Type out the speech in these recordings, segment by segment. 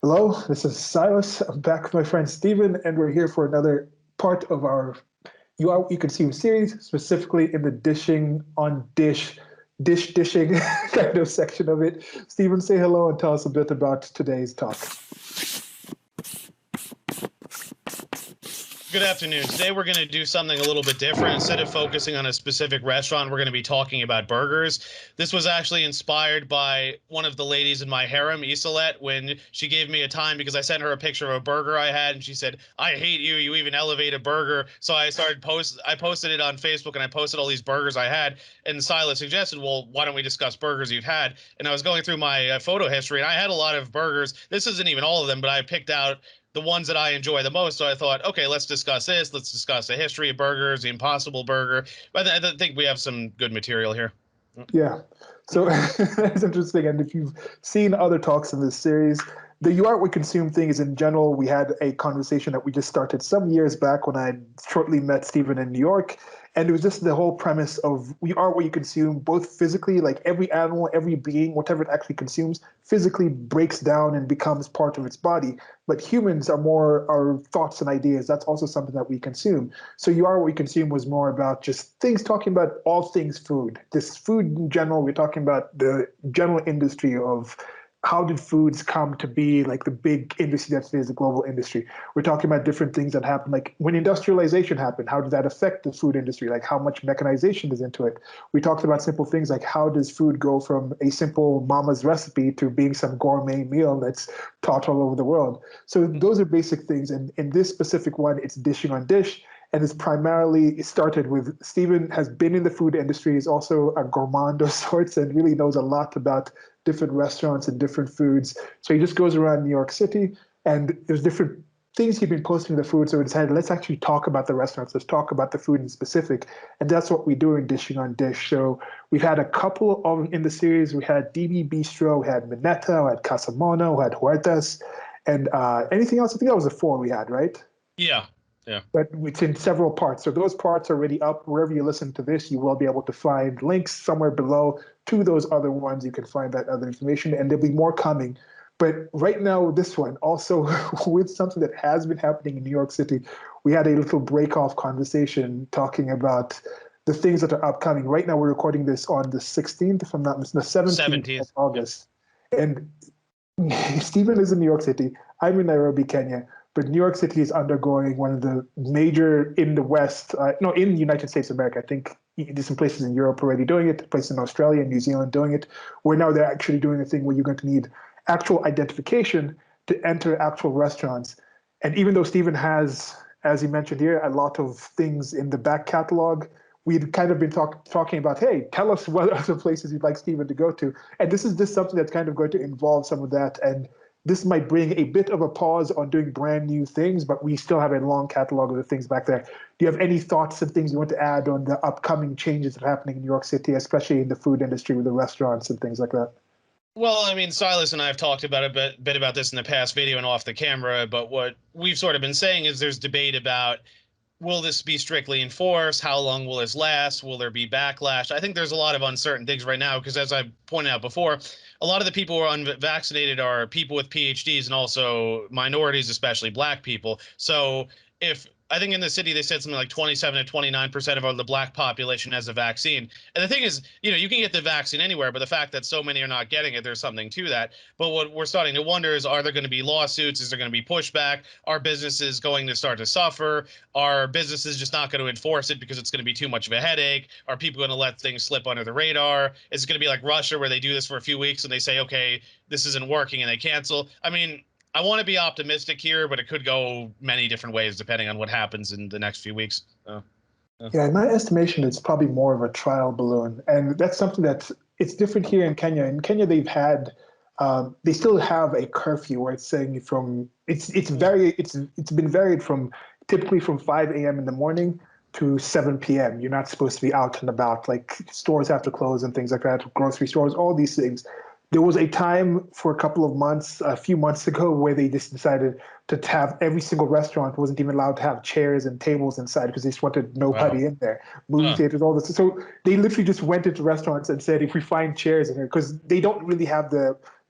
Hello, this is Silas. I'm back with my friend Steven, and we're here for another part of our You Are What You Consume series, specifically in the dishing on dishing kind of section of it. Steven, say hello and tell us a bit about today's talk. Good afternoon. Today we're going to do something a little bit different. Instead of focusing on a specific restaurant, we're going to be talking about burgers. This was actually inspired by one of the ladies in my harem, Isolette, when she gave me a time because I sent her a picture of a burger I had, and she said, "I hate you. You even elevate a burger." So I posted it on Facebook, and I posted all these burgers I had. And Silas suggested, "Well, why don't we discuss burgers you've had?" And I was going through my photo history, and I had a lot of burgers. This isn't even all of them, but I picked out the ones that I enjoy the most. So I thought, okay, let's discuss this. Let's discuss the history of burgers, the Impossible Burger. I think we have some good material here. Yeah, so it's interesting. And if you've seen other talks in this series, the You Are What We Consume thing is in general, we had a conversation that we just started some years back when I shortly met Stephen in New York. And it was just the whole premise of we are what you consume, both physically, like every animal, every being, whatever it actually consumes, physically breaks down and becomes part of its body. But humans are more our thoughts and ideas. That's also something that we consume. So you are what we consume was more about just things talking about all things food. This food in general, we're talking about the general industry of how did foods come to be like the big industry that is the global industry. We're talking about different things that happen, like when industrialization happened, how did that affect the food industry? Like how much mechanization is into it? We talked about simple things like how does food go from a simple mama's recipe to being some gourmet meal that's taught all over the world. So those are basic things. And in this specific one, it's dishing on dish. And it's primarily it started with Stephen has been in the food industry, is also a gourmand of sorts, and really knows a lot about different restaurants and different foods. So he just goes around New York City, and there's different things he'd been posting in the food. So we decided let's actually talk about the restaurants. Let's talk about the food in specific, and that's what we do in Dishing on Dish. So we've had a couple of in the series. We had DB Bistro, we had Minetta, we had Casamono, we had Huertas, and anything else. I think that was the four we had, right? Yeah. Yeah. But it's in several parts. So those parts are already up. Wherever you listen to this, you will be able to find links somewhere below to those other ones. You can find that other information, and there'll be more coming. But right now, this one, also with something that has been happening in New York City, we had a little break-off conversation talking about the things that are upcoming. Right now, we're recording this on the 16th, if I'm not mistaken, the 17th of 17th. August. And Stephen is in New York City. I'm in Nairobi, Kenya. But New York City is undergoing one of the major in the West, no, in the United States of America. I think there's some places in Europe already doing it, places in Australia and New Zealand doing it, where now they're actually doing a thing where you're going to need actual identification to enter actual restaurants. And even though Stephen has, as he mentioned here, a lot of things in the back catalog, we've kind of been talking about, hey, tell us what other places you'd like Stephen to go to. And this is just something that's kind of going to involve some of that. And this might bring a bit of a pause on doing brand new things, but we still have a long catalog of the things back there. Do you have any thoughts and things you want to add on the upcoming changes that are happening in New York City, especially in the food industry with the restaurants and things like that? Well, I mean, Silas and I have talked about a bit about this in the past video and off the camera, but what we've sort of been saying is there's debate about will this be strictly enforced? How long will this last? Will there be backlash? I think there's a lot of uncertain things right now because, as I pointed out before, a lot of the people who are unvaccinated are people with PhDs and also minorities, especially black people. So if I think in the city they said something like 27 to 29% of the black population has a vaccine. And the thing is, you can get the vaccine anywhere, but the fact that so many are not getting it, there's something to that. But what we're starting to wonder is, are there going to be lawsuits? Is there going to be pushback? Are businesses going to start to suffer? Are businesses just not going to enforce it because it's going to be too much of a headache? Are people going to let things slip under the radar? Is it going to be like Russia where they do this for a few weeks and they say, okay, this isn't working and they cancel? I mean, I want to be optimistic here, but it could go many different ways depending on what happens in the next few weeks. Yeah, in my estimation, it's probably more of a trial balloon, and that's something that's it's different here in Kenya. In Kenya, they still have a curfew where it's saying from it's been varied from typically from 5 a.m. in the morning to 7 p.m. You're not supposed to be out and about. Like stores have to close and things like that. Grocery stores, all these things. There was a time for a couple of months, a few months ago, where they just decided to have every single restaurant wasn't even allowed to have chairs and tables inside because they just wanted Wow. nobody in there. Movie Huh. theaters, all this. So they literally just went into restaurants and said, if we find chairs in here, because they don't really have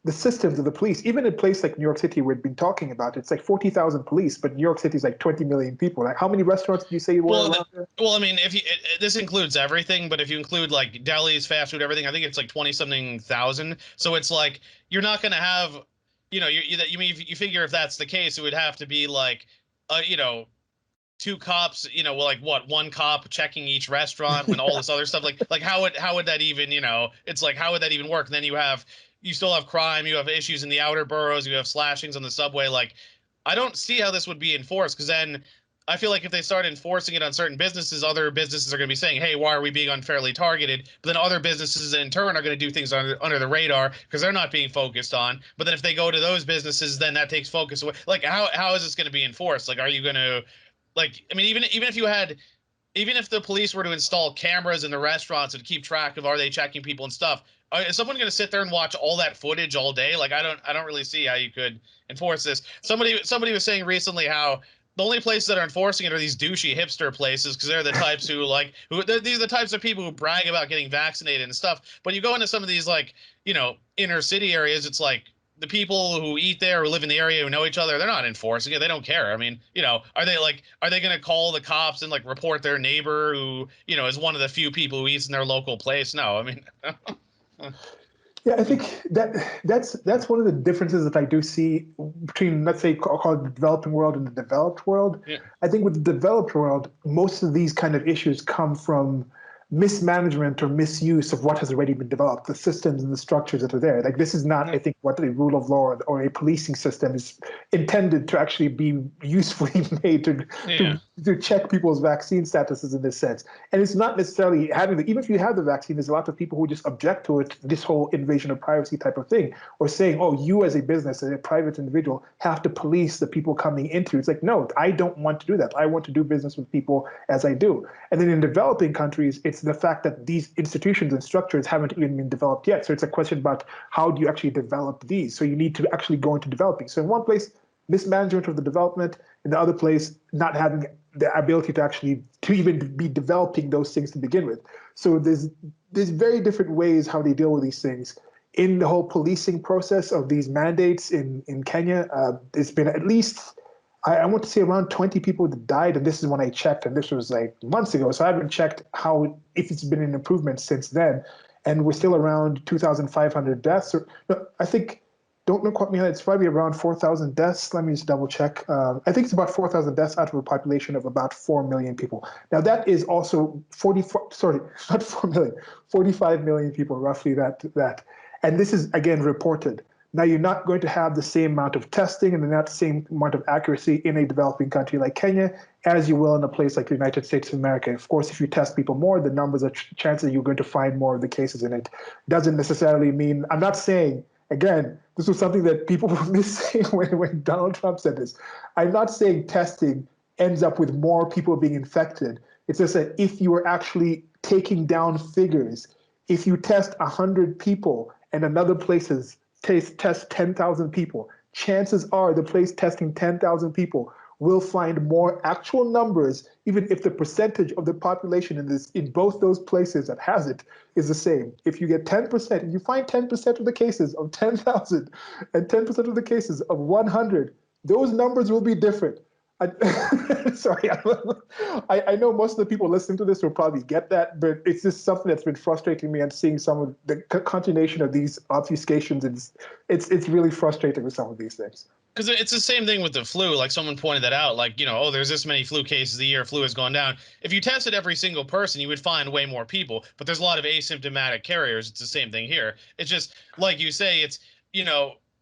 the systems of the police, even in a place like New York City, we've been talking about, it's like 40,000 police, but New York City is like 20 million people. Like, how many restaurants do you say were Well, around there? well, I mean, if you this includes everything, but if you include like delis, fast food, everything, I think it's like 20 something thousand. So it's like you're not going to have, you mean if you figure if that's the case, it would have to be like, you know, two cops, well, like what, one cop checking each restaurant when all this other stuff, like how would that even, it's like how would that even work? And then you still have crime, you have issues in the outer boroughs, you have slashings on the subway. Like, I don't see how this would be enforced because then I feel like if they start enforcing it on certain businesses, other businesses are going to be saying, "Hey, why are we being unfairly targeted?" But then other businesses in turn are going to do things under the radar because they're not being focused on. But then if they go to those businesses, then that takes focus away. Like, how is this going to be enforced? Like, are you going to like? I mean, even if you had even if the police were to install cameras in the restaurants and keep track of are they checking people and stuff, is someone going to sit there and watch all that footage all day? Like, I don't really see how you could enforce this. Somebody was saying recently how the only places that are enforcing it are these douchey hipster places because they're the types these are the types of people who brag about getting vaccinated and stuff. But you go into some of these like inner city areas, it's like the people who eat there who live in the area who know each other, they're not enforcing it. They don't care. I mean, are they going to call the cops and like report their neighbor who, is one of the few people who eats in their local place? No, I mean, Yeah, I think that's one of the differences that I do see between, let's say, call it the developing world and the developed world. yeah, I think with the developed world, most of these kind of issues come from mismanagement or misuse of what has already been developed, the systems and the structures that are there. Like, this is not, I think, what a rule of law or a policing system is intended to actually be usefully made yeah, to check people's vaccine statuses in this sense. And it's not necessarily having even if you have the vaccine, there's a lot of people who just object to it, this whole invasion of privacy type of thing, or saying, oh, you as a business, as a private individual, have to police the people coming into. It's like, no, I don't want to do that. I want to do business with people as I do. And then in developing countries, it's the fact that these institutions and structures haven't even been developed yet. So it's a question about how do you actually develop these? So you need to actually go into developing. So in one place, mismanagement of the development, in the other place, not having the ability to even be developing those things to begin with. So there's very different ways how they deal with these things. In the whole policing process of these mandates in Kenya, there's been at least, I want to say, around 20 people that died, and this is when I checked, and this was like months ago. So I haven't checked if it's been an improvement since then, and we're still around 2,500 deaths. Or no, I think, don't quote me on it. It's probably around 4,000 deaths. Let me just double check. I think it's about 4,000 deaths out of a population of about 4 million people. Now that is also 44. Sorry, not 4 million, 45 million people, roughly that. And this is again reported. Now, you're not going to have the same amount of testing and not the same amount of accuracy in a developing country like Kenya as you will in a place like the United States of America. Of course, if you test people more, the numbers are chances you're going to find more of the cases in it. Doesn't necessarily mean, I'm not saying, again, this was something that people were missing when Donald Trump said this. I'm not saying testing ends up with more people being infected. It's just that if you are actually taking down figures, if you test 100 people and another places test 10,000 people, chances are the place testing 10,000 people will find more actual numbers, even if the percentage of the population in both those places that has it is the same. If you get 10%, you find 10% of the cases of 10,000 and 10% of the cases of 100, those numbers will be different. Sorry, I know most of the people listening to this will probably get that, but it's just something that's been frustrating me and seeing some of the continuation of these obfuscations. It's really frustrating with some of these things. because it's the same thing with the flu. Like someone pointed that out. Like, oh, there's this many flu cases a year. Flu has gone down. If you tested every single person, you would find way more people. But there's a lot of asymptomatic carriers. It's the same thing here. It's just like you say. It's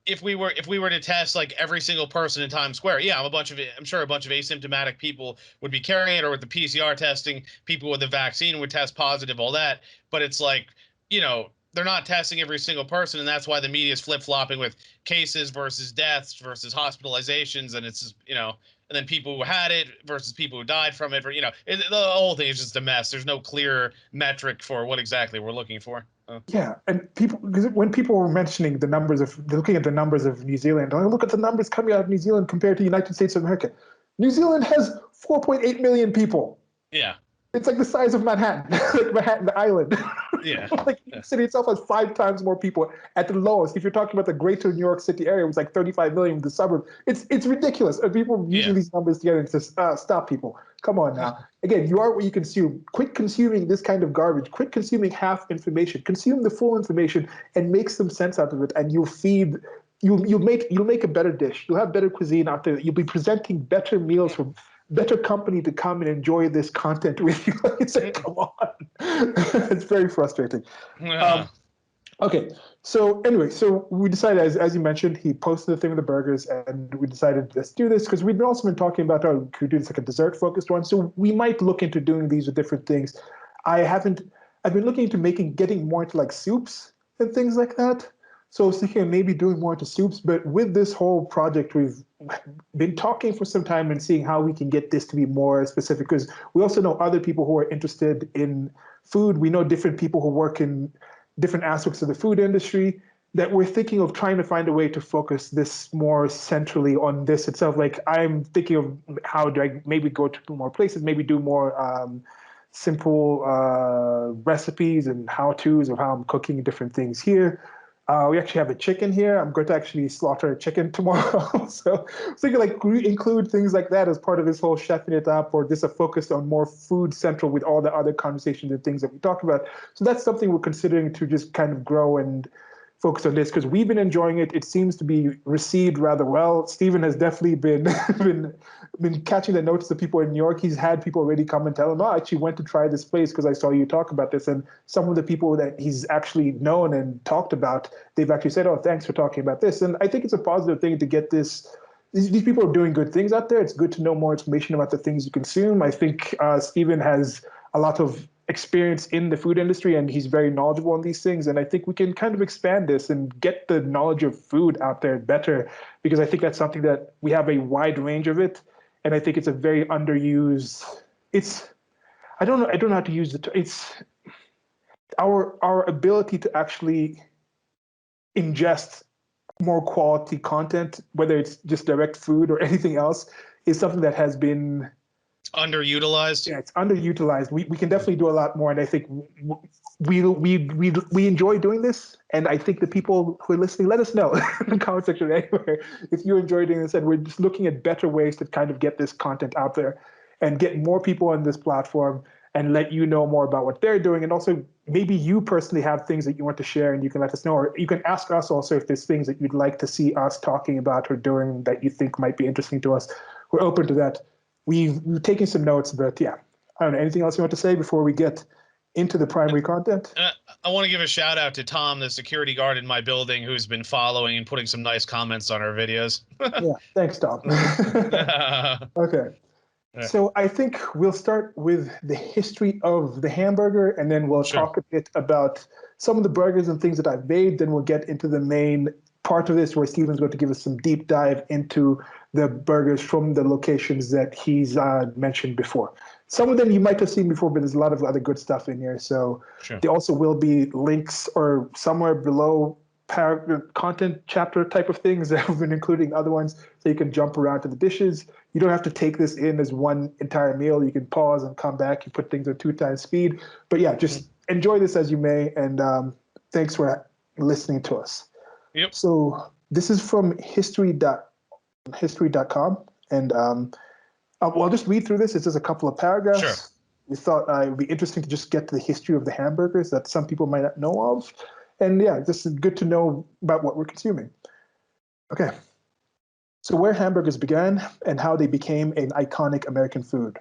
if we were to test like every single person in Times Square, yeah, I'm sure a bunch of asymptomatic people would be carrying it, or with the PCR testing, people with the vaccine would test positive, all that. But it's like, they're not testing every single person, and that's why the media is flip-flopping with cases versus deaths versus hospitalizations, and it's and then people who had it versus people who died from it, the whole thing is just a mess. There's no clear metric for what exactly we're looking for. Yeah, and because when people were mentioning looking at the numbers of New Zealand, look at the numbers coming out of New Zealand compared to the United States of America. New Zealand has 4.8 million people. Yeah. It's like the size of Manhattan, like Manhattan Island. Yeah. Like New York City itself has 5 times more people at the lowest. If you're talking about the greater New York City area, it was like 35 million with the suburb. It's ridiculous. And people using Yeah. these numbers together and just stop people. Come on now. Again, you are what you consume. Quit consuming this kind of garbage. Quit consuming half information. Consume the full information and make some sense out of it. And you'll make a better dish. You'll have better cuisine out there. You'll be presenting better meals for better company to come and enjoy this content with you. It's like, come on. It's very frustrating. Yeah. Okay, so anyway, so we decided, as you mentioned, he posted the thing with the burgers, and we decided let's do this because we've also been talking about how we could do this like a dessert focused one. So we might look into doing these with different things. I haven't. I've been looking into getting more into like soups and things like that. So I was thinking of maybe doing more into soups, but with this whole project, we've been talking for some time and seeing how we can get this to be more specific because we also know other people who are interested in food. We know different people who work in different aspects of the food industry that we're thinking of trying to find a way to focus this more centrally on this itself. Like I'm thinking of how do I maybe go to more places, maybe do more simple recipes and how-tos of how I'm cooking different things here. We actually have a chicken here. I'm going to actually slaughter a chicken tomorrow. So I was thinking like include things like that as part of this whole chefing it up or just a focus on more food central with all the other conversations and things that we talk about. So that's something we're considering to just kind of grow and focus on this because we've been enjoying it. It seems to be received rather well. Stephen has definitely been been catching the notes of people in New York. He's had people already come and tell him, "Oh, I actually went to try this place because I saw you talk about this." And some of the people that he's actually known and talked about, they've actually said, "Oh, thanks for talking about this." And I think it's a positive thing to get this. These people are doing good things out there. It's good to know more information about the things you consume. I think Stephen has a lot of experience in the food industry and he's very knowledgeable on these things. And I think we can kind of expand this and get the knowledge of food out there better because I think that's something that we have a wide range of it. And I think it's a very underused, I don't know how to use it. It's our ability to actually ingest more quality content, whether it's just direct food or anything else, is something that has been Underutilized. yeah, it's underutilized. We can definitely do a lot more, and I think we enjoy doing this. And I think the people who are listening, let us know in the comment section anywhere if you enjoy doing this. And we're just looking at better ways to kind of get this content out there and get more people on this platform and let you know more about what they're doing. And also maybe you personally have things that you want to share and you can let us know, or you can ask us also if there's things that you'd like to see us talking about or doing that you think might be interesting to us. We're open to that. We've taken some notes, but yeah, I don't know. Anything else you want to say before we get into the primary content? I want to give a shout out to Tom, the security guard in my building, who's been following and putting some nice comments on our videos. Yeah, thanks, Tom. Okay. So I think we'll start with the history of the hamburger, and then we'll Sure. talk a bit about some of the burgers and things that I've made. Then we'll get into the main part of this where Steven's going to give us some deep dive into the burgers from the locations that he's mentioned before. Some of them you might have seen before, but there's a lot of other good stuff in here. So Sure. there also will be links or somewhere below content chapter type of things that have been including other ones so you can jump around to the dishes. You don't have to take this in as one entire meal. You can pause and come back. You put things at 2 times speed. But yeah, just enjoy this as you may. And thanks for listening to us. Yep. So this is from history.com. And I'll just read through this. It's just a couple of paragraphs. Sure. We thought it would be interesting to just get to the history of the hamburgers that some people might not know of. And yeah, this is good to know about what we're consuming. Okay. So where hamburgers began and how they became an iconic American food.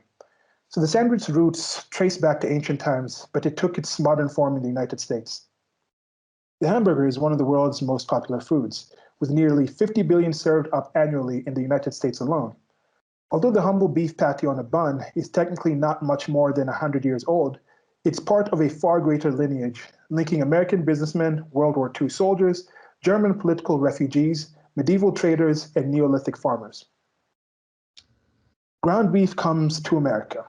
So the sandwich's roots trace back to ancient times, but it took its modern form in the United States. The hamburger is one of the world's most popular foods, with nearly 50 billion served up annually in the United States alone. Although the humble beef patty on a bun is technically not much more than 100 years old, it's part of a far greater lineage, linking American businessmen, World War II soldiers, German political refugees, medieval traders, and Neolithic farmers. Ground beef comes to America.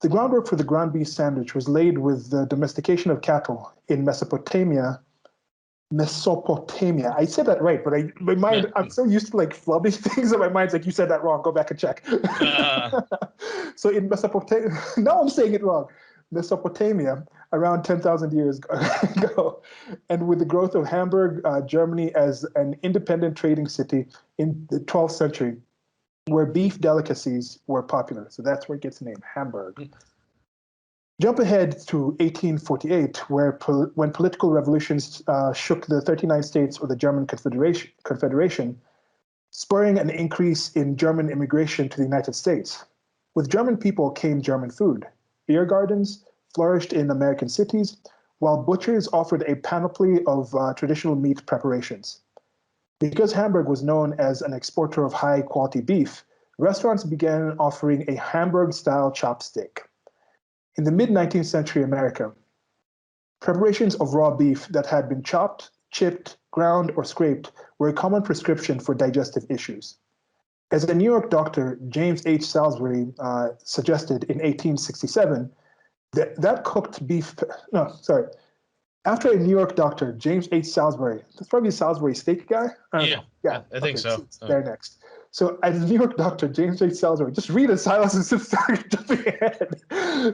The groundwork for the ground beef sandwich was laid with the domestication of cattle in Mesopotamia Mesopotamia. I said that right, but my mind, I'm so used to like flubbing things that my mind's like, you said that wrong. Go back and check. Uh, So in Mesopotamia, now I'm saying it wrong. Mesopotamia, around 10,000 years ago, and with the growth of Hamburg, Germany, as an independent trading city in the 12th century, where beef delicacies were popular. So that's where it gets the name, Hamburg. Jump ahead to 1848, when political revolutions shook the 39 states of the German Confederation, spurring an increase in German immigration to the United States. With German people came German food. Beer gardens flourished in American cities, while butchers offered a panoply of traditional meat preparations. Because Hamburg was known as an exporter of high quality beef, restaurants began offering a Hamburg style chop steak. In the mid 19th century America, preparations of raw beef that had been chopped, chipped, ground, or scraped were a common prescription for digestive issues. As a New York doctor, James H. Salisbury, suggested in 1867, that cooked beef, no, sorry, after a New York doctor, James H. Salisbury, that's probably a Salisbury steak guy? I don't yeah, know. Yeah, I think okay, so. it's there next. So, as a New York doctor, James H. Salisbury, just read it, Silas, and start jumping ahead,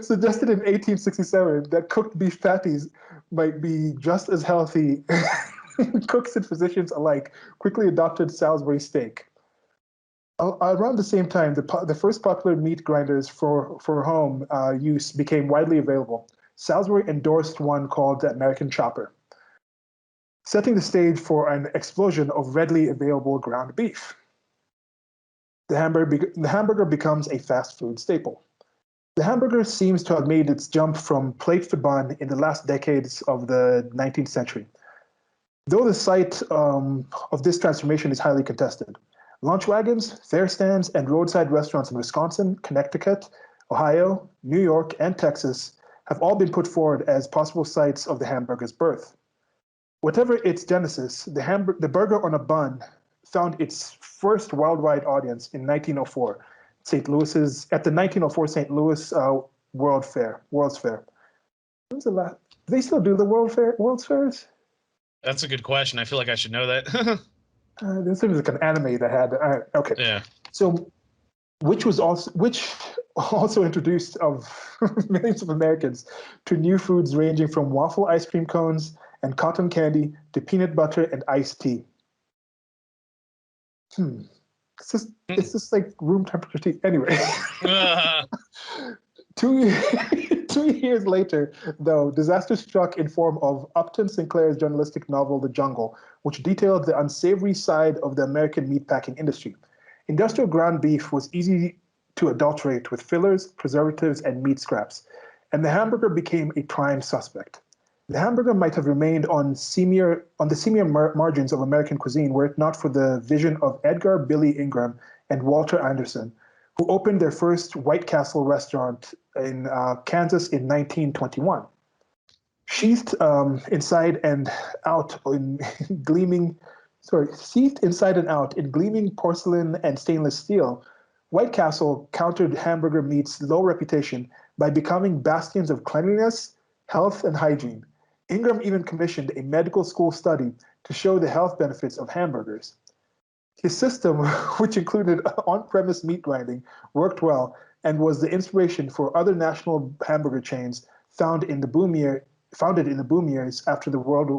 suggested in 1867 that cooked beef patties might be just as healthy. Cooks and physicians alike quickly adopted Salisbury steak. Around the same time, the first popular meat grinders for home use became widely available. Salisbury endorsed one called the American Chopper, setting the stage for an explosion of readily available ground beef. The hamburger becomes a fast food staple. The hamburger seems to have made its jump from plate to bun in the last decades of the 19th century, though the site of this transformation is highly contested. Lunch wagons, fair stands, and roadside restaurants in Wisconsin, Connecticut, Ohio, New York, and Texas have all been put forward as possible sites of the hamburger's birth. Whatever its genesis, the burger on a bun found its first worldwide audience in 1904, at the 1904 St. Louis World's Fair. When's the last? Do they still do the World's Fairs? That's a good question. I feel like I should know that. There seems like an anime that had. Okay, Yeah. so which also introduced of millions of Americans to new foods ranging from waffle ice cream cones and cotton candy to peanut butter and iced tea. Hmm. It's just like room temperature tea. Anyway, Uh, two 2 years later, though, disaster struck in form of Upton Sinclair's journalistic novel *The Jungle*, which detailed the unsavory side of the American meatpacking industry. Industrial ground beef was easy to adulterate with fillers, preservatives, and meat scraps, and the hamburger became a prime suspect. The hamburger might have remained on the seamier margins of American cuisine were it not for the vision of Edgar Billy Ingram and Walter Anderson, who opened their first White Castle restaurant in Kansas in 1921. Sheathed inside and out in gleaming, sheathed inside and out in gleaming porcelain and stainless steel, White Castle countered hamburger meat's low reputation by becoming bastions of cleanliness, health, and hygiene. Ingram even commissioned a medical school study to show the health benefits of hamburgers. His system, which included on-premise meat grinding, worked well and was the inspiration for other national hamburger chains founded in the boom years after World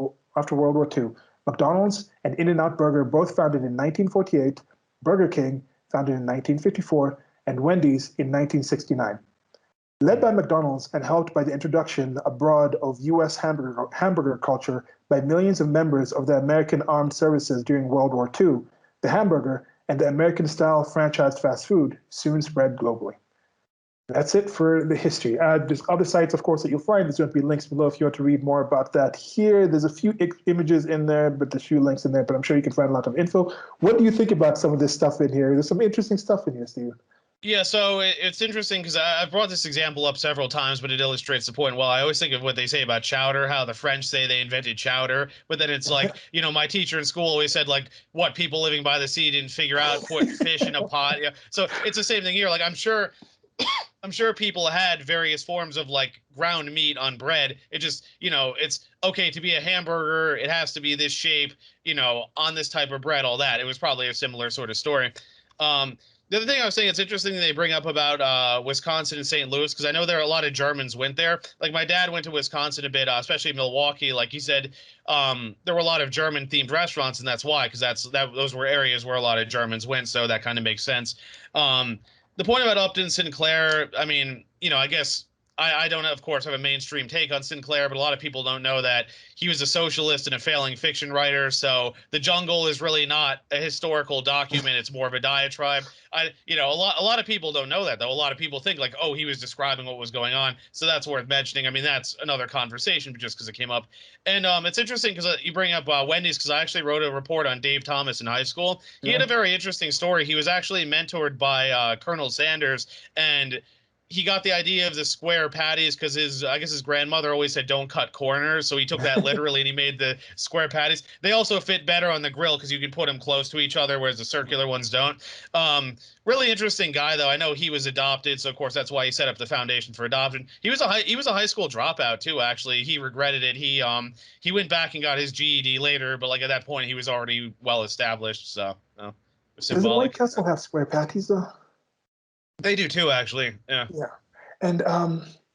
War II. McDonald's and In-N-Out Burger, both founded in 1948, Burger King, founded in 1954, and Wendy's in 1969. Led by McDonald's and helped by the introduction abroad of U.S. hamburger culture by millions of members of the American Armed Services during World War II, the hamburger and the American-style franchised fast food soon spread globally. That's it for the history. There's other sites, of course, that you'll find. There's going to be links below if you want to read more about that. Here, there's a few images in there, but there's a few links in there, but I'm sure you can find a lot of info. What do you think about some of this stuff in here? There's some interesting stuff in here, Steve. Yeah, so it's interesting because I've brought this example up several times, but it illustrates the point. Well, I always think of what they say about chowder, how the French say they invented chowder, but then it's like, my teacher in school always said, like, what people living by the sea didn't figure out, put fish in a pot. Yeah, so it's the same thing here. Like, I'm sure I'm sure people had various forms of like ground meat on bread. It just, it's okay to be a hamburger. It has to be this shape, on this type of bread, all that. It was probably a similar sort of story. Um, the other thing I was saying, it's interesting they bring up about Wisconsin and St. Louis, because I know there are a lot of Germans went there. Like my dad went to Wisconsin a bit, especially Milwaukee. Like he said, there were a lot of German themed restaurants, and that's why, because those were areas where a lot of Germans went. So that kind of makes sense. Um, the point about Upton Sinclair, I mean, I guess I don't, of course, have a mainstream take on Sinclair, but a lot of people don't know that he was a socialist and a failing fiction writer. So The Jungle is really not a historical document; it's more of a diatribe. A lot of people don't know that, though. A lot of people think like, oh, he was describing what was going on. So that's worth mentioning. I mean, that's another conversation just because it came up. And it's interesting because you bring up Wendy's, because I actually wrote a report on Dave Thomas in high school. He had Yeah. a very interesting story. He was actually mentored by Colonel Sanders, and he got the idea of the square patties because I guess his grandmother always said don't cut corners, so he took that literally and he made the square patties. They also fit better on the grill because you can put them close to each other, whereas the circular ones don't. Really interesting guy, though. I know he was adopted, so of course that's why he set up the foundation for adoption. He was a high school dropout too. Actually, he regretted it. He went back and got his GED later, but like at that point he was already well established. So Doesn't White symbolic. Castle have square patties though? They do too, actually. Yeah. Yeah. And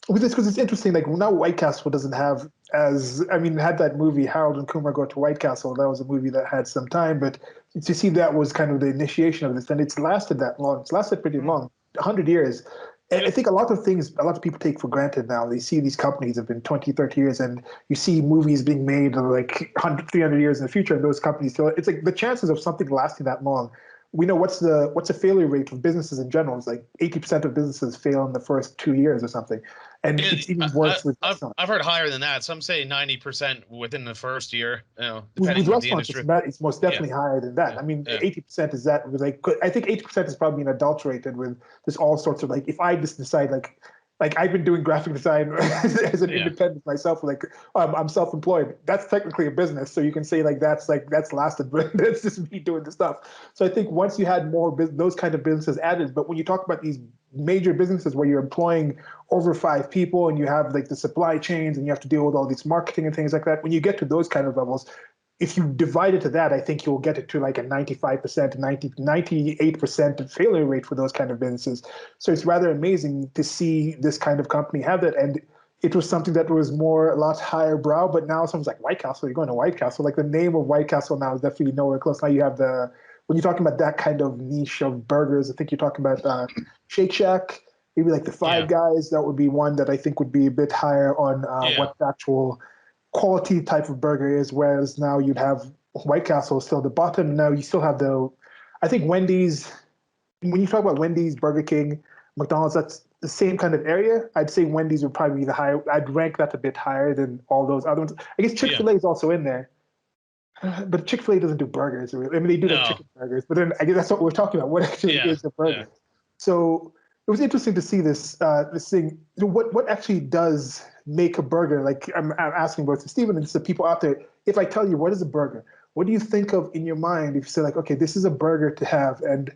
with this, because it's interesting, like now White Castle doesn't have as, I mean, had that movie Harold and Kumar Go to White Castle. That was a movie that had some time, but to see that was kind of the initiation of this, and it's lasted that long. It's lasted pretty long, 100 years. And I think a lot of things, a lot of people take for granted now. They see these companies have been 20, 30 years, and you see movies being made like 100, 300 years in the future, and those companies still, it's like the chances of something lasting that long. We know what's the failure rate of businesses in general. It's like 80% of businesses fail in the first 2 years or something, and it's even worse with restaurants. I've heard higher than that. Some say 90% within the first year. With Depending on the restaurants, industry. it's most Yeah, definitely higher than that. yeah, I mean, yeah, 80% is that with like, I think 80% is probably been adulterated with just all sorts of like, if I just decide like I've been doing graphic design as an yeah. independent myself, like I'm self-employed. That's technically a business, so you can say like that's lasted, but that's just me doing the stuff. So I think once you had more those kind of businesses added, but when you talk about these major businesses where you're employing over 5 people and you have like the supply chains and you have to deal with all these marketing and things like that, when you get to those kind of levels, if you divide it to that, I think you'll get it to like a 95%, 98% failure rate for those kind of businesses. So it's rather amazing to see this kind of company have that. And it was something that was a lot higher brow, but now someone's like, White Castle, you're going to White Castle. Like the name of White Castle now is definitely nowhere close. Now you have when you're talking about that kind of niche of burgers, I think you're talking about Shake Shack, maybe like the Five Yeah, Guys. That would be one that I think would be a bit higher on yeah, what the actual quality type of burger is, whereas now you'd have White Castle still at the bottom. Now you still have I think Wendy's, when you talk about Wendy's, Burger King, McDonald's, that's the same kind of area. I'd say Wendy's would probably be the higher, I'd rank that a bit higher than all those other ones. I guess yeah. Chick-fil-A is also in there, but Chick-fil-A doesn't do burgers. Really. I mean, they do like No. chicken burgers, but then I guess that's what we're talking about. What actually Yeah, is a yeah. burger? So it was interesting to see this thing. What actually does make a burger? Like I'm asking both to Stephen and to the people out there. If I tell you what is a burger, what do you think of in your mind if you say like, okay, this is a burger to have? And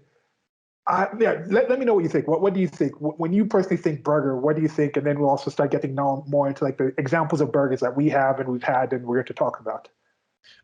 yeah, let me know what you think. What do you think when you personally think burger? What do you think? And then we'll also start getting now more into like the examples of burgers that we have and we've had and we're to talk about.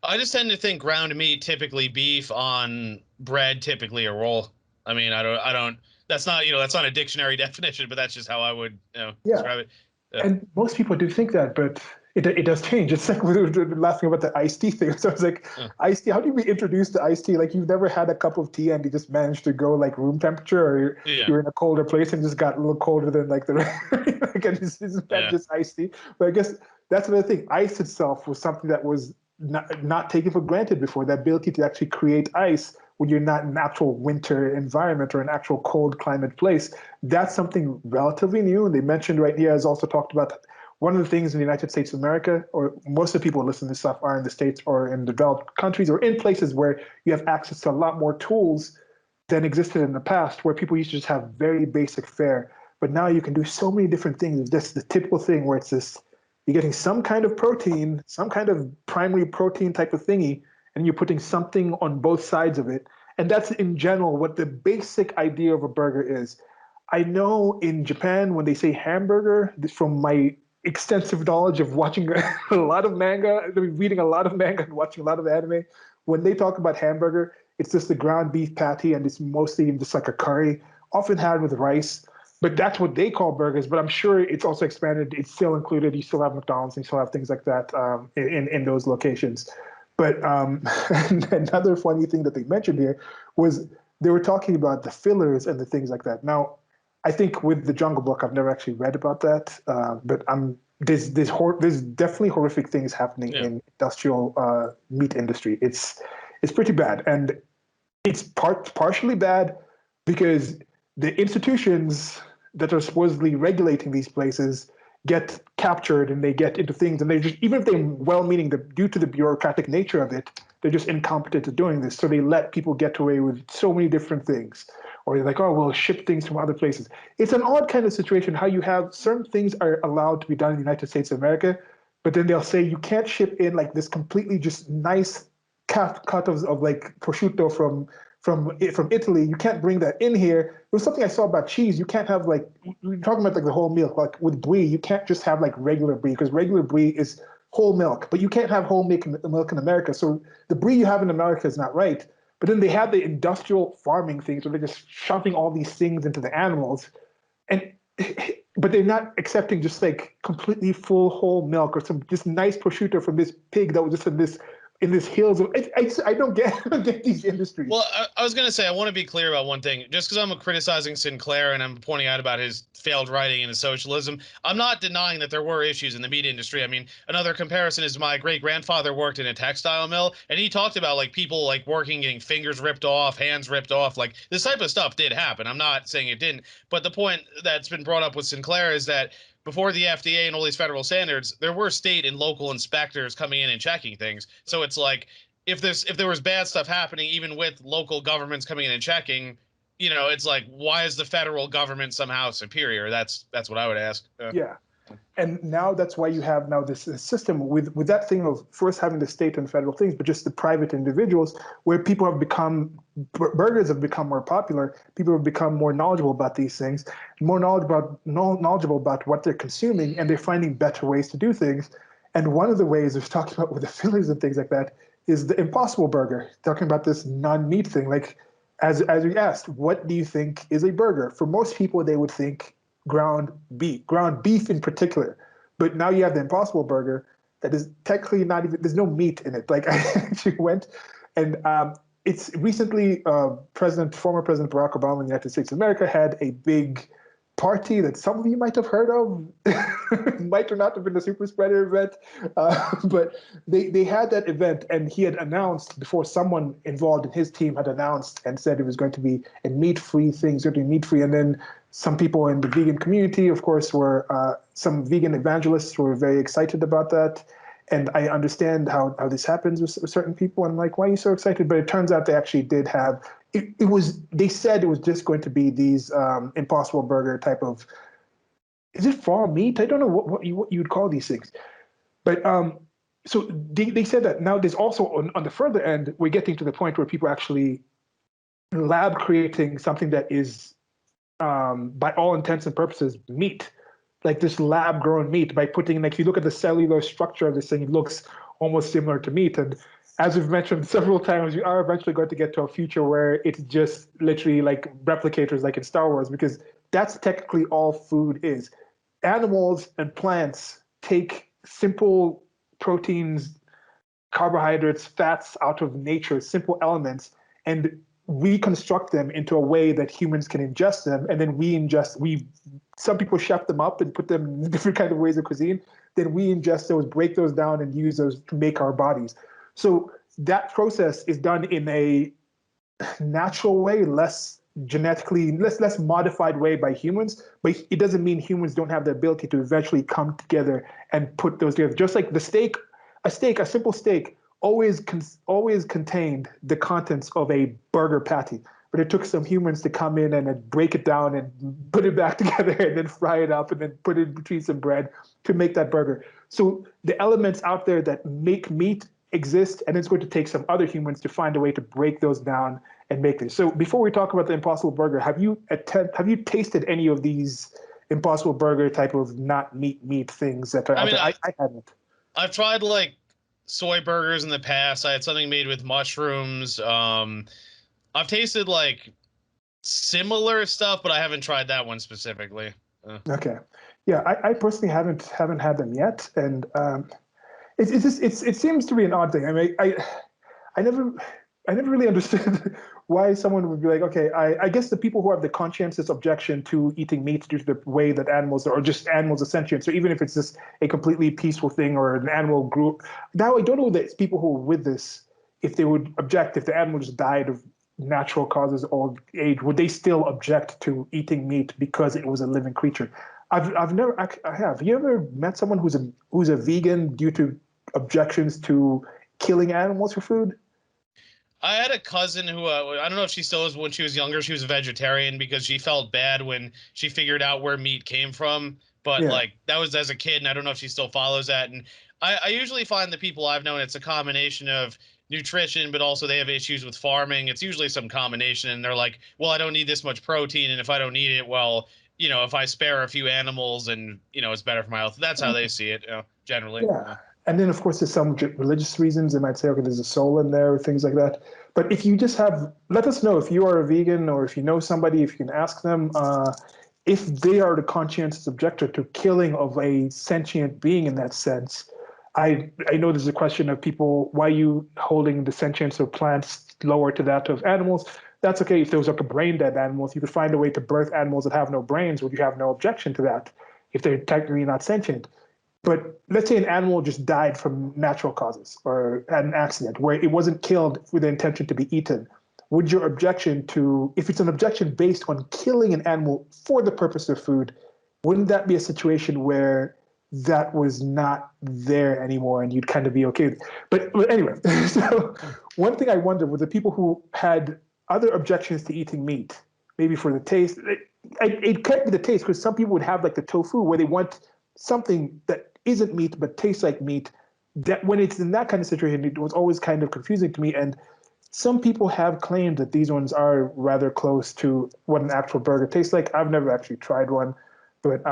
I just tend to think ground meat, typically beef on bread, typically a roll. I mean, I don't. That's not a dictionary definition, but that's just how I would, Yeah. describe it. Yeah, And most people do think that, but it does change. It's like we were laughing about the iced tea thing. So it's like yeah, iced tea. How do you be introduced to iced tea? Like you've never had a cup of tea and you just managed to go like room temperature, or yeah, you're in a colder place and just got a little colder than like the like it's yeah. just iced tea. But I guess that's another thing. Ice itself was something that was not taken for granted before. The ability to actually create ice when you're not in an actual winter environment or an actual cold climate place, that's something relatively new. And they mentioned right here, as also talked about, one of the things in the United States of America, or most of the people who listen to this stuff are in the States or in developed countries or in places where you have access to a lot more tools than existed in the past, where people used to just have very basic fare. But now you can do so many different things. This the typical thing where it's this, you're getting some kind of protein, some kind of primary protein type of thingy, and you're putting something on both sides of it. And that's in general what the basic idea of a burger is. I know in Japan when they say hamburger, from my extensive knowledge of watching a lot of manga, reading a lot of manga and watching a lot of anime, when they talk about hamburger, it's just the ground beef patty and it's mostly just like a curry, often had with rice. But that's what they call burgers. But I'm sure it's also expanded. It's still included. You still have McDonald's and you still have things like that in those locations. But another funny thing that they mentioned here was they were talking about the fillers and the things like that. Now, I think with the Jungle Book, I've never actually read about that, but there's definitely horrific things happening Yeah. in industrial meat industry. It's pretty bad, and it's partially bad because the institutions that are supposedly regulating these places get captured and they get into things, and they just, even if they're well-meaning, due to the bureaucratic nature of it, they're just incompetent at doing this. So they let people get away with so many different things, or they're like, oh, we'll ship things from other places. It's an odd kind of situation how you have certain things are allowed to be done in the United States of America, but then they'll say you can't ship in like this completely just nice cut of like prosciutto from Italy. You can't bring that in here. It was something I saw about cheese. You can't have like, we're talking about like the whole milk. Like with brie, you can't just have like regular brie because regular brie is whole milk, but you can't have whole milk in America. So the brie you have in America is not right. But then they have the industrial farming things where they're just shoving all these things into the animals, and but they're not accepting just like completely full whole milk or some just nice prosciutto from this pig that was just in this hills. I don't get I don't get these industries. Well, I was going to say, I want to be clear about one thing. Just because I'm criticizing Sinclair and I'm pointing out about his failed writing and his socialism, I'm not denying that there were issues in the meat industry. I mean, another comparison is my great grandfather worked in a textile mill, and he talked about like people like working, getting fingers ripped off, hands ripped off. Like this type of stuff did happen. I'm not saying it didn't, but the point that's been brought up with Sinclair is that before the FDA and all these federal standards, there were state and local inspectors coming in and checking things. So it's like if there was bad stuff happening, even with local governments coming in and checking, it's like, why is the federal government somehow superior? That's what I would ask. Yeah. And now that's why you have now this system with that thing of first having the state and federal things, but just the private individuals where people have become, burgers have become more popular. People have become more knowledgeable about these things, more knowledgeable about what they're consuming, and they're finding better ways to do things. And one of the ways we've talked about with the fillers and things like that is the Impossible Burger, talking about this non-meat thing. Like, as we asked, what do you think is a burger? For most people, they would think ground beef in particular. But now you have the Impossible Burger that is technically not even, there's no meat in it. Like I actually went and it's recently former President Barack Obama in the United States of America had a big party that some of you might have heard of, might or not have been a super spreader event, but they had that event and he had announced before someone involved in his team had announced and said it was going to be a meat-free thing, it's going to be meat-free, and then some people in the vegan community, of course, were some vegan evangelists were very excited about that. And I understand how this happens with certain people. I'm like, why are you so excited? But it turns out they actually did have, they said it was just going to be these Impossible Burger type of, is it raw meat? I don't know what you'd call these things. But so they said that now there's also on the further end, we're getting to the point where people actually lab creating something that is, by all intents and purposes, meat, like this lab grown meat by putting, like, if you look at the cellular structure of this thing, it looks almost similar to meat. And as we've mentioned several times, we are eventually going to get to a future where it's just literally like replicators, like in Star Wars, because that's technically all food is. Animals and plants take simple proteins, carbohydrates, fats out of nature, simple elements, and reconstruct them into a way that humans can ingest them, and then some people chef them up and put them in different kind of ways of cuisine, then we ingest those, break those down, and use those to make our bodies. So that process is done in a natural way, less genetically, less modified way by humans, but it doesn't mean humans don't have the ability to eventually come together and put those together. Just like a simple steak always contained the contents of a burger patty, but it took some humans to come in and then break it down and put it back together and then fry it up and then put it between some bread to make that burger. So the elements out there that make meat exist, and it's going to take some other humans to find a way to break those down and make this. So before we talk about the Impossible Burger, have you tasted any of these Impossible Burger type of not meat things that are I out mean, there? I haven't. I've tried like soy burgers in the past. I had something made with mushrooms. I've tasted like similar stuff, but I haven't tried that one specifically. Okay, yeah, I personally haven't had them yet, and it seems to be an odd thing. I mean, I never I never really understood why someone would be like, okay, I guess the people who have the conscientious objection to eating meat due to the way that animals are, or just animals are sentient. So even if it's just a completely peaceful thing or an animal group, now I don't know that it's people who are with this, if they would object if the animal just died of natural causes, old age, would they still object to eating meat because it was a living creature? I've never I have. You ever met someone who's a vegan due to objections to killing animals for food? I had a cousin who I don't know if she still is. When she was younger, she was a vegetarian because she felt bad when she figured out where meat came from. But Yeah. like that was as a kid, and I don't know if she still follows that. And I usually find the people I've known, it's a combination of nutrition, but also they have issues with farming. It's usually some combination, and they're like, "Well, I don't need this much protein, and if I don't need it, well, if I spare a few animals, and it's better for my health." That's how they see it, generally. Yeah. And then, of course, there's some religious reasons. They might say, okay, there's a soul in there, or things like that. But if you just let us know if you are a vegan or if you know somebody, if you can ask them if they are the conscientious objector to killing of a sentient being in that sense. I know there's a question of people, why are you holding the sentience of plants lower to that of animals? That's okay if there was like a brain dead animal. If you could find a way to birth animals that have no brains, would you have no objection to that if they're technically not sentient? But let's say an animal just died from natural causes or had an accident where it wasn't killed with the intention to be eaten. Would your objection to, if it's an objection based on killing an animal for the purpose of food, wouldn't that be a situation where that was not there anymore and you'd kind of be okay with it? But anyway, so one thing I wonder with the people who had other objections to eating meat, maybe for the taste, it can't be the taste because some people would have like the tofu where they want something that isn't meat but tastes like meat. That when it's in that kind of situation, it was always kind of confusing to me. And some people have claimed that these ones are rather close to what an actual burger tastes like. I've never actually tried one, but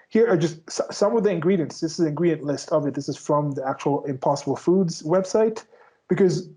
here are just some of the ingredients. This is the ingredient list of it. This is from the actual Impossible Foods website, because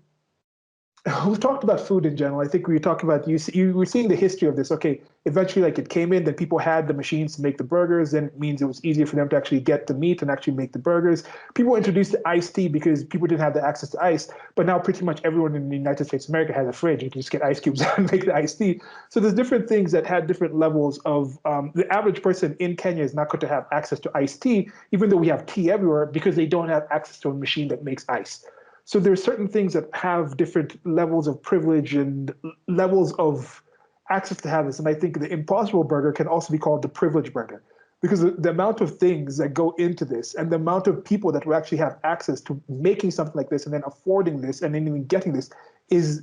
we've talked about food in general. I think we talked about you were seeing the history of this. Okay, eventually, like it came in, then people had the machines to make the burgers. Then it means it was easier for them to actually get the meat and actually make the burgers. People introduced the iced tea because people didn't have the access to ice. But now pretty much everyone in the United States of America has a fridge. You can just get ice cubes out and make the iced tea. So there's different things that had different levels of. The average person in Kenya is not going to have access to iced tea, even though we have tea everywhere, because they don't have access to a machine that makes ice. So there's certain things that have different levels of privilege and levels of access to have this. And I think the Impossible Burger can also be called the privilege burger, because the amount of things that go into this and the amount of people that will actually have access to making something like this and then affording this and then even getting this is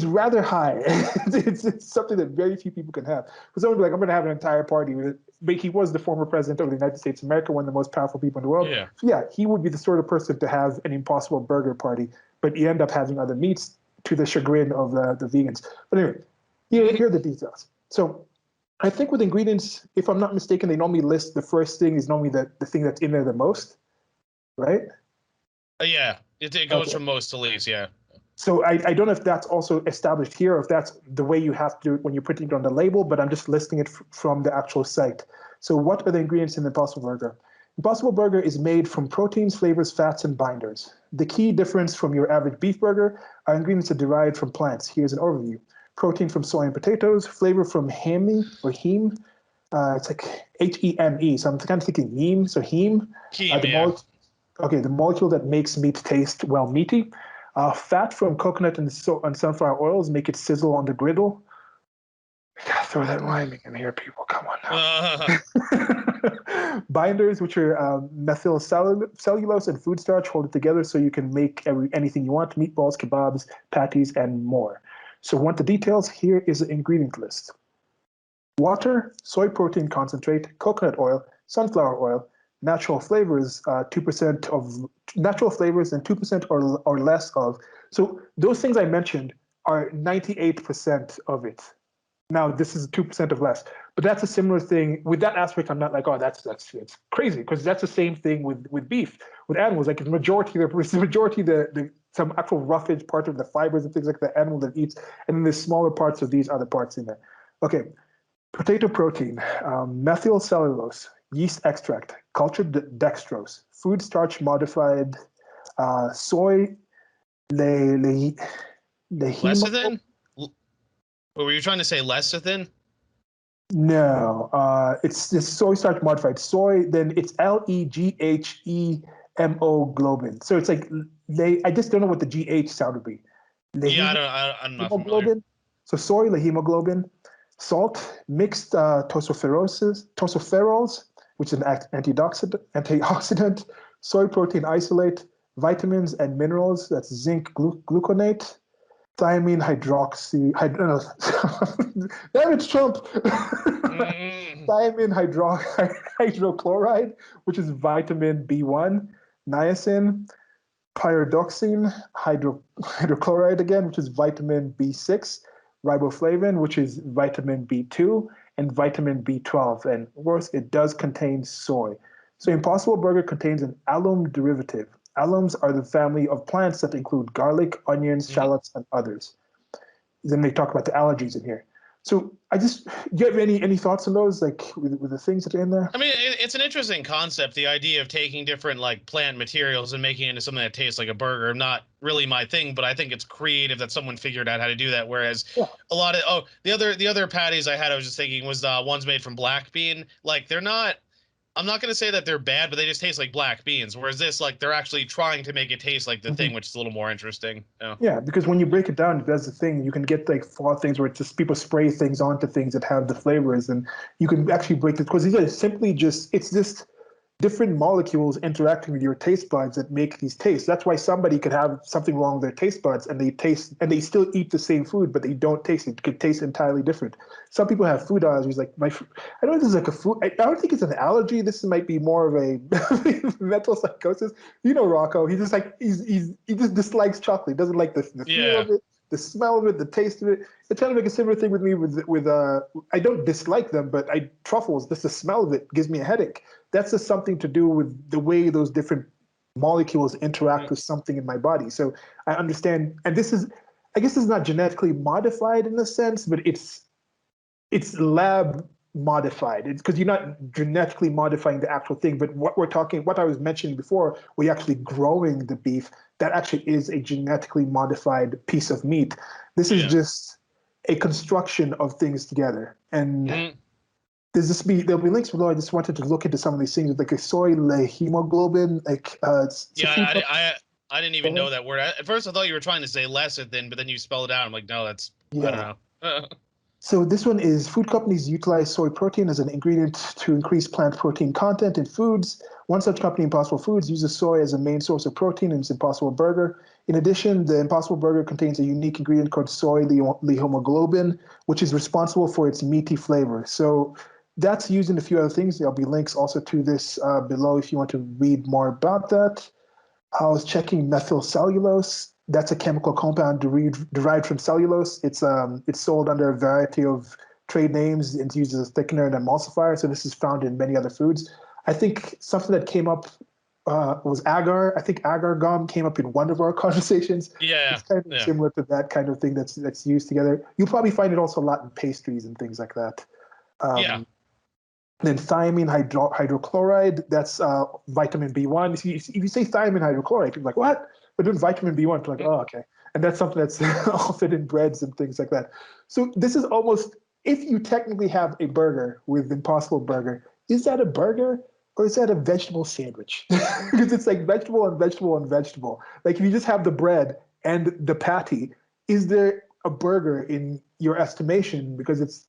rather high. It's something that very few people can have. For someone to be like, I'm going to have an entire party with it. But he was the former president of the United States of America, one of the most powerful people in the world. Yeah. So yeah, he would be the sort of person to have an Impossible Burger party, but you end up having other meats to the chagrin of the vegans. But anyway, here are the details. So I think with ingredients, if I'm not mistaken, they normally list the first thing is normally the thing that's in there the most, right? Yeah, it goes Okay. from most to least. Yeah. So I don't know if that's also established here or if that's the way you have to do it when you're putting it on the label, but I'm just listing it from the actual site. So what are the ingredients in the Impossible Burger? Impossible Burger is made from proteins, flavors, fats, and binders. The key difference from your average beef burger are ingredients that derived from plants. Here's an overview. Protein from soy and potatoes, flavor from heme or heme. It's like Heme, so I'm kind of thinking heme, so heme. Keem, The yeah. the molecule that makes meat taste, well, meaty. Fat from coconut and sunflower oils make it sizzle on the griddle. You gotta throw that rhyming in here, people. Come on now. Binders, which are methyl cellulose and food starch, hold it together so you can make anything you want: meatballs, kebabs, patties, and more. So, want the details? Here is the ingredient list: water, soy protein concentrate, coconut oil, sunflower oil, natural flavors, 2% of natural flavors and 2% or less of. So those things I mentioned are 98% of it. Now this is 2% of less, but that's a similar thing with that aspect. I'm not like, oh, that's it's crazy, because that's the same thing with beef, with animals. Like the majority, the some actual roughage part of the fibers and things like the animal that eats, and then the smaller parts of these other parts in there. Okay, potato protein, methyl cellulose, yeast extract, cultured dextrose, food starch modified, soy, le, le, Lecithin? What were you trying to say, lecithin? No, it's soy starch modified. Soy, then it's LEGHEMO globin. So it's like I just don't know what the GH sound would be. Yeah, I'm not familiar. Hemoglobin. So soy, hemoglobin, salt, mixed tocopherols, which is an antioxidant, soy protein isolate, vitamins and minerals. That's zinc gluconate, thiamine damn it, Trump. Thiamine hydrochloride, which is vitamin B1, niacin, pyridoxine hydrochloride again, which is vitamin B6, riboflavin, which is vitamin B2, and vitamin B12. And worse, it does contain soy. So Impossible Burger contains an alum derivative. Alums are the family of plants that include garlic, onions, shallots, and others. Then they talk about the allergies in here. So do you have any thoughts on those, like with the things that are in there? I mean, it's an interesting concept, the idea of taking different like plant materials and making it into something that tastes like a burger. Not really my thing, but I think it's creative that someone figured out how to do that. Whereas a lot of the other patties I had, I was just thinking was ones made from black bean. Like they're not. I'm not going to say that they're bad, but they just taste like black beans. Whereas this, like, they're actually trying to make it taste like the thing, which is a little more interesting. Yeah, because when you break it down, that's the thing. You can get like flawed things where it's just people spray things onto things that have the flavors, and you can actually break it because these are simply it's just different molecules interacting with your taste buds that make these tastes. That's why somebody could have something wrong with their taste buds and they still eat the same food, but they don't taste it. It could taste entirely different. Some people have food allergies. Like I don't know if this is like a food. I don't think it's an allergy. This might be more of a mental psychosis. You know, Rocco. He just he just dislikes chocolate. He doesn't like the feel of it, the smell of it, the taste of it. It's trying to make a similar thing with me with I don't dislike them, but truffles, just the smell of it gives me a headache. That's just something to do with the way those different molecules interact with something in my body. So I understand, and I guess this is not genetically modified in a sense, but it's lab modified. It's because you're not genetically modifying the actual thing, but what I was mentioning before, where you're actually growing the beef, that actually is a genetically modified piece of meat. This is just a construction of things together. And there'll be links below. I just wanted to look into some of these things, like a soy hemoglobin. I didn't even know that word. At first, I thought you were trying to say lecithin, but then you spelled it out. I'm like, no, that's I don't know. So this one is food companies utilize soy protein as an ingredient to increase plant protein content in foods. One such company, Impossible Foods, uses soy as a main source of protein in its Impossible Burger. In addition, the Impossible Burger contains a unique ingredient called soy hemoglobin, which is responsible for its meaty flavor. So that's used in a few other things. There'll be links also to this below if you want to read more about that. I was checking methyl cellulose. That's a chemical compound derived from cellulose. It's sold under a variety of trade names. It's used as a thickener and emulsifier. So this is found in many other foods. I think something that came up was agar. I think agar gum came up in one of our conversations. Yeah, it's kind of similar to that kind of thing that's used together. You'll probably find it also a lot in pastries and things like that. Then thiamine hydrochloride, that's vitamin B1. If you say thiamine hydrochloride, people are like, what? But then vitamin B1, people are like, oh, okay. And that's something that's often in breads and things like that. So this is almost, if you technically have a burger with Impossible Burger, is that a burger or is that a vegetable sandwich? Because it's like vegetable and vegetable and vegetable. Like if you just have the bread and the patty, is there a burger in your estimation? Because it's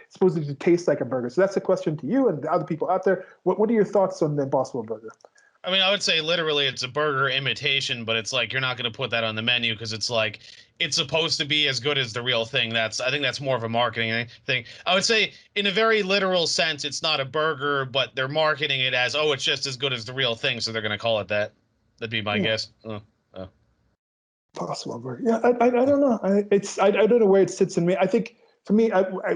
supposed to taste like a burger. So that's a question to you and the other people out there. What are your thoughts on the Impossible Burger? I mean, I would say literally it's a burger imitation, but it's like you're not going to put that on the menu because it's like it's supposed to be as good as the real thing. I think that's more of a marketing thing. I would say in a very literal sense, it's not a burger, but they're marketing it as, oh, it's just as good as the real thing, so they're going to call it that. That'd be my Yeah, guess. Oh. possible burger. Yeah, I don't know. I don't know where it sits in me. I think for me,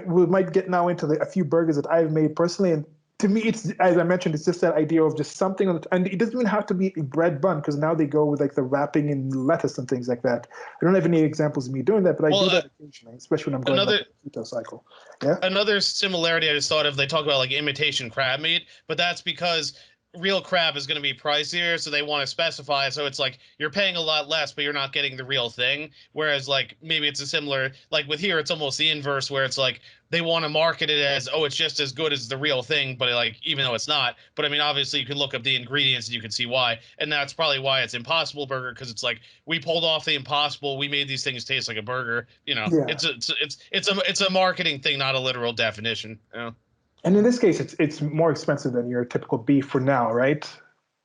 we might get now into a few burgers that I've made personally, and to me, it's as I mentioned, it's just that idea of just something on the, and it doesn't even have to be a bread bun because now they go with like the wrapping and lettuce and things like that. I don't have any examples of me doing that, but I Well, do that occasionally, especially when I'm going like another a keto cycle. Yeah. another similarity I just thought of, they talk about like imitation crab meat, but that's because real crab is going to be pricier, so they want to specify. So it's like you're paying a lot less, but you're not getting the real thing. Whereas like maybe it's a similar, like with here, it's almost the inverse, where it's like they want to market it as, oh, it's just as good as the real thing, but like even though it's not. But I mean, obviously you can look up the ingredients and you can see why, and that's probably why it's Impossible Burger, because it's like we pulled off the impossible, we made these things taste like a burger. You know, Yeah. it's a marketing thing, not a literal definition. You know? And in this case, it's more expensive than your typical beef for now, right?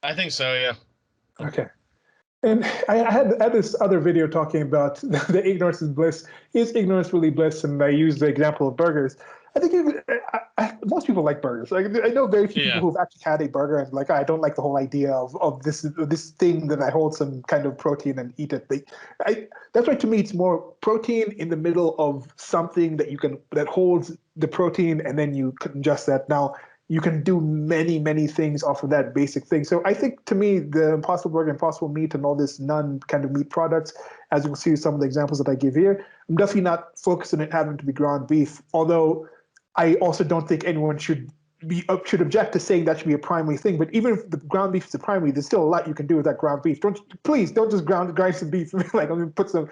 I think so. Yeah. Okay. And I had this other video talking about the ignorance is bliss. Is ignorance really bliss? And I used the example of burgers. I think most people like burgers. Like, I know very few people Yeah. who've actually had a burger and like, I don't like the whole idea of this thing that I hold some kind of protein and eat it. That's why to me it's more protein in the middle of something that holds the protein and then you can ingest that. Now you can do many things off of that basic thing. So I think to me, the Impossible Burger, Impossible Meat, and all this non kind of meat products, as you will see some of the examples that I give here, I'm definitely not focused on it having to be ground beef. Although I also don't think anyone should object to saying that should be a primary thing. But even if the ground beef is the primary, there's still a lot you can do with that ground beef. Please don't just grind some beef like I'm gonna put some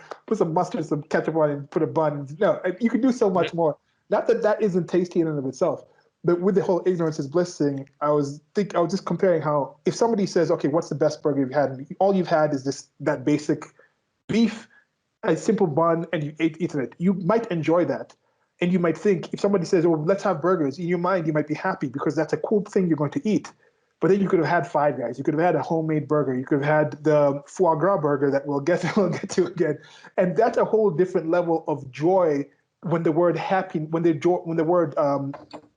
mustard, some ketchup on it, and put a bun. No, you can do so much more. Not that that isn't tasty in and of itself. But with the whole ignorance is bliss thing, I was just comparing how if somebody says, okay, what's the best burger you've had? And all you've had is that basic beef, a simple bun, and you ate it. You might enjoy that. And you might think, if somebody says, oh, let's have burgers, in your mind, you might be happy because that's a cool thing you're going to eat. But then you could have had Five Guys. You could have had a homemade burger. You could have had the foie gras burger that we'll get to again. And that's a whole different level of joy when the word happy, when the word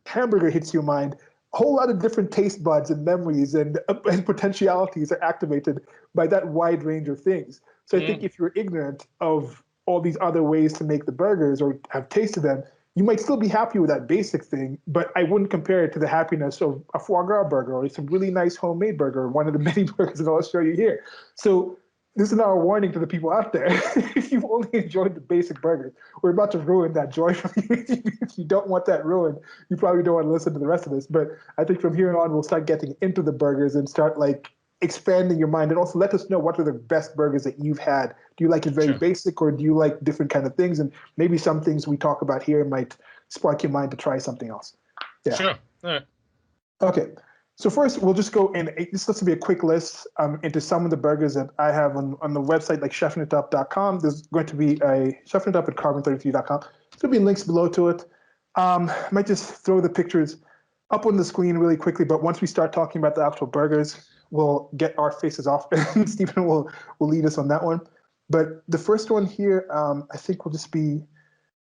hamburger hits your mind. A whole lot of different taste buds and memories and potentialities are activated by that wide range of things. So I think Mm. if you're ignorant of all these other ways to make the burgers or have tasted them, you might still be happy with that basic thing, but I wouldn't compare it to the happiness of a foie gras burger or some really nice homemade burger, one of the many burgers that I'll show you here. So this is now a warning to the people out there. If you've only enjoyed the basic burgers, we're about to ruin that joy from you. If you don't want that ruined, you probably don't want to listen to the rest of this. But I think from here on, we'll start getting into the burgers and start like expanding your mind and also let us know what are the best burgers that you've had. Do you like it very Sure. basic or do you like different kind of things? And maybe some things we talk about here might spark your mind to try something else. Yeah. Sure. All right. Okay. So first, we'll just go in. This looks to be a quick list into some of the burgers that I have on the website, like chefnitup.com. There's going to be a chefnitup at carbon33.com. There's going to be links below to it. I might just throw the pictures up on the screen really quickly, but once we start talking about the actual burgers, we'll get our faces off, and Stephen will lead us on that one. But the first one here, I think will just be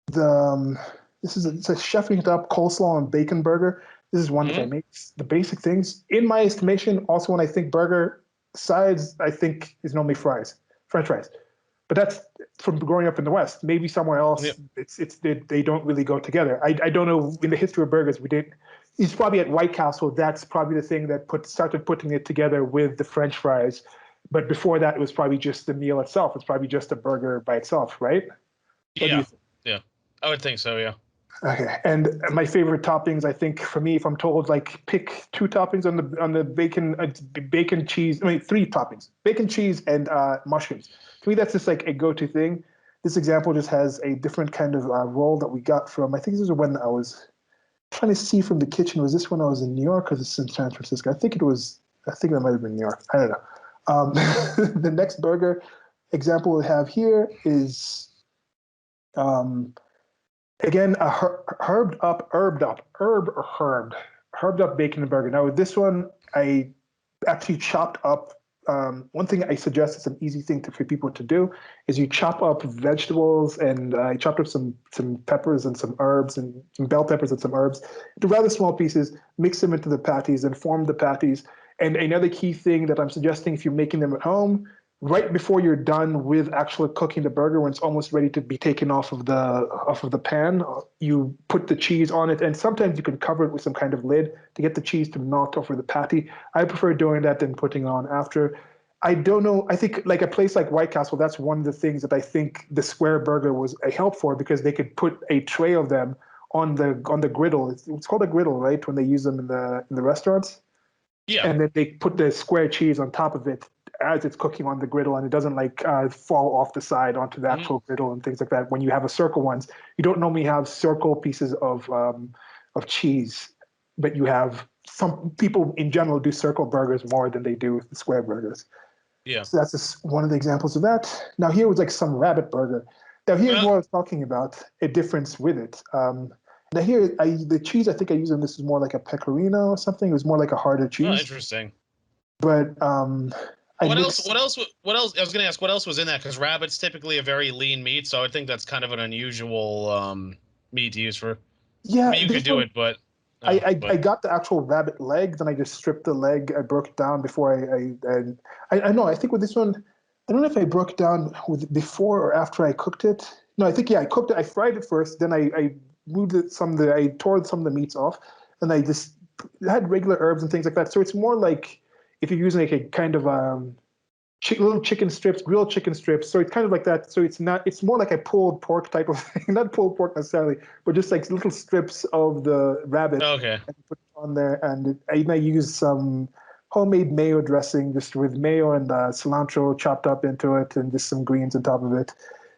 the it's a chefing it up coleslaw and bacon burger. This is one that I Mm. make the basic things in my estimation. Also, when I think burger sides, I think is normally French fries. But that's from growing up in the West. Maybe somewhere else, Yep. they don't really go together. I don't know in the history of burgers. We did. It's probably at White Castle. That's probably the thing that started putting it together with the French fries. But before that, it was probably just the meal itself. It's probably just a burger by itself, right? What do you Yeah. think? Yeah. I would think so. Yeah. Okay, and my favorite toppings, I think, for me, if I'm told like pick two toppings on the bacon, bacon cheese. I mean, three toppings: bacon, cheese, and mushrooms. To me, that's just like a go-to thing. This example just has a different kind of roll that we got from. I think this is when I was trying to see from the kitchen. Was this when I was in New York or this is in San Francisco? I think it was. I think that might have been New York. I don't know. The next burger example we have here is. Um, Again, a herbed up bacon and burger. Now with this one, actually chopped up. One thing I suggest is an easy thing for people to do is you chop up vegetables, and I chopped up some peppers and some herbs and some bell peppers and some herbs into rather small pieces, mix them into the patties and form the patties. And another key thing that I'm suggesting if you're making them at home, right before you're done with actually cooking the burger, when it's almost ready to be taken off of the pan, you put the cheese on it, and sometimes you can cover it with some kind of lid to get the cheese to melt over the patty. I prefer doing that than putting on after. I don't know. I think like a place like White Castle, that's one of the things that I think the square burger was a help for, because they could put a tray of them on the griddle. It's called a griddle, right? When they use them in the restaurants, Yeah. and then they put the square cheese on top of it as it's cooking on the griddle, and it doesn't like fall off the side onto the Mhm. actual griddle and things like that. When you have a circle ones, you don't normally have circle pieces of cheese, but you have some people in general do circle burgers more than they do square burgers. Yeah. So that's just one of the examples of that. Now here was like some rabbit burger. Now here's Uh, what I was talking about, a difference with it. Now here, the cheese I think I used in this is more like a pecorino or something. It was more like a harder oh, cheese. interesting. But I What else? mixed. What else? What else? I was gonna ask what else was in that, because rabbit's typically a very lean meat, so I think that's kind of an unusual meat to use for. I Yeah, mean, you this could do one it, but I but got the actual rabbit leg, then I just stripped the leg. I broke it down before I know. I think with this one, I don't know if I broke it down with before or after I cooked it. No, I think yeah, I cooked it. I fried it first, then I moved it I tore some of the meats off, and I just had regular herbs and things like that. So it's more like if you're using like a kind of little chicken strips, grilled chicken strips. So it's kind of like that. So it's not. It's more like a pulled pork type of thing. Not pulled pork necessarily, but just like little strips of the rabbit okay. and put it on there. And I use some homemade mayo dressing, just with mayo and cilantro chopped up into it, and just some greens on top of it.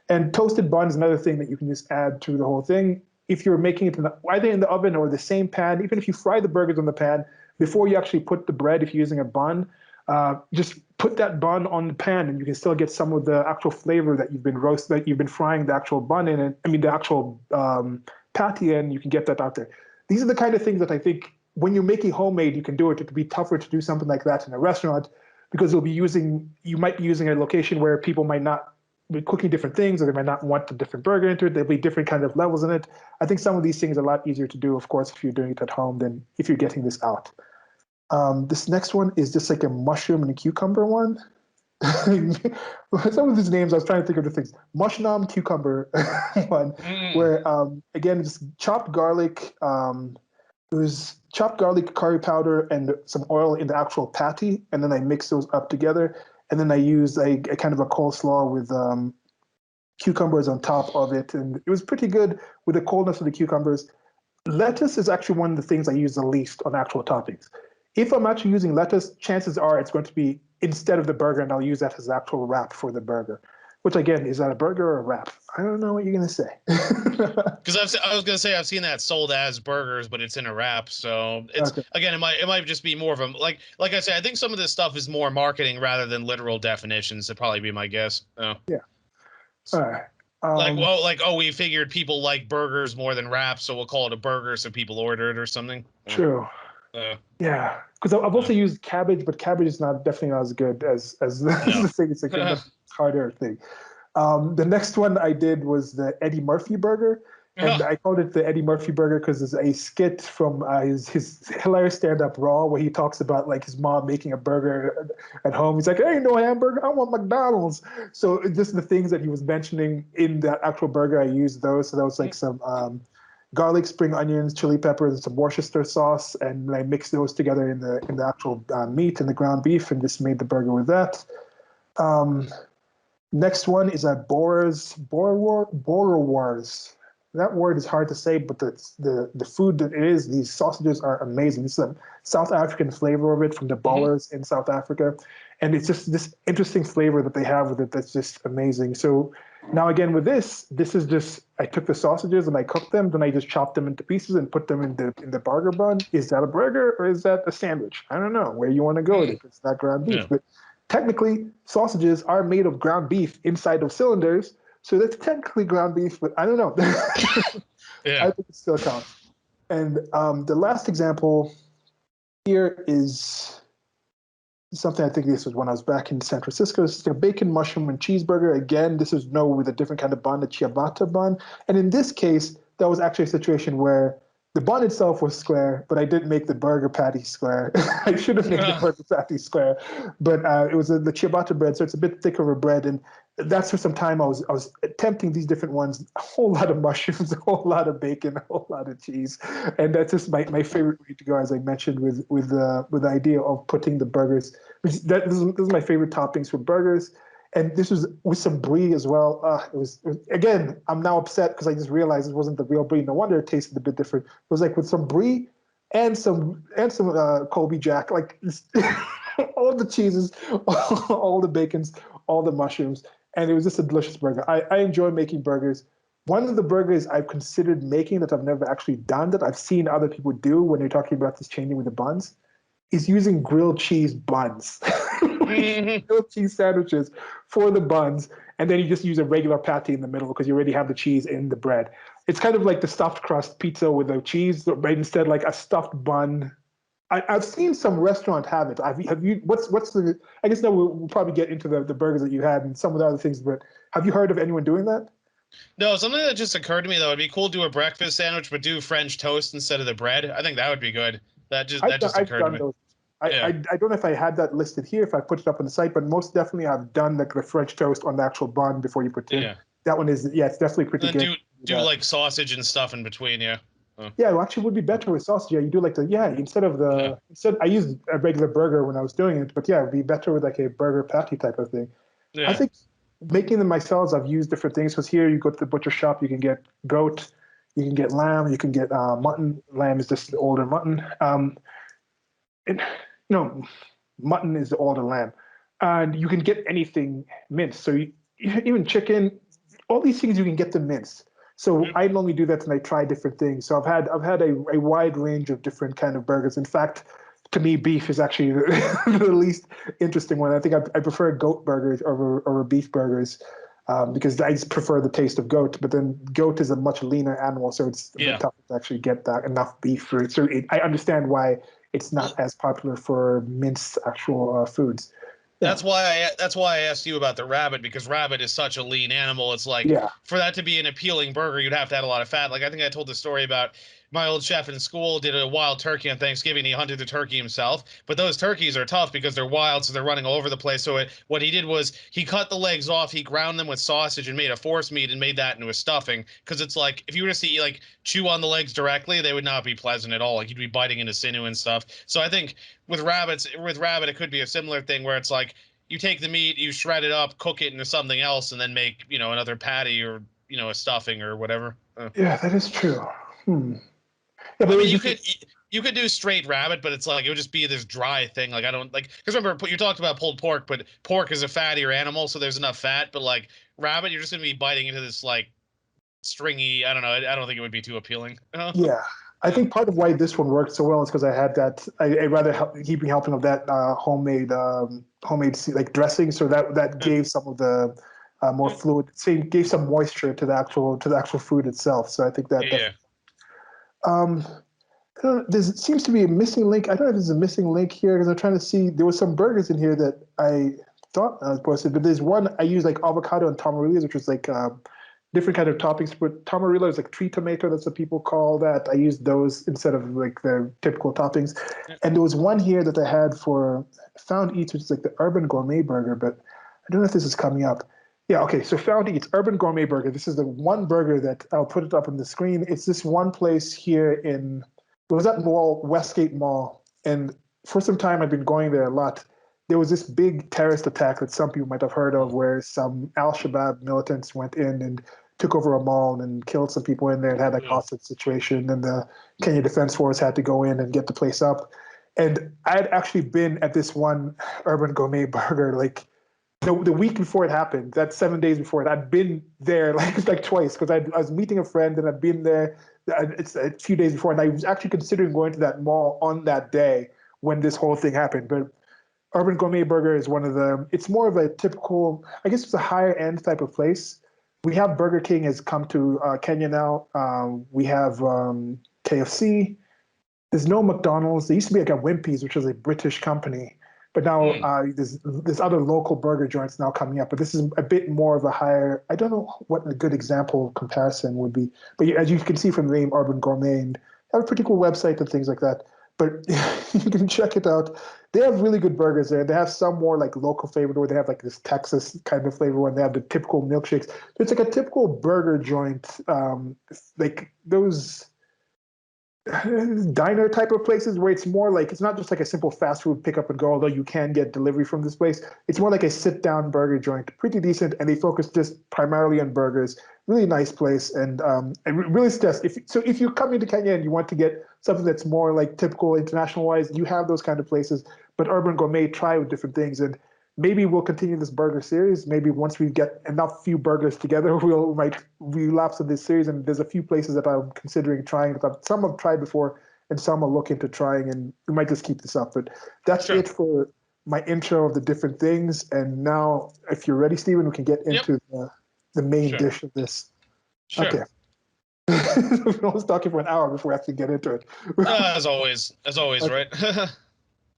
And toasted bun is another thing that you can just add to the whole thing. If you're making it either in the oven or the same pan, even if you fry the burgers on the pan before you actually put the bread, if you're using a bun, just put that bun on the pan, and you can still get some of the actual flavor that you've been frying the actual bun in, and I mean the actual patty in. You can get that out there. These are the kind of things that I think when you're making homemade, you can do it. It would be tougher to do something like that in a restaurant, because you might be using a location where people might not be cooking different things, or they might not want a different burger into it. There'll be different kind of levels in it. I think some of these things are a lot easier to do, of course, if you're doing it at home than if you're getting this out. This next one is just like a mushroom and a cucumber one. Some of these names, I was trying to think of the things. Mushroom cucumber one, Mm, where again, just chopped garlic. It was chopped garlic, curry powder, and some oil in the actual patty, and then I mix those up together. And then I used a kind of a coleslaw with cucumbers on top of it, and it was pretty good with the coldness of the cucumbers. Lettuce is actually one of the things I use the least on actual toppings. If I'm actually using lettuce, chances are it's going to be instead of the burger, and I'll use that as actual wrap for the burger. Which again, is that a burger or a wrap? I don't know what you're gonna say. because I was gonna say I've seen that sold as burgers, but it's in a wrap. So it's Okay. again, it might just be more of a like I said. I think some of this stuff is more marketing rather than literal definitions. That'd probably be my guess. Oh. Yeah. All right. Like, Um, well, like, oh, we figured people like burgers more than wraps, so we'll call it a burger, so people order it or something. True. Uh, Yeah. Because I've uh, also used cabbage, but cabbage is not definitely not as good as no. the thing. It's like a much harder thing. The next one I did was the Eddie Murphy burger. And Ugh. I called it the Eddie Murphy burger because it's a skit from his hilarious stand-up Raw, where he talks about like his mom making a burger at home. He's like, "Hey, no hamburger, I want McDonald's." So just the things that he was mentioning in that actual burger, I used those. So that was like some garlic, spring onions, chili peppers, and some Worcester sauce, and I mixed those together in the actual meat and the ground beef, and just made the burger with that. Um, Next one is a Boerewors. That word is hard to say, but the food that it is, these sausages are amazing. It's a South African flavor of it from the Mhm. Boers in South Africa. And it's just this interesting flavor that they have with it that's just amazing. So now again with this is just I took the sausages and I cooked them, then I just chopped them into pieces and put them in the burger bun. Is that a burger or is that a sandwich? I don't know where you want to go with it. It's not ground beef. Yeah. But technically, sausages are made of ground beef inside of cylinders, so that's technically ground beef, but I don't know. Yeah. I think it still counts. And the last example here is something I think this was when I was back in San Francisco. This is a bacon, mushroom, and cheeseburger. Again, this is with a different kind of bun, a ciabatta bun. And in this case, that was actually a situation where the bun itself was square, but I didn't make the burger patty square. I should have made the burger patty square, but it was the ciabatta bread, so it's a bit thicker of a bread. And that's for some time I was attempting these different ones. A whole lot of mushrooms, a whole lot of bacon, a whole lot of cheese, and that's just my favorite way to go. As I mentioned with the idea of putting the burgers. This is my favorite toppings for burgers. And this was with some brie as well. Again, I'm now upset because I just realized it wasn't the real brie. No wonder it tasted a bit different. It was like with some brie and some Colby Jack, like all the cheeses, all the bacons, all the mushrooms, and it was just a delicious burger. I enjoy making burgers. One of the burgers I've considered making that I've never actually done, that I've seen other people do when they're talking about this changing with the buns, is using grilled cheese buns. Grilled cheese sandwiches for the buns, and then you just use a regular patty in the middle because you already have the cheese in the bread. It's kind of like the stuffed crust pizza with the cheese, but instead like a stuffed bun. I've seen some restaurant have it. Have you? What's the? I guess now we'll probably get into the burgers that you had and some of the other things. But have you heard of anyone doing that? No, something that just occurred to me though, it'd be cool to do a breakfast sandwich, but do French toast instead of the bread. I think that would be good. That just I've occurred to done me. those. Yeah. I don't know if I had that listed here, if I put it up on the site, but most definitely I've done like the French toast on the actual bun before you put it in. Yeah. That one is, yeah, it's definitely pretty And then good. do like sausage and stuff in between, yeah. Oh. Yeah, well, actually, it would be better with sausage. Yeah, you do like Yeah. instead I used a regular burger when I was doing it, but yeah, it'd be better with like a burger patty type of thing. I Yeah. think making them myself, I've used different things because here you go to the butcher shop, you can get goat, you can get lamb, you can get mutton. Lamb is just the older mutton. And no, mutton is the older lamb, and you can get anything minced. So even chicken, all these things you can get them minced. So I normally do that and I try different things. So I've had a wide range of different kind of burgers. In fact, to me, beef is actually the least interesting one. I think I prefer goat burgers over beef burgers because I just prefer the taste of goat. But then goat is a much leaner animal, so it's a bit Yeah. tougher to actually get that enough beef for it. So I understand why it's Well, not as popular for minced actual foods. Yeah, that's why I asked you about the rabbit, because rabbit is such a lean animal. It's like, yeah, for that to be an appealing burger, you'd have to add a lot of fat. Like, I think I told the story about my old chef in school did a wild turkey on Thanksgiving. He hunted the turkey himself, but those turkeys are tough because they're wild, so they're running all over the place. So what he did was he cut the legs off, he ground them with sausage and made a force meat and made that into a stuffing. Because it's like, if you were to see like chew on the legs directly, they would not be pleasant at all. Like, you'd be biting into sinew and stuff. So I think with rabbit, it could be a similar thing where it's like, you take the meat, you shred it up, cook it into something else, and then make, another patty, or a stuffing or whatever. yeah. That is true. Hmm. Yeah, but I it mean, was you just could you could do straight rabbit, but it's like it would just be this dry thing. Like, I don't like, because remember, you talked about pulled pork, but pork is a fattier animal, so there's enough fat. But like rabbit, you're just gonna be biting into this like stringy. I don't know. I don't think it would be too appealing. yeah. I think part of why this one worked so well is because I had that. I rather keep helping of that homemade like dressing, so that gave some of the more fluid, gave some moisture to the actual food itself. So I think that Yeah. um, there seems to be a missing link. I don't know if there's a missing link here because I'm trying to see. There was some burgers in here that I thought I was posted, but there's one I used like avocado and tomarillos, which was like different kind of toppings. But tomarillo is like tree tomato. That's what people call that. I used those instead of like the typical toppings. And there was one here that I had for Found Eats, which is like the Urban Gourmet Burger, but I don't know if this is coming up. Yeah, okay. So Found Eats Urban Gourmet Burger. This is the one burger that I'll put it up on the screen. It's this one place here in it was at mall, Westgate Mall, and for some time I've been going there a lot. There was this big terrorist attack that some people might have heard of, where some Al Shabaab militants went in and took over a mall and killed some people in there and had a hostage situation. And the Kenya Defense Force had to go in and get the place up. And I had actually been at this one Urban Gourmet Burger like the week before it happened, that 7 days before it, I'd been there like twice because I was meeting a friend and I'd been there. It's a few days before, and I was actually considering going to that mall on that day when this whole thing happened. But Urban Gourmet Burger is one of the. It's more of a typical. I guess it's a higher end type of place. We have Burger King has come to Kenya now. We have KFC. There's no McDonald's. There used to be like a Wimpy's, which was a British company. But now Hmm. there's other local burger joints now coming up. But this is a bit more of a higher. I don't know what a good example of comparison would be. But as you can see from the name Urban Gourmet, and they have a pretty cool website and things like that. But you can check it out. They have really good burgers there. They have some more like local flavor where they have like this Texas kind of flavor one. They have the typical milkshakes. It's like a typical burger joint, like those diner type of places where it's more like it's not just like a simple fast food pick up and go, although you can get delivery from this place. It's more like a sit down burger joint, pretty decent, and they focus just primarily on burgers. Really nice place, and I really suggest if you come into Kenya and you want to get something that's more like typical international wise, you have those kind of places. But Urban Gourmet try with different things, and maybe we'll continue this burger series. Maybe once we get enough few burgers together, we might relapse on this series. And there's a few places that I'm considering trying. Some I've tried before, and some I'll look into trying. And we might just keep this up. But that's Sure. it for my intro of the different things. And now, if you're ready, Stephen, we can get Yep. into the main Sure. dish of this. Sure. Okay. We're almost talking for an hour before we actually get into it. As always, Okay. right?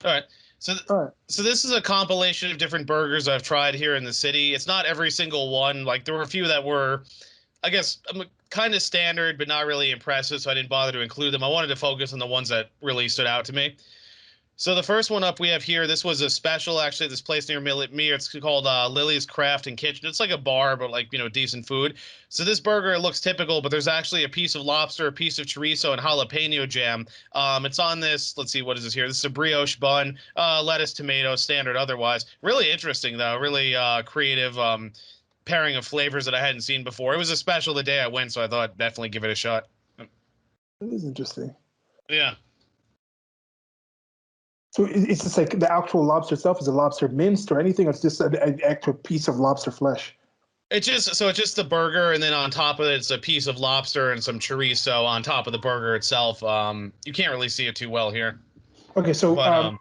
All right. So, All right. so this is a compilation of different burgers I've tried here in the city. It's not every single one. Like there were a few that were, I guess, kind of standard, but not really impressive. So I didn't bother to include them. I wanted to focus on the ones that really stood out to me. So the first one up we have here, this was a special, actually, this place near me. It's called Lily's Craft and Kitchen. It's like a bar, but like, decent food. So this burger, it looks typical, but there's actually a piece of lobster, a piece of chorizo, and jalapeno jam. It's on this, let's see, what is this here? This is a brioche bun, lettuce, tomato, standard otherwise. Really interesting, though. Really creative pairing of flavors that I hadn't seen before. It was a special the day I went, so I thought I'd definitely give it a shot. That is interesting. Yeah. So it's just like the actual lobster itself is a lobster minced or anything, or it's just an actual piece of lobster flesh. It's just the burger, and then on top of it, it's a piece of lobster and some chorizo on top of the burger itself. You can't really see it too well here, Okay, so but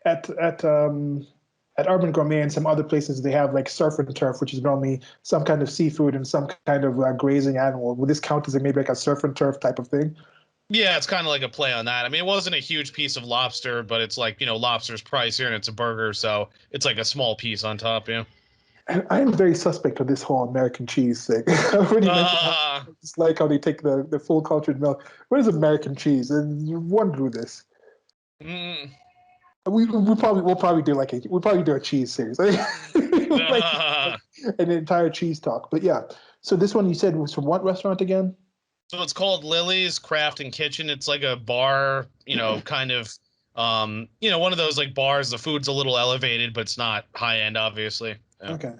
at at Urban Gourmet and some other places, they have like surf and turf, which is normally some kind of seafood and some kind of grazing animal. Would this count as maybe like a surf and turf type of thing? yeah, it's kind of like a play on that. I mean, it wasn't a huge piece of lobster, but it's like lobster's price here, and it's a burger, so it's like a small piece on top. Yeah. And I'm very suspect of this whole American cheese thing. I already mentioned how Uh, I just like how they take the full cultured milk. What is American cheese? And you wonder this. mm, We'll probably do we'll probably do a cheese series, like uh, an entire cheese talk. But yeah, so this one you said was from what restaurant again? so it's called Lily's Craft and Kitchen. It's like a bar, kind of, one of those like bars. The food's a little elevated, but it's not high end, obviously. Yeah. Okay.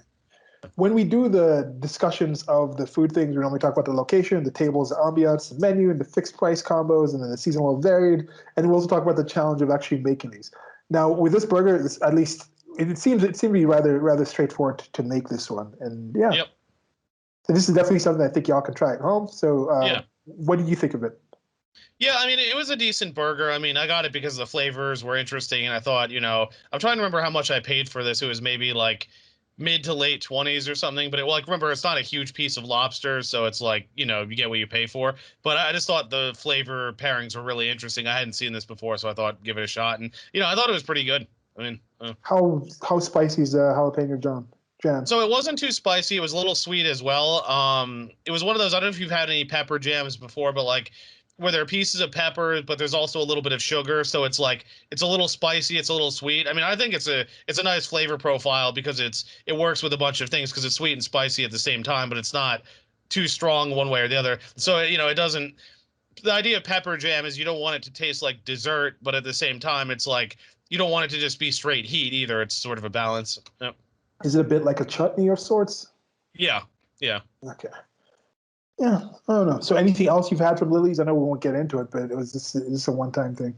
When we do the discussions of the food things, we normally talk about the location, the tables, the ambiance, the menu, and the fixed price combos, and then the seasonal varied. And we'll also talk about the challenge of actually making these. Now, with this burger, at least it seemed to be rather straightforward to make this one. And yeah, Yep. so this is definitely something I think y'all can try at home. So, Yeah. what do you think of it? Yeah, I mean, it was a decent burger. I mean, I got it because the flavors were interesting, and I thought, I'm trying to remember how much I paid for this. It was maybe like mid to late 20s or something, but remember, it's not a huge piece of lobster, so it's like, you get what you pay for. But I just thought the flavor pairings were really interesting. I hadn't seen this before, so I thought give it a shot, and I thought it was pretty good. I mean, How spicy is the jalapeno jam? so it wasn't too spicy. It was a little sweet as well. It was one of those. I don't know if you've had any pepper jams before, but like where there are pieces of pepper, but there's also a little bit of sugar. So it's like it's a little spicy. It's a little sweet. I mean, I think it's a nice flavor profile because it works with a bunch of things because it's sweet and spicy at the same time, but it's not too strong one way or the other. So it doesn't. The idea of pepper jam is you don't want it to taste like dessert, but at the same time, it's like you don't want it to just be straight heat either. It's sort of a balance. Yep. Is it a bit like a chutney of sorts? Yeah. Yeah. Okay. Yeah, I don't know. So anything else you've had from Lily's? I know we won't get into it, but it was just a one-time thing.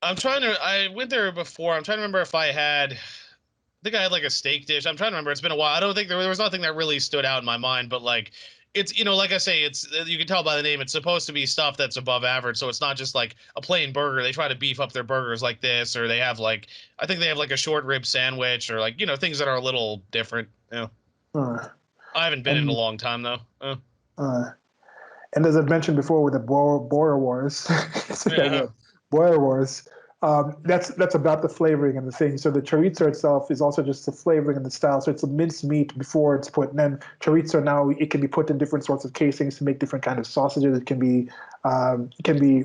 I went there before. I'm trying to remember if I think I had like a steak dish. I'm trying to remember. It's been a while. I don't think there was nothing that really stood out in my mind, but like it's, like I say, it's, you can tell by the name, it's supposed to be stuff that's above average. So it's not just like a plain burger. They try to beef up their burgers like this, or they have like, I think they have like a short rib sandwich or like, things that are a little different. Uh, I haven't been in a and long time though. uh, and as I've mentioned before with the Boer Wars, Yeah. Boer Wars, That's about the flavoring and the thing. So the chorizo itself is also just the flavoring and the style. So it's a minced meat before it's put, and then chorizo now it can be put in different sorts of casings to make different kind of sausages. It can be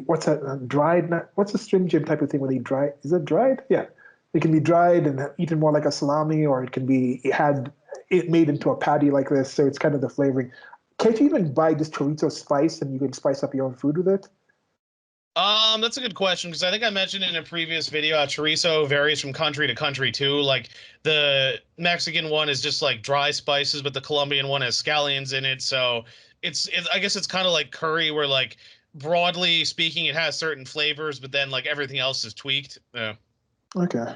what's that dried? What's the stringent type of thing when they dry? Is it dried? Yeah, it can be dried and eaten more like a salami, or it can be it made into a patty like this. So it's kind of the flavoring. Can't you even buy this chorizo spice and you can spice up your own food with it? That's a good question because I think I mentioned in a previous video how chorizo varies from country to country too. Like the Mexican one is just like dry spices, but the Colombian one has scallions in it. So I guess it's kind of like curry, where like broadly speaking, it has certain flavors, but then like everything else is tweaked. Yeah. Okay.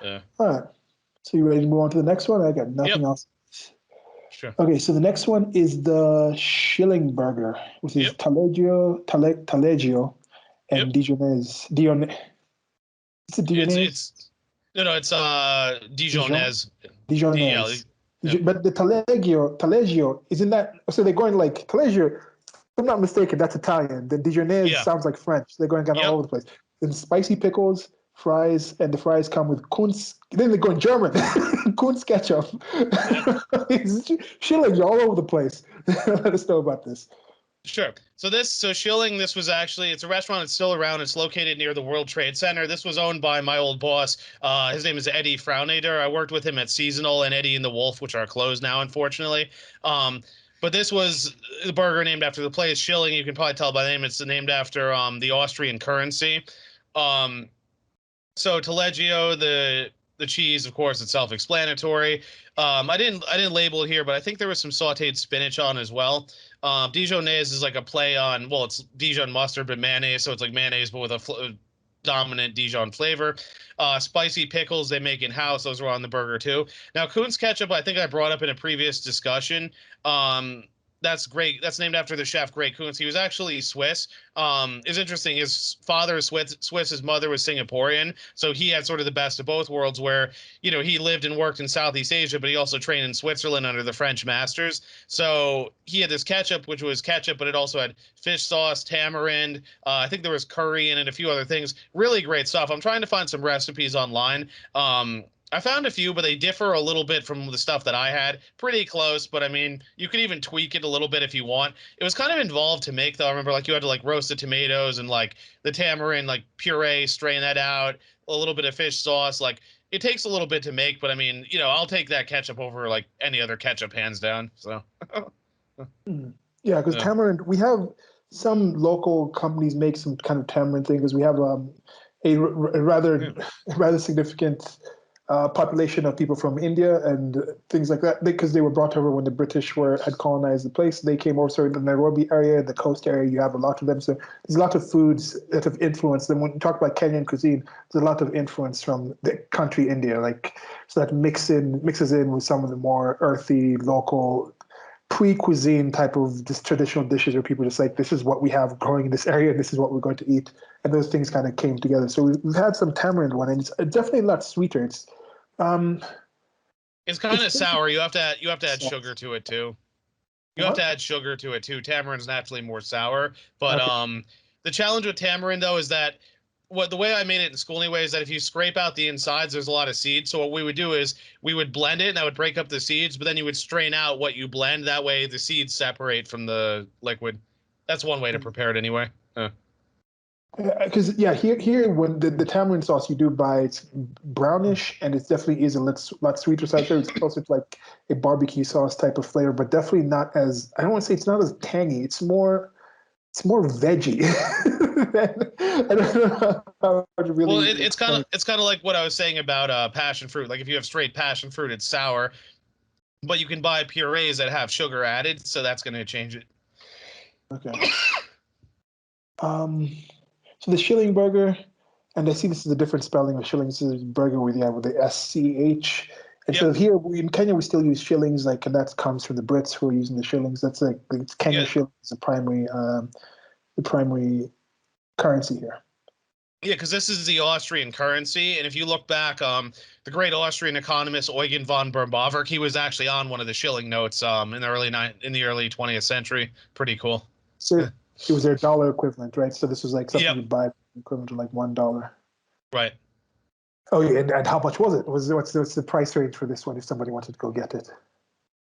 Yeah. All right. So you ready to move on to the next one? I got Yep. nothing else. Sure. Okay, so the next one is the Schilling burger, which is Yep. Taleggio Yep. and Dijonnaise. Is it Dijonnaise? It's no, it's Dijon? Dijonnaise. Yeah. Dijonnaise. Yep. But the Taleggio, isn't that, so they're going like Taleggio, if I'm not mistaken, that's Italian. The Dijonnaise Yeah. sounds like French. They're going kind of all Yep. over the place. Then spicy pickles, fries, and the fries come with Kunz. Then they're going German. Kunz ketchup. Yep. It's Schilling all over the place. Let us know about this. Sure. So Schilling, this was actually, it's a restaurant that's still around. It's located near the World Trade Center. This was owned by my old boss. His name is Eddie Fraunader. I worked with him at Seasonal and Eddie and the Wolf, which are closed now, unfortunately. Um, but this was the burger named after the place. Schilling, you can probably tell by the name, it's named after the Austrian currency. Um, so Taleggio, the cheese, of course, it's self-explanatory. I didn't label it here, but I think there was some sautéed spinach on as well. Dijonnaise is like a play on, well, it's Dijon mustard but mayonnaise, so it's like mayonnaise but with a dominant Dijon flavor. Spicy pickles they make in house; those were on the burger too. Now, Kuhn's ketchup, I think I brought up in a previous discussion. Um, that's great. That's named after the chef Grey Kuntz. He was actually Swiss. It's interesting. His father is Swiss. His mother was Singaporean. So he had sort of the best of both worlds where, he lived and worked in Southeast Asia, but he also trained in Switzerland under the French masters. So he had this ketchup, which was ketchup, but it also had fish sauce, tamarind. I think there was curry in it, a few other things. Really great stuff. I'm trying to find some recipes online. I found a few, but they differ a little bit from the stuff that I had. Pretty close, but I mean, you could even tweak it a little bit if you want. It was kind of involved to make, though. I remember, like, you had to like roast the tomatoes and like the tamarind, like puree, strain that out, a little bit of fish sauce. Like, it takes a little bit to make, but I mean, I'll take that ketchup over like any other ketchup, hands down. So, Yeah, because yeah. tamarind, we have some local companies make some kind of tamarind thing because we have a rather Yeah. rather significant population of people from India and things like that because they were brought over when the British had colonized the place. They came over, so in the Nairobi area, the coast area, you have a lot of them. So there's a lot of foods that have influenced them. When you talk about Kenyan cuisine, there's a lot of influence from the country India, like so that mixes in with some of the more earthy local pre-cuisine type of just traditional dishes where people just like, this is what we have growing in this area and this is what we're going to eat, and those things kind of came together. So we've had some tamarind one, and it's definitely a lot sweeter. Um It's kind it's of sour. You have to add sugar to it too. You have to what? add sugar to it too. Tamarind's naturally more sour, but Okay. the challenge with tamarind though is that the way I made it in school anyway is that if you scrape out the insides, there's a lot of seeds. So what we would do is we would blend it, and that would break up the seeds, but then you would strain out what you blend. That way the seeds separate from the liquid. That's one way to prepare it anyway. Because yeah, here when the tamarind sauce you do buy, it's brownish and it definitely is a lot sweeter. So I'd say it's closer to like a barbecue sauce type of flavor, but definitely not as, I don't want to say it's not as tangy. It's more veggie. I don't know how to Well, really it's kind explain. of it's kind of like what I was saying about passion fruit. Like if you have straight passion fruit, it's sour, but you can buy purees that have sugar added, so that's going to change it. Okay. Um, so the Schilling burger, and I see this is a different spelling of Schilling. This is burger with the SCH. And Yep. so here in Kenya, we still use shillings, like, and that comes from the Brits who are using the shillings. That's like it's Kenya Yeah. shillings, the primary currency here. Yeah, because this is the Austrian currency, and if you look back, the great Austrian economist Eugen von Böhm-Bawerk, he was actually on one of the shilling notes in the early 20th century. Pretty cool. So it was their dollar equivalent, right? So this was like something Yep. you'd buy equivalent to like $1. Right. Oh, yeah, and how much was it? What's the price range for this one if somebody wanted to go get it?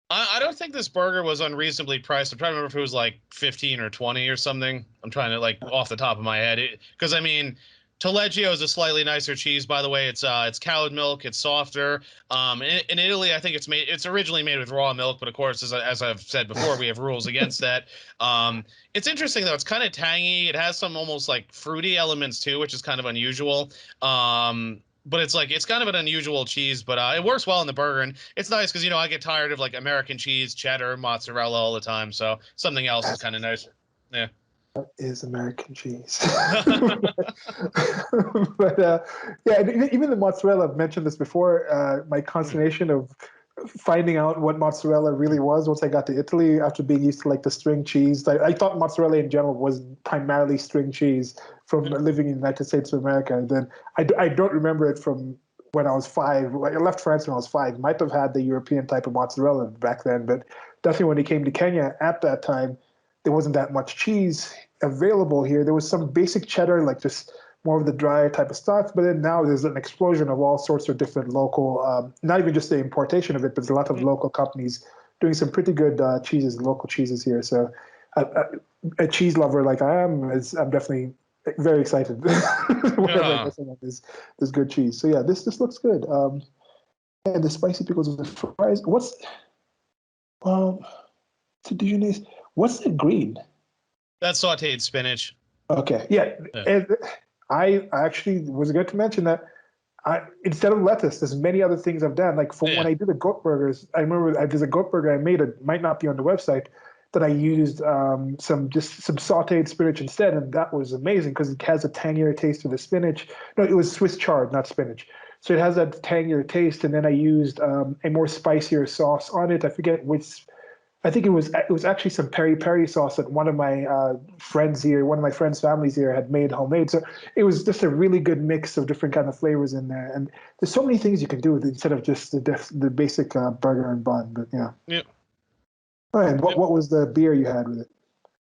I don't think this burger was unreasonably priced. I'm trying to remember if it was like 15 or 20 or something. I'm trying to like off the top of my head. Because I mean, Taleggio is a slightly nicer cheese, by the way. It's cowed milk. It's softer. In Italy, I think it's originally made with raw milk, but of course, as I've said before, we have rules against that. It's interesting though. It's kind of tangy. It has some almost like fruity elements too, which is kind of unusual. But it's kind of an unusual cheese, but it works well in the burger, and it's nice because I get tired of like American cheese, cheddar, mozzarella all the time, so something else is That kind of nice. Yeah. is American cheese. But yeah, and even the mozzarella, I've mentioned this before, my consternation of finding out what mozzarella really was once I got to Italy after being used to like the string cheese. I thought mozzarella in general was primarily string cheese from living in the United States of America. And then I don't remember it from when I was 5. I left France when I was 5. Might have had the European type of mozzarella back then, but definitely when it came to Kenya at that time, there wasn't that much cheese available here. There was some basic cheddar, like just more of the dry type of stuff. But then now there's an explosion of all sorts of different local, not even just the importation of it, but there's a lot of local companies doing some pretty good cheeses, local cheeses here. So a cheese lover like I am, I'm definitely very excited whenever I Yeah. get some of this good cheese. So yeah, this looks good. And the spicy pickles and the fries. Um, to Dijonnaise, what's the green? That's sautéed spinach. Okay, yeah, Yeah. and I actually was going to mention that instead of lettuce, there's many other things I've done. Like for when Yeah. I did the goat burgers, I remember there's a goat burger I made. It might not be on the website that I used some sautéed spinach instead, and that was amazing because it has a tangier taste of the spinach. No, it was Swiss chard, not spinach. So it has that tangier taste, and then I used a more spicier sauce on it. I forget which. I think it was actually some peri peri sauce that one of my friends here, one of my friends' families here had made homemade. So it was just a really good mix of different kind of flavors in there. And there's so many things you can do with it instead of just the basic burger and bun. But yeah. Yep. All right. And what Yep. what was the beer you had with it?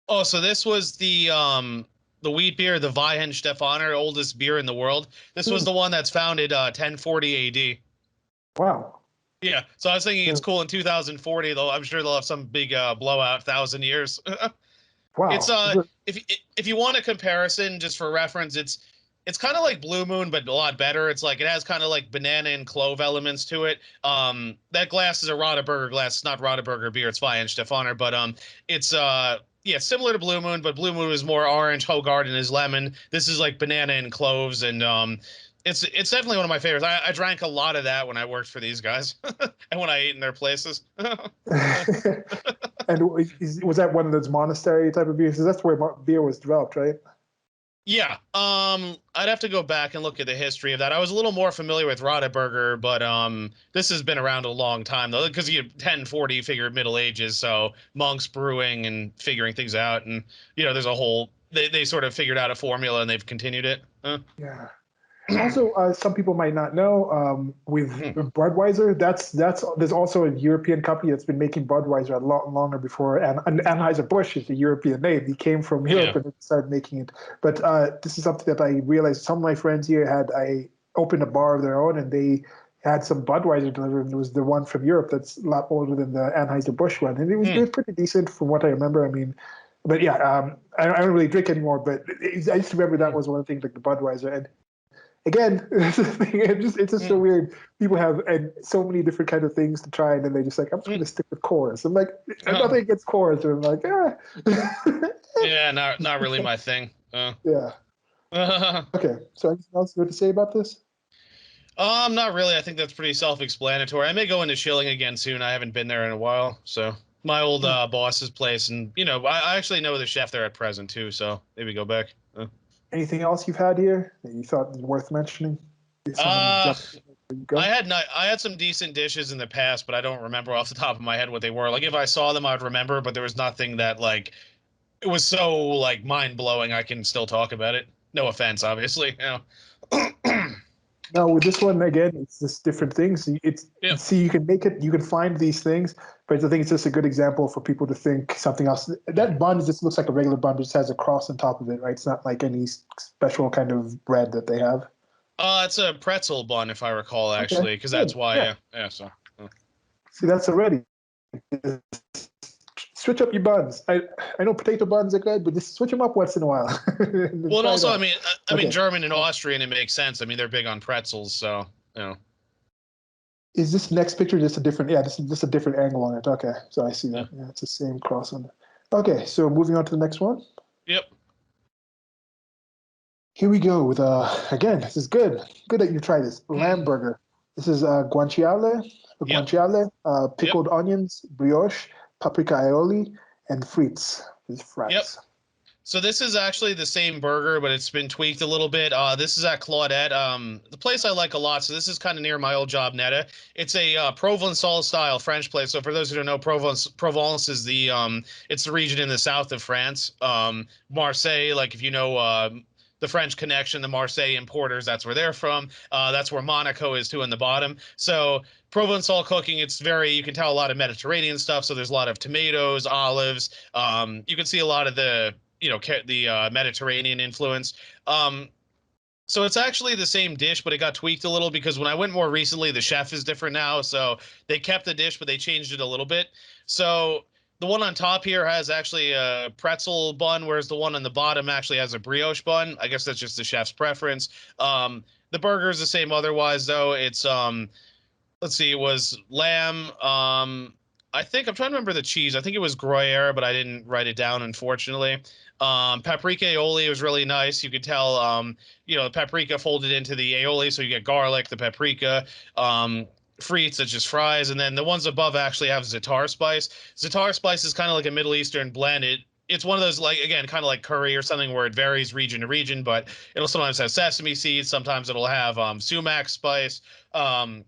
Oh, so this was the wheat beer, the Weihenstephaner, oldest beer in the world. This was Hmm. the one that's founded 1040 AD. Wow. Yeah, so I was thinking Yeah. it's cool in 2040, though. I'm sure they'll have some big blowout 1,000 years. It's Wow. if you want a comparison, just for reference, it's kind of like Blue Moon, but a lot better. It's like it has kind of like banana and clove elements to it. That glass is a Rotterburger glass. It's not Rotterburger beer. It's Weihenstephaner, but it's yeah, similar to Blue Moon, but Blue Moon is more orange. Hoegaarden is lemon. This is like banana and cloves, and it's definitely one of my favorites. I drank a lot of that when I worked for these guys, and when I ate in their places. And was that one of those monastery type of beers? 'Cause that's where beer was developed, right? Yeah, I'd have to go back and look at the history of that. I was a little more familiar with Rotterburger, but this has been around a long time though, because you 1040 you figure Middle Ages, so monks brewing and figuring things out, and there's a whole they sort of figured out a formula and they've continued it. Yeah. Also, some people might not know with Hmm. Budweiser, that's there's also a European company that's been making Budweiser a lot longer before, and Anheuser-Busch is a European name. He came from Europe Yeah. and started making it. But this is something that I realized some of my friends here I opened a bar of their own, and they had some Budweiser delivered, and it was the one from Europe that's a lot older than the Anheuser-Busch one, and it Hmm. was pretty decent from what I remember. I mean. But yeah, I don't really drink anymore. But I used to remember that Hmm. was one of the things like the Budweiser, and again, it's just so Hmm. weird. People have and so many different kind of things to try, and then they just like, I'm just Hmm. going to stick with cores. I'm like, Oh, nothing against cores. And I'm like, yeah, not really my thing. yeah. Okay. So anything else you have to say about this? Not really. I think that's pretty self-explanatory. I may go into Schilling again soon. I haven't been there in a while, so my old Hmm. boss's place, and I actually know the chef there at present too, so maybe go back. Anything else you've had here that you thought was worth mentioning? Something Uh, jump where you go. I had some decent dishes in the past, but I don't remember off the top of my head what they were. Like if I saw them, I'd remember, but there was nothing that like it was so like mind blowing. I can still talk about it. No offense, obviously. No, with this one again, it's just different things. It's Yeah. see, you can make it, you can find these things, but I think it's just a good example for people to think something else. That bun just looks like a regular bun, but just has a cross on top of it, right? It's not like any special kind of bread that they have. It's a pretzel bun, if I recall, Okay, actually, because that's good. why. Yeah. Yeah. So. See, that's already. Switch up your buns. I know potato buns are good, but just switch them up once in a while. And Well, and try it also, out. I mean, Okay. German and Austrian, it makes sense. I mean, they're big on pretzels, so you know. Is this next picture just a different? Yeah, this is just a different angle on it. Okay, so I see Yeah. that. Yeah, it's the same cross on it. Okay, so moving on to the next one. Yep. Here we go with again. This is good. Good that you tried this lamb burger. This is Yep. guanciale, Yep. pickled onions, brioche, paprika aioli, and frites. These Yep. fries. So this is actually the same burger, but it's been tweaked a little bit. This is at Claudette, the place I like a lot. So this is kind of near my old job, Netta. It's a Provençal style French place. So for those who don't know, Provence is it's the region in the south of France. Marseille, like if you know the French connection, the Marseille importers, that's where they're from. That's where Monaco is too in the bottom. So Provençal cooking, it's very, you can tell a lot of Mediterranean stuff. So there's a lot of tomatoes, olives. You can see a lot of the the Mediterranean influence. Um, so it's actually the same dish, but it got tweaked a little because when I went more recently, the chef is different now. So they kept the dish, but they changed it a little bit. So the one on top here has actually a pretzel bun, whereas the one on the bottom actually has a brioche bun. I guess that's just the chef's preference. The burger is the same otherwise, though. It's let's see, it was lamb. I think I'm trying to remember the cheese. I think it was Gruyere, but I didn't write it down, unfortunately. Paprika aioli was really nice. You could tell, the paprika folded into the aioli, so you get garlic, the paprika, frites, it's just fries, and then the ones above actually have za'atar spice. Za'atar spice is kind of like a Middle Eastern blend. It's one of those, like, again, kind of like curry or something where it varies region to region, but it'll sometimes have sesame seeds, sometimes it'll have sumac spice. Um,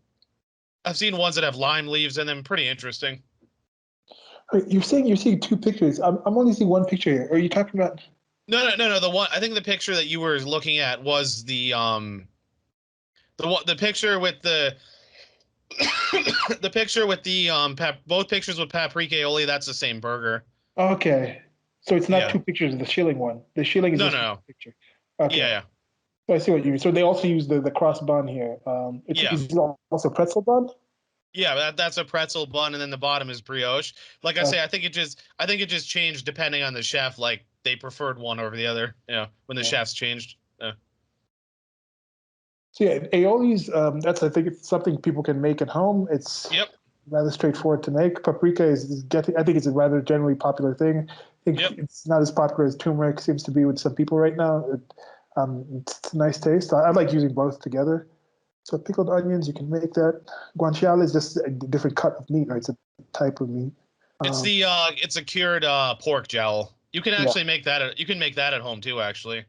I've seen ones that have lime leaves in them. Pretty interesting. Wait, you're seeing two pictures. I'm only seeing one picture here. Are you talking about? No. The one, I think the picture that you were looking at was the picture with the the picture with the both pictures with paprika aioli. That's the same burger. Okay, so it's not Yeah. two pictures of the shilling one. The shilling is No, just no, one no. picture. Yeah, Okay, yeah, so I see what you mean. So they also use the cross bun here. It's yeah. is it also pretzel bun? Yeah, that's a pretzel bun, and then the bottom is brioche. Like I Uh, say, I think it just changed depending on the chef. Like they preferred one over the other. When the yeah. chefs changed. So yeah, aiolis. That's I think it's something people can make at home. It's Yep. rather straightforward to make. Paprika is getting. I think it's a rather generally popular thing. I think Yep. it's not as popular as turmeric seems to be with some people right now. It's a nice taste. I like using both together. So pickled onions, you can make that. Guanciale is just a different cut of meat, right? It's a type of meat. Um, It's a cured pork jowl. You can yeah, actually make that. You can make that at home too, actually.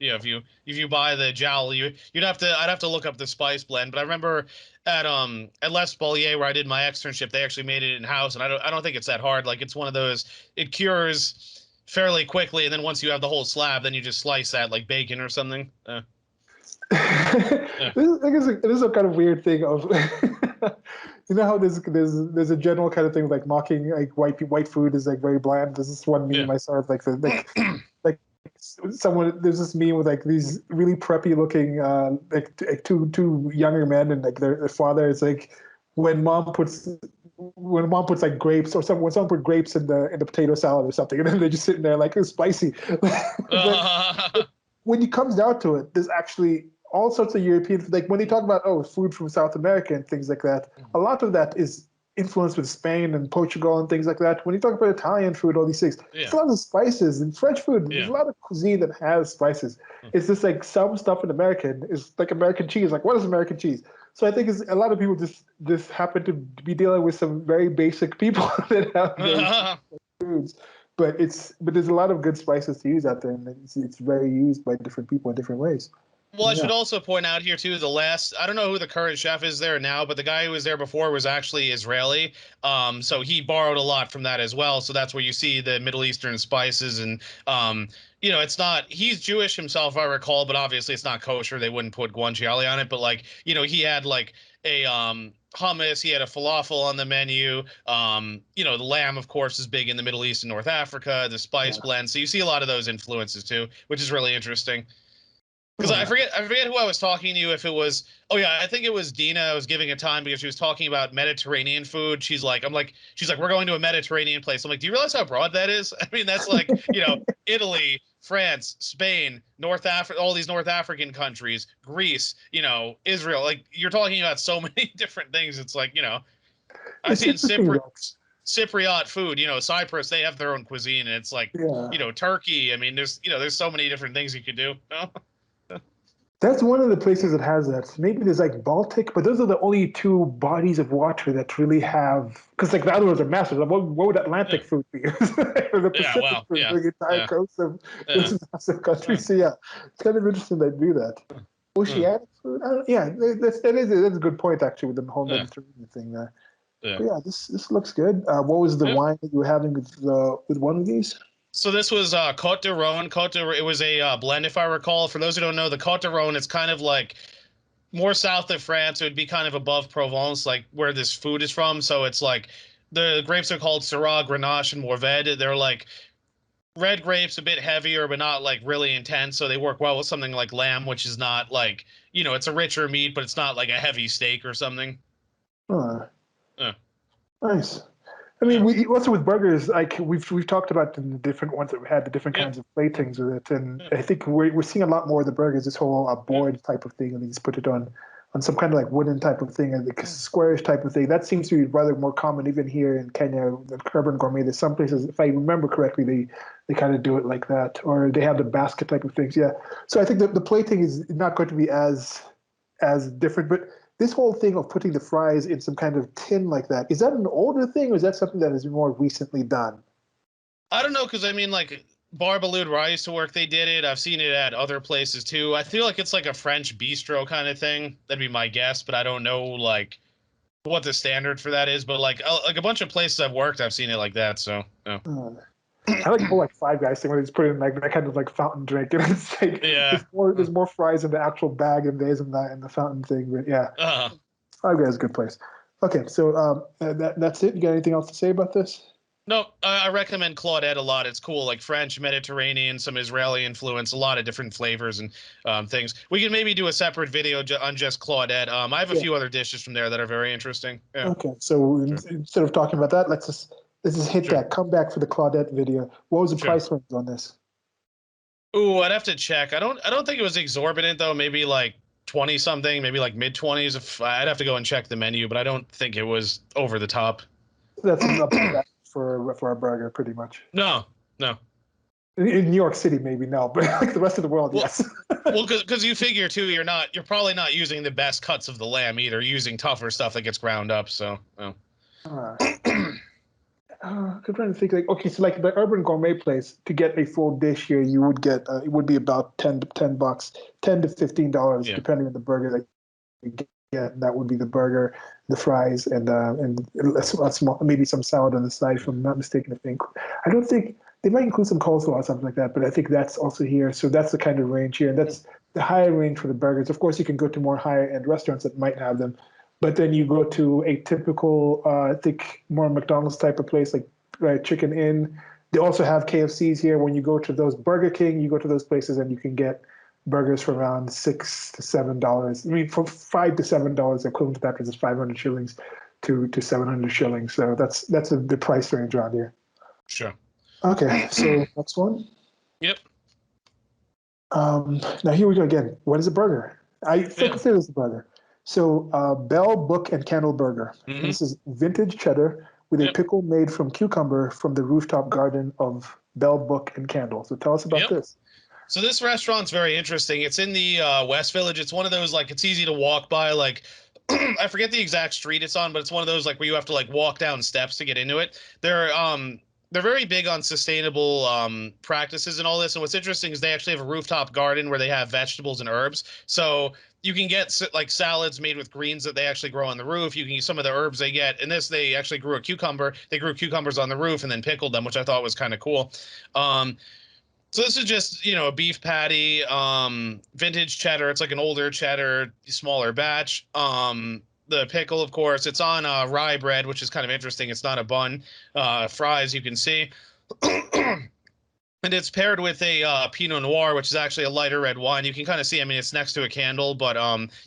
Yeah, if you buy the jowl, I'd have to look up the spice blend. But I remember at Les Bollier where I did my externship, they actually made it in house, and I don't think it's that hard. Like it's one of those, it cures fairly quickly, and then once you have the whole slab, then you just slice that like bacon or something. Yeah, this is a kind of weird thing of you know how there's a general kind of thing like mocking like white food is like very bland. There's this one yeah. meme I saw of like someone there's this meme with like these really preppy looking two younger men and like their father is like when mom puts like grapes or some when someone put grapes in the potato salad or something and then they're just sitting there like it's spicy but when it comes down to it, there's actually all sorts of European, like when they talk about, oh, food from South America and things like that, a lot of that is influenced with Spain and Portugal and things like that. When you talk about Italian food, all these things, there's Yeah, a lot of spices. And French food, there's yeah. a lot of cuisine that has spices. It's just like some stuff in American is like American cheese. Like, what is American cheese? So I think a lot of people just happen to be dealing with some very basic people that have very foods. But there's a lot of good spices to use out there, and it's very used by different people in different ways. Well, I Yeah, should also point out here too, I don't know who the current chef is there now, but the guy who was there before was actually Israeli. So he borrowed a lot from that as well. So that's where you see the Middle Eastern spices and it's not, he's Jewish himself, if I recall, but obviously it's not kosher. They wouldn't put guanciale on it, but like, he had like a hummus, he had a falafel on the menu. The lamb, of course, is big in the Middle East and North Africa, the spice yeah. blend. So you see a lot of those influences too, which is really interesting. Because I forget who I was talking to. If it was, oh yeah, I think it was Dina. I was giving a time because she was talking about Mediterranean food. She's like, we're going to a Mediterranean place. I'm like, do you realize how broad that is? I mean, that's like, Italy, France, Spain, North Africa, all these North African countries, Greece, Israel. Like, you're talking about so many different things. It's like, I've It's seen interesting though. Cypriot food. Cyprus, they have their own cuisine, and it's like, Yeah. Turkey. I mean, there's so many different things you could do. That's one of the places that has that. Maybe there's like Baltic, but those are the only two bodies of water that really have. Because like the other ones are massive. Like, what would Yeah. Atlantic food be? Or the Yeah, Pacific well, food, yeah, the entire yeah, coast of yeah, those massive yeah, countries. So yeah, it's kind of interesting they do that. yeah, Oceanic food, yeah, that's a good point actually with the whole yeah, Mediterranean thing there. yeah. But yeah, this looks good. What was the Yep. wine that you were having with one of these? So this was Côte de Rhône. It was a blend, if I recall. For those who don't know, the Côte de Rhône, it's kind of like more south of France. It would be kind of above Provence, like where this food is from. So it's like the grapes are called Syrah, Grenache, and Mourvèdre. They're like red grapes, a bit heavier, but not like really intense. So they work well with something like lamb, which is not like, it's a richer meat, but it's not like a heavy steak or something. Uh, Yeah. nice. I mean, Yeah. we also with burgers, like we've talked about the different ones that we had, the different Yeah. kinds of platings with it, and Yeah. I think we're seeing a lot more of the burgers. This whole Yeah. board type of thing, and they just put it on some kind of like wooden type of thing, and the squarish type of thing. That seems to be rather more common even here in Kenya, the urban gourmet. There's some places, if I remember correctly, they kind of do it like that, or they have the basket type of things. Yeah. So I think the plating is not going to be as different, but this whole thing of putting the fries in some kind of tin like that, is that an older thing or is that something that is more recently done? I don't know, because I mean, like Bar Balut, where I used to work, they did it. I've seen it at other places too. I feel like it's like a French bistro kind of thing. That'd be my guess, but I don't know like what the standard for that is. But like a bunch of places I've worked, I've seen it like that. So yeah, Uh, I like the whole like Five Guys thing where they just put it in like that kind of like fountain drink, and it's like yeah. there's more fries in the actual bag than there is in the fountain thing. But yeah, Uh, Five Guys is a good place. Okay, so that's it. You got anything else to say about this? no, I recommend Claudette a lot. It's cool, like French, Mediterranean, some Israeli influence, a lot of different flavors and things. We can maybe do a separate video on just Claudette. I have a Yeah. few other dishes from there that are very interesting. Yeah, Okay, so sure, instead of talking about that, let's just hit sure, that. Come back for the Claudette video. What was the sure. price range on this? Ooh, I'd have to check. I don't think it was exorbitant though. Maybe like 20 something, maybe like mid 20s. If I'd have to go and check the menu, but I don't think it was over the top. That's about that for a burger, pretty much. No, no. In New York City, maybe no, but like the rest of the world, Well, yes. well, because you figure too, you're probably not using the best cuts of the lamb either. You're using tougher stuff that gets ground up. So, oh. Uh, I'm trying to think. Like, okay, so like the urban gourmet place to get a full dish here, you would get it would be about $10, $10 to $15, Yeah. depending on the burger that you get. And that would be the burger, the fries, and a small maybe some salad on the side. If I'm not mistaken, I don't think they might include some coleslaw or something like that. But I think that's also here. So that's the kind of range here, and that's the higher range for the burgers. Of course, you can go to more higher end restaurants that might have them, but then you go to a typical, I think, more McDonald's type of place like Chicken Inn. They also have KFCs here. When you go to those Burger King, you go to those places and you can get burgers for around $6 to $7. I mean, for $5 to $7, equivalent to that is 500 shillings to 700 shillings. So that's the price range around here. Sure. Okay, so next one. Yep. Now here we go again. What is a burger? I still Yeah. consider this a burger. So Bell, Book, and Candle Burger. And Mm-hmm. this is vintage cheddar with a Yep. pickle made from cucumber from the rooftop garden of Bell, Book, and Candle. So tell us about Yep. this. So this restaurant's very interesting. It's in the West Village. It's one of those like it's easy to walk by. Like I forget the exact street it's on, but it's one of those like where you have to like walk down steps to get into it. They're very big on sustainable practices and all this. And what's interesting is they actually have a rooftop garden where they have vegetables and herbs. So you can get like salads made with greens that they actually grow on the roof. You can use some of the herbs they get. In this, they actually grew a cucumber. They grew cucumbers on the roof and then pickled them, which I thought was kind of cool. Um, so this is just, a beef patty, vintage cheddar. It's like an older cheddar, smaller batch. The pickle, of course, it's on rye bread, which is kind of interesting. It's not a bun. Fries, you can see. And it's paired with a Pinot Noir, which is actually a lighter red wine. You can kind of see, I mean, it's next to a candle, but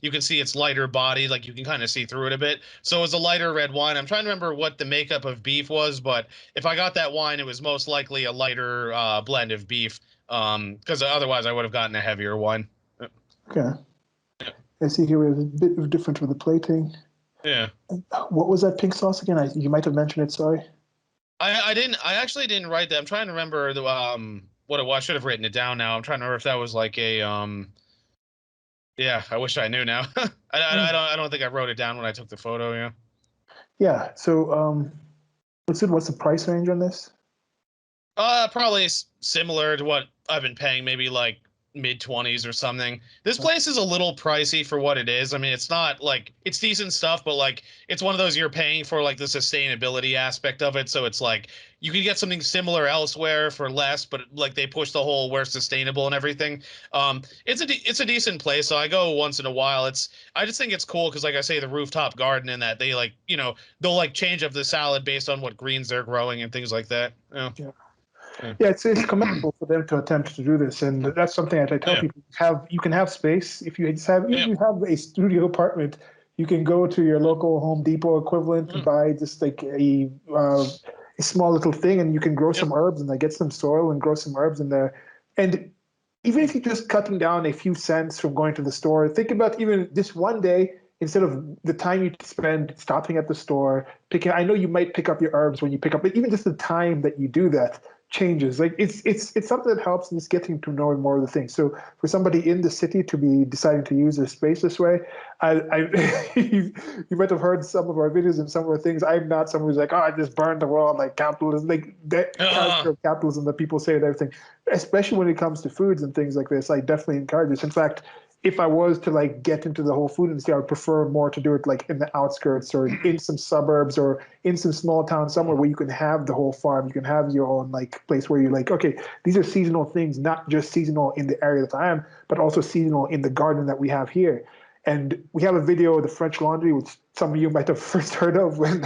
you can see it's lighter body, like you can kind of see through it a bit. So it's a lighter red wine. I'm trying to remember what the makeup of beef was, but if I got that wine, it was most likely a lighter blend of beef, because otherwise I would have gotten a heavier wine. Okay. I see here we have a bit of difference with the plating. Yeah. What was that pink sauce again? You might have mentioned it. Sorry. I actually didn't write that. I'm trying to remember the what it was. I should have written it down now. I'm trying to remember if that was like a yeah, I wish I knew now. I don't think I wrote it down when I took the photo, yeah. Yeah. So what's the price range on this? Probably similar to what I've been paying, maybe like mid-20s or something. This place is a little pricey for what it is. I mean, it's not like it's decent stuff, but like it's one of those you're paying for like the sustainability aspect of it. So it's like you can get something similar elsewhere for less, but like they push the whole we're sustainable and everything. It's a decent place. So I go once in a while. I just think it's cool because like I say, the rooftop garden and that they like they'll like change up the salad based on what greens they're growing and things like that. Yeah. Yeah. Yeah. Yeah, it's commendable for them to attempt to do this, and that's something that I tell Yeah. people: you can have space if you just have even if Yeah. you have a studio apartment, you can go to your local Home Depot equivalent and Mm. buy just like a small little thing, and you can grow Yep. some herbs and like get some soil and grow some herbs in there. And even if you're just cutting down a few cents from going to the store, think about even just one day instead of the time you spend stopping at the store picking. I know you might pick up your herbs when you pick up, but even just the time that you do that changes. Like it's something that helps in just getting to know more of the things. So for somebody in the city to be deciding to use their space this way, you might have heard some of our videos and some of our things. I'm not someone who's like, oh, I just burned the world like capitalism, like that character Uh, of capitalism that people say and everything. Especially when it comes to foods and things like this, I definitely encourage this. In fact, if I was to like get into the whole food industry, I would prefer more to do it like in the outskirts or in some suburbs or in some small town somewhere where you can have the whole farm. You can have your own like place where you're like, okay, these are seasonal things, not just seasonal in the area that I am, but also seasonal in the garden that we have here. And we have a video of the French Laundry, which some of you might have first heard of when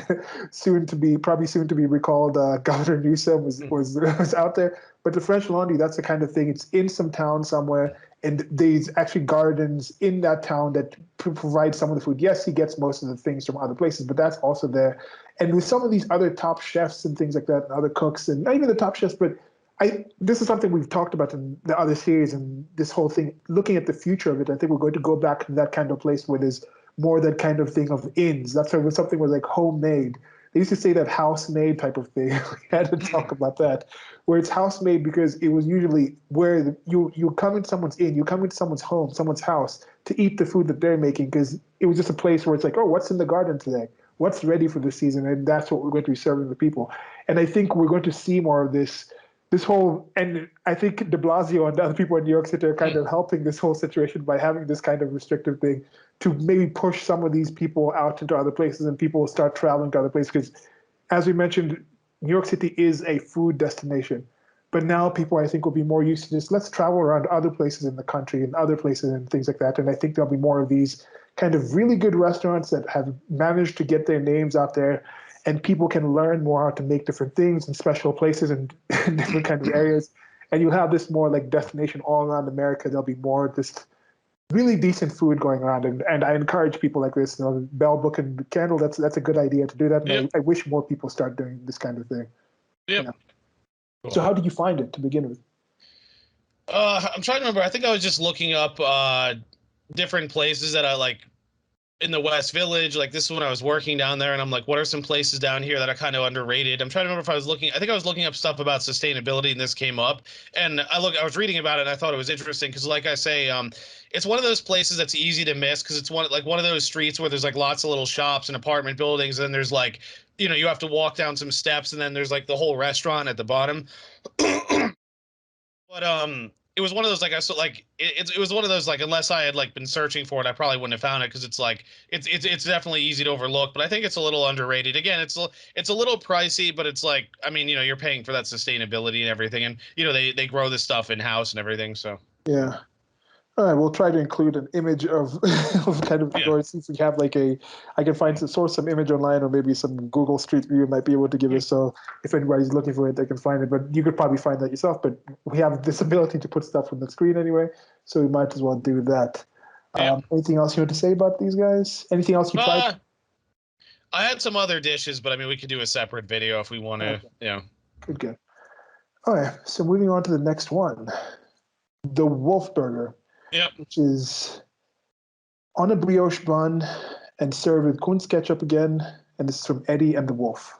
probably soon to be recalled, Governor Newsom was out there. But the French Laundry, that's the kind of thing. It's in some town somewhere, and there's actually gardens in that town that provide some of the food. Yes, he gets most of the things from other places, but that's also there. And with some of these other top chefs and things like that, and other cooks, and not even the top chefs, but this is something we've talked about in the other series and this whole thing, looking at the future of it. I think we're going to go back to that kind of place where there's more that kind of thing of inns. That's where something was like homemade. They used to say that house-made type of thing. We had to talk about that, where it's house-made because it was usually where you come into someone's inn, you come into someone's home, someone's house to eat the food that they're making because it was just a place where it's like, oh, what's in the garden today? What's ready for the season? And that's what we're going to be serving the people. And I think we're going to see more of this whole, and I think de Blasio and other people in New York City are kind of helping this whole situation by having this kind of restrictive thing to maybe push some of these people out into other places and people will start traveling to other places. Because as we mentioned, New York City is a food destination. But now people, I think, will be more used to just let's travel around other places in the country and other places and things like that. And I think there'll be more of these kind of really good restaurants that have managed to get their names out there and people can learn more how to make different things in special places and different kind of areas. And you'll have this more like destination all around America. There'll be more just really decent food going around. And I encourage people like this, Bell Book and Candle, that's a good idea to do that. And yep. I wish more people start doing this kind of thing. Yep. Yeah. So Cool. how did you find it to begin with? I'm trying to remember. I think I was just looking up different places that I like in the West Village. Like this is when I was working down there, and I'm like, what are some places down here that are kind of underrated? I'm trying to remember if I was looking. I think I was looking up stuff about sustainability, and this came up. And I was reading about it, and I thought it was interesting because, like I say, it's one of those places that's easy to miss because it's one of those streets where there's like lots of little shops and apartment buildings, and then there's like, you have to walk down some steps, and then there's like the whole restaurant at the bottom. But it was one of those like I so like it was one of those like unless I had like been searching for it, I probably wouldn't have found it because it's like it's definitely easy to overlook. But I think it's a little underrated. Again, it's a little pricey, but it's like I mean you're paying for that sustainability and everything, and they grow this stuff in house and everything. So Yeah. All right, we'll try to include an image of, of kind of the Yeah. door. See if we have like a, I can find some source some image online or maybe some Google Street View might be able to give us. So if anybody's looking for it, they can find it. But you could probably find that yourself. But we have this ability to put stuff on the screen anyway, so we might as well do that. Yeah. Anything else you want to say about these guys? Anything else you tried? I had some other dishes, but I mean, we could do a separate video if we want to, Okay, you know. good, good. All right, so moving on to the next one, the Wolf Burger, Yep. which is on a brioche bun and served with Kunz ketchup again. And this is from Eddie and the Wolf.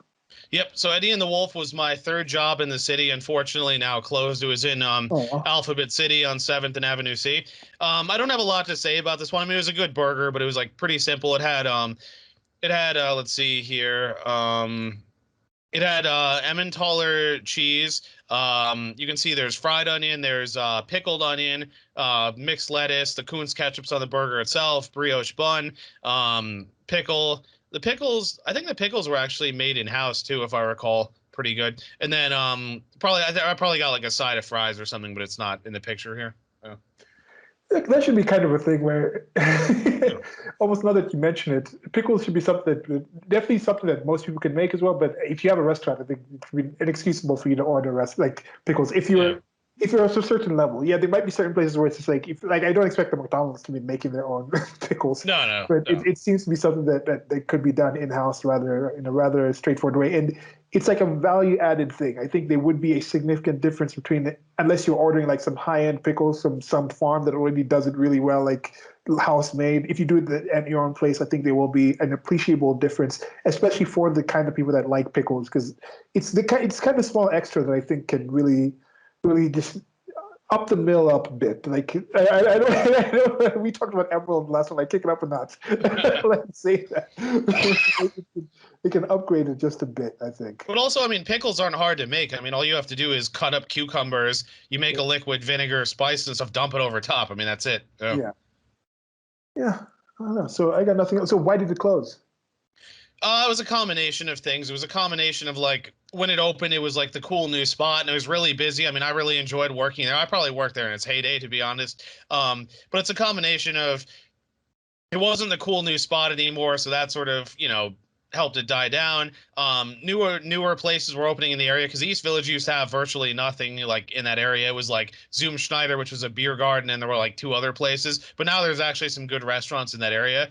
Yep. So Eddie and the Wolf was my third job in the city. Unfortunately, now closed. It was in Oh, Alphabet City on 7th and Avenue C. I don't have a lot to say about this one. I mean, it was a good burger, but it was like pretty simple. It had let's see here. It had Emmentaler cheese. You can see there's fried onion, there's pickled onion, mixed lettuce, the Kuhn's ketchup's on the burger itself, brioche bun, pickle. The pickles, I think the pickles were actually made in house too, if I recall. Pretty good. And then I probably got like a side of fries or something, but it's not in the picture here. Oh. that should be kind of a thing where, Yeah. almost now that you mention it, pickles should be something that definitely something that most people can make as well. But if you have a restaurant, I think it would be inexcusable for you to order like pickles Yeah. if you're at a certain level. Yeah, there might be certain places where it's just like if like I don't expect the McDonald's to be making their own pickles, No, no, but no. it seems to be something that could be done in house rather in a rather straightforward way. And it's like a value added thing. I think there would be a significant difference between it, unless you're ordering like some high end pickles from some farm that already does it really well, like house made. If you do it at your own place, I think there will be an appreciable difference, especially for the kind of people that like pickles, because it's kind of small extra that I think can really just up the mill up a bit. Like I don't, I don't. We talked about Emerald last time. Like kick it up a notch. Let's say that it can upgrade it just a bit. I think. But also, I mean, pickles aren't hard to make. I mean, all you have to do is cut up cucumbers, you make Yeah. a liquid vinegar, spice and stuff, dump it over top. I mean, that's it. Yeah. Yeah. Yeah. I don't know. So I got nothing else. So why did it close? It was a combination of things. It was a combination of like when it opened, it was like the cool new spot, and it was really busy. I mean, I really enjoyed working there. I probably worked there in its heyday, to be honest. But it's a combination of it wasn't the cool new spot anymore, so that sort of helped it die down. Newer places were opening in the area because East Village used to have virtually nothing like in that area. It was like Zoom Schneider, which was a beer garden, and there were like two other places. But now there's actually some good restaurants in that area.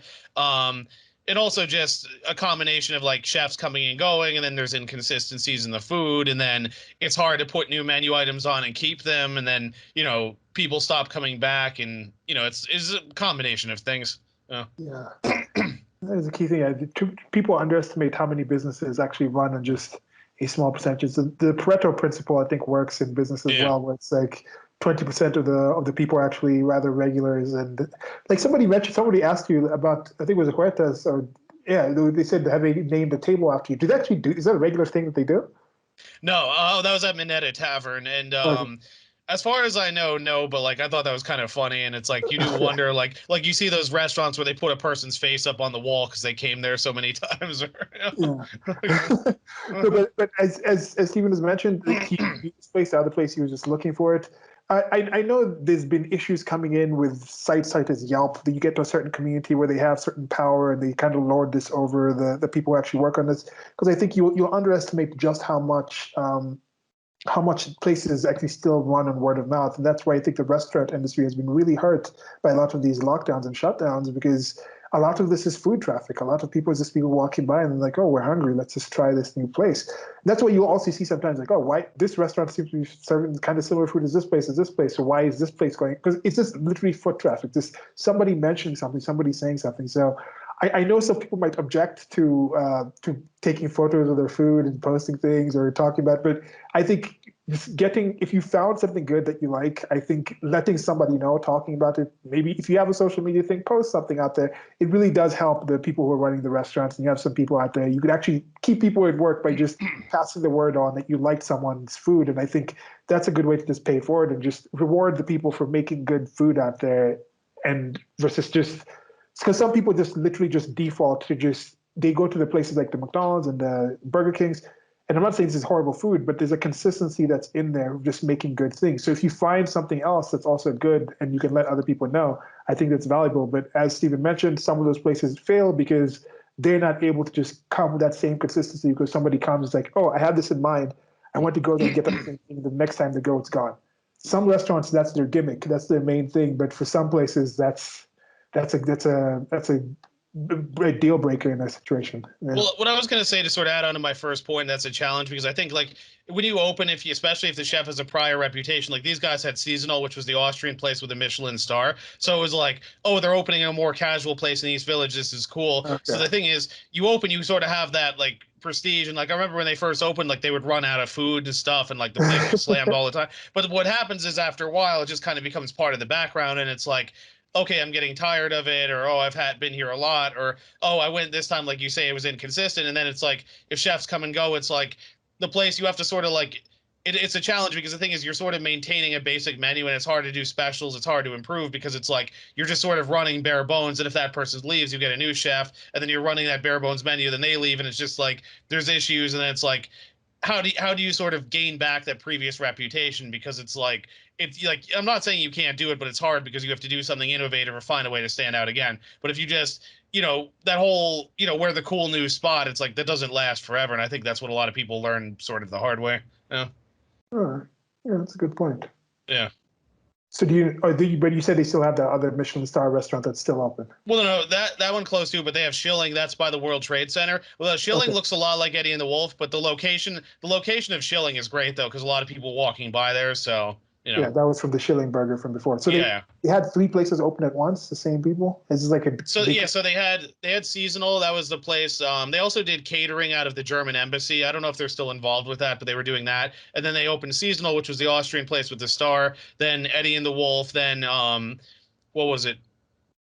And also just a combination of like chefs coming and going, and then there's inconsistencies in the food, and then it's hard to put new menu items on and keep them, and then people stop coming back, and it's a combination of things. Yeah. That is a key thing. People underestimate how many businesses actually run on just a small percentage. The Pareto principle, I think, works in business as Yeah. well, where it's like 20% of the people are actually rather regulars. And like somebody asked you about, I think it was a Huertas, or yeah, they said have they named a table after you? Do they actually do? Is that a regular thing that they do? No, that was at Minetta Tavern, and Okay. as far as I know, no. But like, I thought that was kind of funny, and it's like you do wonder, like you see those restaurants where they put a person's face up on the wall because they came there so many times. Yeah. No, but as Stephen has mentioned, like he placed the other place he was just looking for it. I know there's been issues coming in with sites as Yelp that you get to a certain community where they have certain power and they kind of lord this over the people who actually work on this. Because I think you'll underestimate just how much places actually still run on word of mouth. And that's why I think the restaurant industry has been really hurt by a lot of these lockdowns and shutdowns, because a lot of this is food traffic. A lot of people is just people walking by and they're like, oh, we're hungry. Let's just try this new place. That's what you'll also see sometimes, like, oh, why this restaurant seems to be serving kind of similar food as this place, So why is this place going? Because it's just literally foot traffic. Just somebody mentioning something, somebody saying something. So I know some people might object to taking photos of their food and posting things or talking about, but I think just if you found something good that you like, I think letting somebody know, talking about it, maybe if you have a social media thing, post something out there. It really does help the people who are running the restaurants, and you have some people out there. You could actually keep people at work by just passing the word on that you liked someone's food, and I think that's a good way to just pay it forward and just reward the people for making good food out there, and versus just because some people just literally just default to just they go to the places like the McDonald's and the Burger Kings, and I'm not saying this is horrible food, but there's a consistency that's in there of just making good things. So if you find something else that's also good and you can let other people know, I think that's valuable. But as Stephen mentioned, some of those places fail because they're not able to just come with that same consistency because somebody comes and is like, oh, I have this in mind. I want to go there and get that same thing. The next time they go, it's gone. Some restaurants, that's their gimmick. That's their main thing. But for some places, that's a deal breaker in that situation. Yeah. Well, what I was going to say to sort of add on to my first point, that's a challenge because I think like when you open, if you, especially if the chef has a prior reputation, like these guys had Seasonal, which was the Austrian place with a Michelin star. So it was like, oh, they're opening a more casual place in East Village. This is cool. So Okay. the thing is, you open, you sort of have that like prestige. And like, I remember when they first opened, like they would run out of food and stuff and like the place was slammed all the time. But what happens is after a while, it just kind of becomes part of the background and it's like, okay, I'm getting tired of it, or oh, I've had been here a lot, or oh, I went this time, like you say, it was inconsistent. And then it's like if chefs come and go, it's like the place you have to sort of like it's a challenge because the thing is you're sort of maintaining a basic menu and it's hard to do specials. It's hard to improve because it's like you're just sort of running bare bones. And if that person leaves, you get a new chef, and then you're running that bare bones menu. Then they leave, and it's just like there's issues, and then it's like how do you sort of gain back that previous reputation because it's like I'm not saying you can't do it, but it's hard because you have to do something innovative or find a way to stand out again. But if you just that whole we're the cool new spot, it's like that doesn't last forever, and I think that's what a lot of people learn sort of the hard way. Yeah. Oh, yeah, that's a good point. Yeah. So but you said they still have that other Michelin star restaurant that's still open. Well, no, that one close too, but they have Schilling. That's by the World Trade Center. Well, Schilling Okay. looks a lot like Eddie and the Wolf, but the location of Schilling is great though, because a lot of people walking by there. So Yeah, that was from the Schilling Burger from before. So yeah. they had three places open at once, the same people? Is this like a So big yeah, so they had Seasonal. That was the place. They also did catering out of the German embassy. I don't know if they're still involved with that, but they were doing that. And then they opened Seasonal, which was the Austrian place with the star. Then Eddie and the Wolf. Then what was it?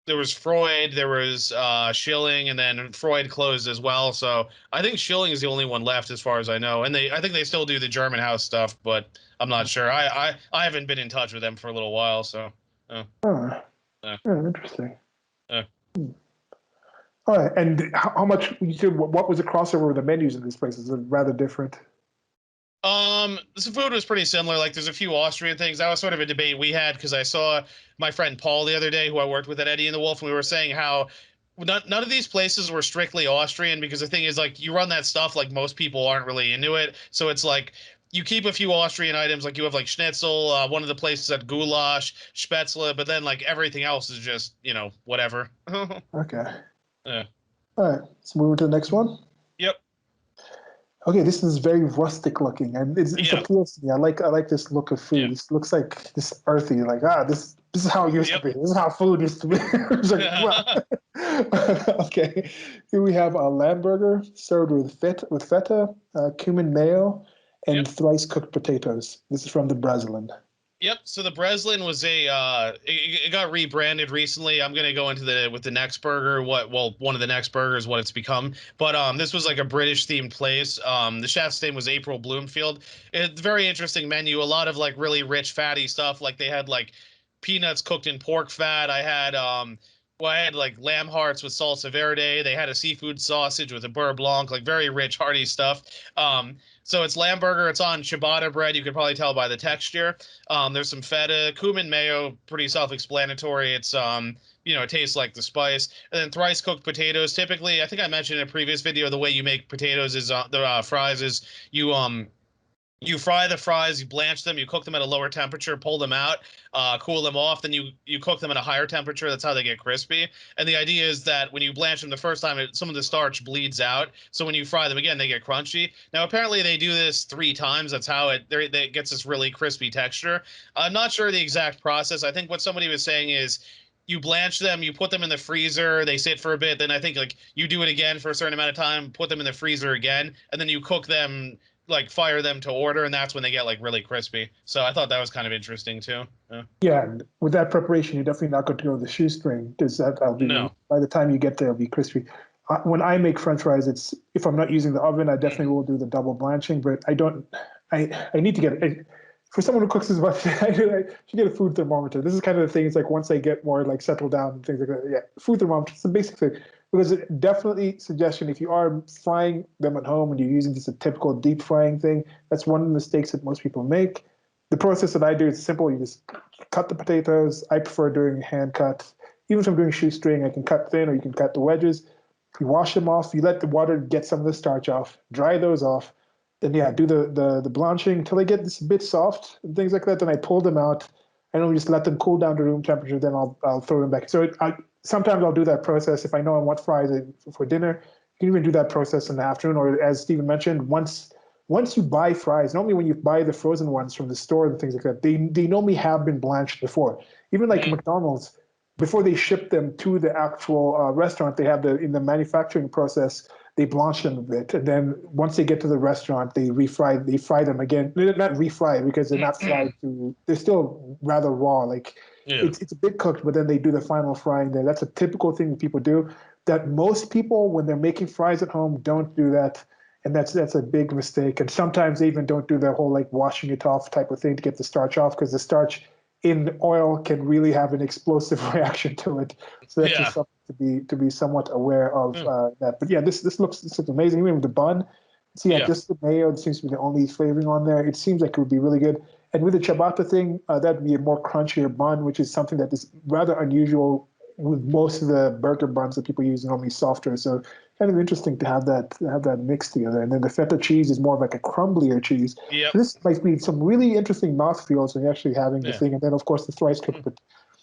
There was Freud, there was Schilling, and then Freud closed as well. So I think Schilling is the only one left as far as I know. And I think they still do the German house stuff, but I'm not sure. I haven't been in touch with them for a little while, so Oh, uh, yeah, interesting. uh. All right, and how much? You said what was the crossover with the menus in these places? Is it rather different? The food was pretty similar. Like, there's a few Austrian things. That was sort of a debate we had because I saw my friend Paul the other day, who I worked with at Eddie and the Wolf, and we were saying how none of these places were strictly Austrian because the thing is, like, you run that stuff, like, most people aren't really into it. So it's like you keep a few Austrian items, like you have like schnitzel, one of the places at goulash, spätzle, but then like everything else is just, whatever. Okay. Yeah. All right, let's move on to the next one. Yep. Okay, this is very rustic looking, and it Yeah. appeals to me. I like this look of food. Yeah. This looks like this earthy. Like this is how it used to Yep. be. This is how food used to be. It's like, wow. Okay, here we have a lamb burger served with feta, cumin mayo, and Yep. thrice cooked potatoes. This is from the breslin. Yep. So the breslin was it got rebranded recently. I'm gonna go into with the next burger. One of the next burgers, what it's become. But this was like a British themed place. The chef's name was April Bloomfield. It's a very interesting menu. A lot of like really rich fatty stuff. Like they had like peanuts cooked in pork fat. I had like lamb hearts with salsa verde. They had a seafood sausage with a beurre blanc, like very rich, hearty stuff. So it's lamb burger. It's on ciabatta bread. You could probably tell by the texture. There's some feta, cumin mayo, pretty self-explanatory. It tastes like the spice. And then thrice cooked potatoes. Typically, I think I mentioned in a previous video, the way you make potatoes is the fries is you fry the fries, you blanch them, you cook them at a lower temperature, pull them out, cool them off, then you cook them at a higher temperature. That's how they get crispy. And the idea is that when you blanch them the first time, some of the starch bleeds out. So when you fry them again, they get crunchy. Now, apparently they do this 3 times. That's how it gets this really crispy texture. I'm not sure the exact process. I think what somebody was saying is you blanch them, you put them in the freezer, they sit for a bit, then I think like you do it again for a certain amount of time, put them in the freezer again, and then you cook them like fire them to order, and that's when they get like really crispy. So I thought that was kind of interesting too. Yeah. Yeah, and with that preparation, you're definitely not going to go with the shoestring because that'll be No. by the time you get there, it'll be crispy. When I make French fries, it's if I'm not using the oven, I definitely will do the double blanching. But I don't. I need to get for someone who cooks as much. I should get a food thermometer. This is kind of the thing. It's like once I get more like settled down and things like that. Yeah, food thermometer. It's the basic thing. because definitely suggestion if you are frying them at home and you're using just a typical deep frying thing, that's one of the mistakes that most people make. The process that I do is simple. You just cut the potatoes. I prefer doing hand cut. Even if I'm doing shoestring, I can cut thin or you can cut the wedges. You wash them off. You let the water get some of the starch off. Dry those off. Then yeah, do the blanching until they get this bit soft and things like that. Then I pull them out. I don't just let them cool down to room temperature. Then I'll throw them back. So sometimes I'll do that process if I know I want fries for dinner. You can even do that process in the afternoon, or as Stephen mentioned, once you buy fries, normally when you buy the frozen ones from the store and things like that, they normally have been blanched before. Even like McDonald's, before they ship them to the actual restaurant, they have in the manufacturing process, they blanch them a bit, and then once they get to the restaurant, they fry them again. Not refry because they're not fried to. They're still rather raw. Like it's a bit cooked, but then they do the final frying there. That's a typical thing that people do. That most people, when they're making fries at home, don't do that, and that's a big mistake. And sometimes they even don't do the whole like washing it off type of thing to get the starch off, because the starch in oil can really have an explosive reaction to it. So that's just something to be somewhat aware of that. But yeah, this looks amazing. Even with the bun, so yeah, just the mayo seems to be the only flavoring on there. It seems like it would be really good. And with the ciabatta thing, that'd be a more crunchier bun, which is something that is rather unusual with most of the burger buns that people use, normally softer. So kind of interesting to have that mixed together. And then the feta cheese is more of like a crumblier cheese. Yep. So this might be some really interesting mouthfeels when you're actually having the thing. And then of course the thrice cooked,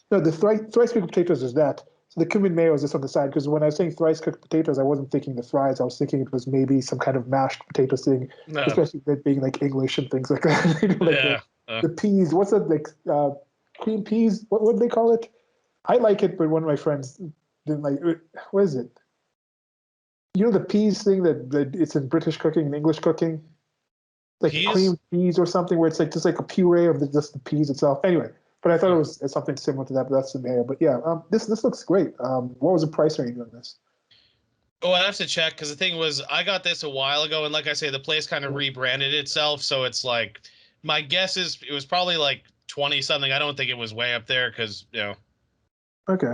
thrice cooked potatoes is that. So the cumin mayo is just on the side, because when I was saying thrice cooked potatoes, I wasn't thinking the fries. I was thinking it was maybe some kind of mashed potato thing, especially it being like English and things like that. The peas. What's it like? Cream peas. What would they call it? I like it, but one of my friends didn't like it. What is it? You know the peas thing that it's in British cooking and English cooking, like Peas? cream peas or something, where it's like just like a puree of just the peas itself. Anyway, but I thought it was something similar to that. But that's the mayo. But yeah, this looks great. What was the price range on this? Oh, I have to check, because the thing was, I got this a while ago, and like I say, the place kind of rebranded itself, so it's like, my guess is it was probably like 20 something. I don't think it was way up there, because Okay.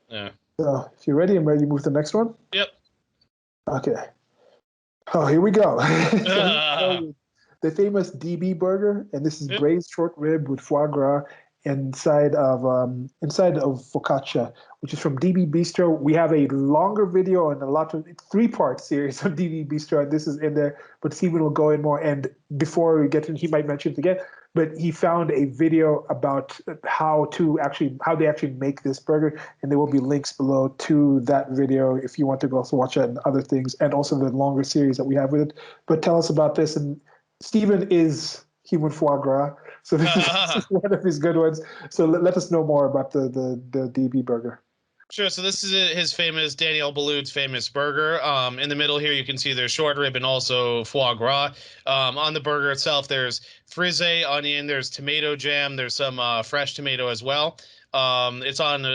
Yeah. So if you're ready, I'm ready to move to the next one. Yep. Okay. Oh, here we go. The famous DB burger, and this is braised short rib with foie gras inside of focaccia, which is from DB Bistro. We have a longer video and a lot of three-part series of DB Bistro, and this is in there, but Stephen will go in more. And before we get to, he might mention it again, but he found a video about how they actually make this burger, and there will be links below to that video if you want to go also watch that and other things, and also the longer series that we have with it. But tell us about this. And Stephen is human foie gras, so this is one of his good ones. So let us know more about the DB burger. Sure. So this is his famous, Daniel Boulud's famous burger. In the middle here, you can see there's short rib and also foie gras. On the burger itself, there's frise, onion, there's tomato jam, there's some fresh tomato as well. It's on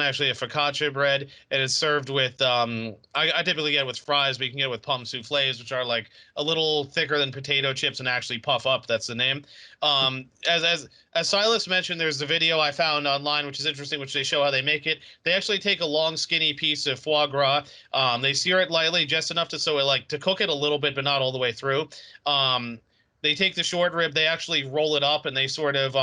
actually a focaccia bread, and it's served with I typically get it with fries, but you can get it with pomme soufflés, which are like a little thicker than potato chips and actually puff up. That's the name. As Silas mentioned, there's the video I found online, which is interesting, which they show how they make it. They actually take a long, skinny piece of foie gras. They sear it lightly, just enough to cook it a little bit, but not all the way through. They take the short rib, they actually roll it up, and they sort of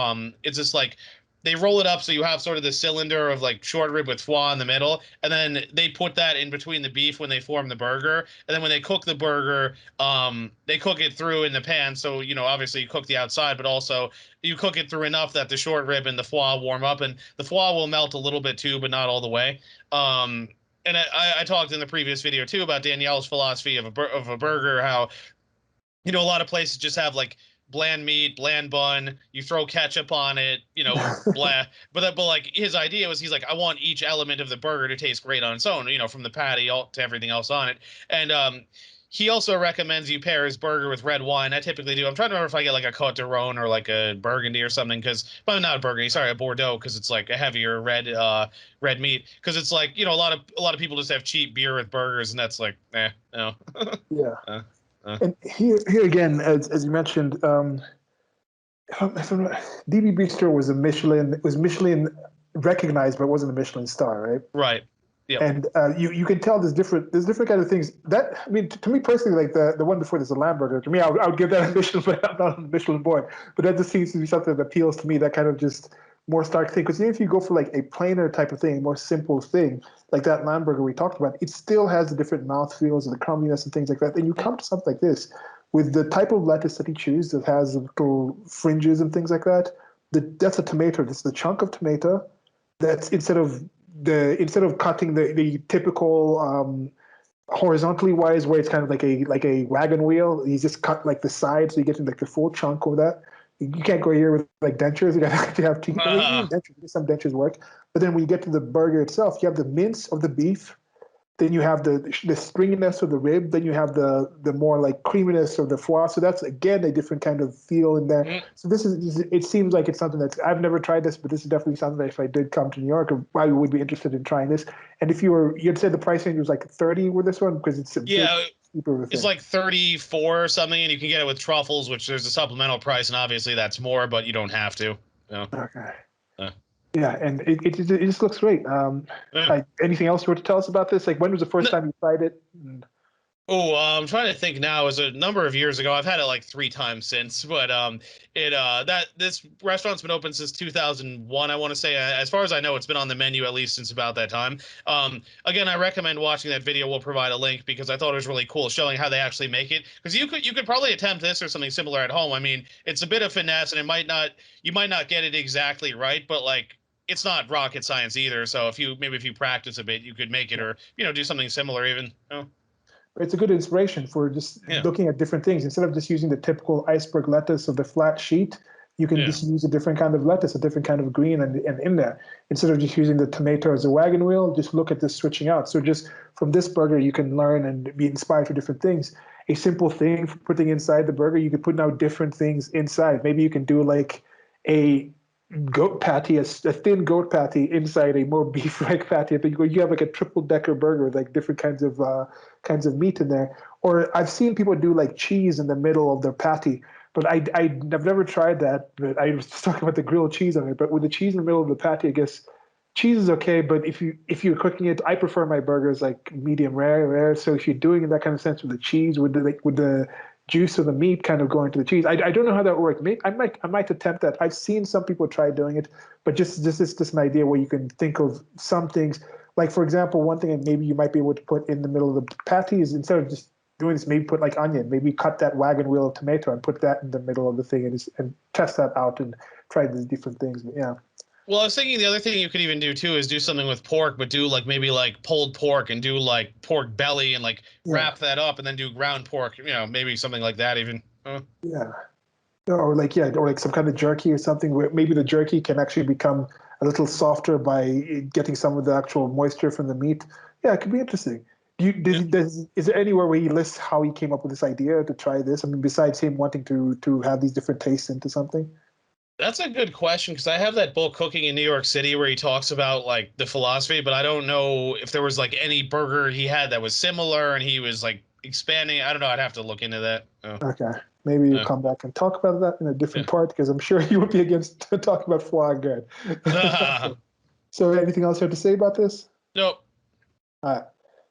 it's just like they roll it up so you have sort of the cylinder of like short rib with foie in the middle, and then they put that in between the beef when they form the burger. And then when they cook the burger, they cook it through in the pan. So, obviously you cook the outside, but also you cook it through enough that the short rib and the foie warm up, and the foie will melt a little bit too, but not all the way. And I talked in the previous video too about Danielle's philosophy of a burger, how a lot of places just have like bland meat, bland bun. You throw ketchup on it, blah. But like his idea was, he's like, I want each element of the burger to taste great on its own, from the patty to everything else on it. And he also recommends you pair his burger with red wine. I typically do. I'm trying to remember if I get like a Côte de Rhône or like a Burgundy or something, but not a Burgundy, sorry, a Bordeaux, because it's like a heavier red meat. Because it's like, a lot of people just have cheap beer with burgers, and that's like, no. Yeah. And here again, as you mentioned, DB Bistro was Michelin recognized, but it wasn't a Michelin star, right? Right. Yep. And you can tell there's different kind of things that, I mean, to me personally, like the one before this, the lamb burger, to me I would give that a Michelin, but I'm not a Michelin boy, but that just seems to be something that appeals to me, that kind of just more stark thing. Because even if you go for like a plainer type of thing, a more simple thing like that lamb burger we talked about, it still has the different mouth feels and the crumbiness and things like that. Then you come to something like this with the type of lettuce that you choose that has little fringes and things like that. That's a tomato. That's the chunk of tomato. That's instead of cutting the typical horizontally wise, where it's kind of like a wagon wheel. You just cut like the sides, so you get like the full chunk of that. You can't go here with like dentures. You got to have teeth. I mean, even dentures, some dentures work. But then when you get to the burger itself, you have the mince of the beef. Then you have the stringiness of the rib. Then you have the more like creaminess of the foie. So that's again a different kind of feel in there. Mm. So this is, it seems like it's something that's, I've never tried this, but this is definitely something that if I did come to New York, I would be interested in trying this. And if you'd said the price range was like 30 with this one, because it's a bit Yeah, cheaper of a it's thing. like 34 or something, and you can get it with truffles, which there's a supplemental price, and obviously that's more, but you don't have to. You know? Okay. Uh, Yeah, and it just looks great. yeah. Anything else you want to tell us about this? Like, when was the first time you tried it? Oh, I'm trying to think now. It was a number of years ago. I've had it like 3 times since, but that this restaurant's been open since 2001. I want to say, as far as I know, it's been on the menu at least since about that time. Again, I recommend watching that video. We'll provide a link because I thought it was really cool, showing how they actually make it. Because you could probably attempt this or something similar at home. I mean, it's a bit of finesse, and you might not get it exactly right, but like it's not rocket science either. So if you practice a bit, you could make it, or do something similar even. It's a good inspiration for just Yeah. looking at different things. Instead of just using the typical iceberg lettuce of the flat sheet, you can Yeah. just use a different kind of lettuce, a different kind of green, and in there. Instead of just using the tomato as a wagon wheel, just look at this switching out. So just from this burger, you can learn and be inspired for different things. A simple thing for putting inside the burger, you can put now different things inside. Maybe you can do like a goat patty, a thin goat patty inside a more beef-like patty. But you have like a triple-decker burger with like different kinds of meat in there. Or I've seen people do like cheese in the middle of their patty, but I've never tried that. But I was talking about the grilled cheese on it. But with the cheese in the middle of the patty, I guess cheese is okay. But if you're cooking it, I prefer my burgers like medium rare. So if you're doing it in that kind of sense with the cheese, with the juice of the meat kind of going to the cheese. I don't know how that works. Maybe I might attempt that. I've seen some people try doing it, but just an idea where you can think of some things. Like for example, one thing that maybe you might be able to put in the middle of the patty is, instead of just doing this, maybe put like onion. Maybe cut that wagon wheel of tomato and put that in the middle of the thing, and test that out and try these different things. But yeah. Well, I was thinking the other thing you could even do too is do something with pork, but do like maybe like pulled pork and do like pork belly and like Yeah. wrap that up and then do ground pork, maybe something like that even. Yeah. Or like, yeah, or like some kind of jerky or something where maybe the jerky can actually become a little softer by getting some of the actual moisture from the meat. Yeah, it could be interesting. Yeah. Is there anywhere where he lists how he came up with this idea to try this? I mean, besides him wanting to have these different tastes into something. That's a good question because I have that book Cooking in New York City where he talks about like the philosophy, but I don't know if there was like any burger he had that was similar and he was like expanding. I don't know. I'd have to look into that. Oh, Okay, maybe you yeah. come back and talk about that in a different Yeah. part, because I'm sure you would be against talking about foie gras. So, anything else you have to say about this? Nope. All right.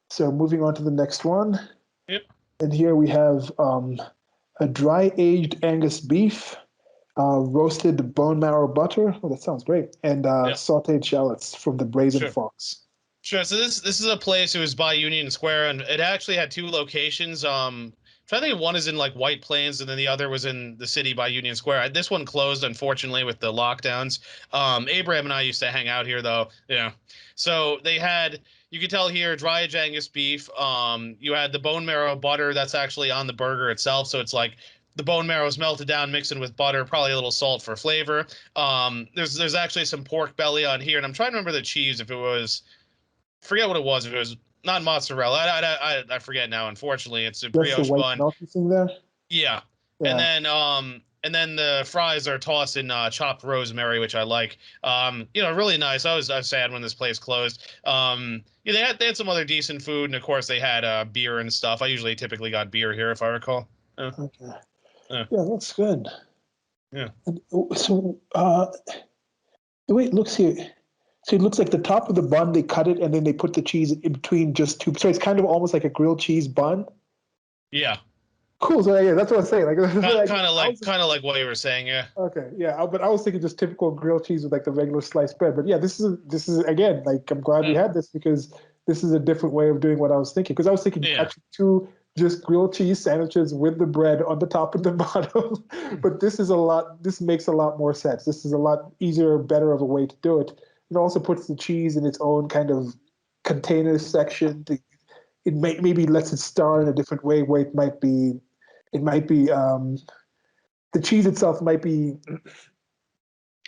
So, moving on to the next one. Yep. And here we have a dry aged Angus beef, roasted bone marrow butter. Oh, that sounds great. And Yep. sauteed shallots from the Brazen Sure. Fox. Sure. So this is a place. It was by Union Square, and it actually had 2 locations. I think one is in like White Plains, and then the other was in the city by Union Square. This one closed, unfortunately, with the lockdowns. Abraham and I used to hang out here, though. Yeah. So they had, you could tell here, dry aged Angus beef. You had the bone marrow butter that's actually on the burger itself. So it's like the bone marrow is melted down, mixed in with butter, probably a little salt for flavor. There's actually some pork belly on here, and I'm trying to remember the cheese if it was. Forget what it was. If it was not mozzarella, I forget now. Unfortunately, it's a That's the brioche white bun. melty thing there. Yeah, and Yeah. then the fries are tossed in chopped rosemary, which I like. Really nice. I was sad when this place closed. Yeah, they had some other decent food, and of course they had beer and stuff. I usually typically got beer here if I recall. Okay. Yeah, Yeah, that's good. yeah. And, so the way it looks here, So it looks like the top of the bun, they cut it and then they put the cheese in between just two. So it's kind of almost like a grilled cheese bun. Yeah. Cool. So yeah, that's what I'm saying. Like, Kind of like what you were saying. Yeah. okay, yeah. But I was thinking just typical grilled cheese with like the regular sliced bread. But yeah, this is again like I'm glad we had this because this is a different way of doing what I was thinking. Because I was thinking Yeah. actually two just grilled cheese sandwiches with the bread on the top and the bottom. But this is a lot. This makes a lot more sense. This is a lot easier, better of a way to do it. It also puts the cheese in its own kind of container section. It maybe lets it star in a different way where it might be the cheese itself might be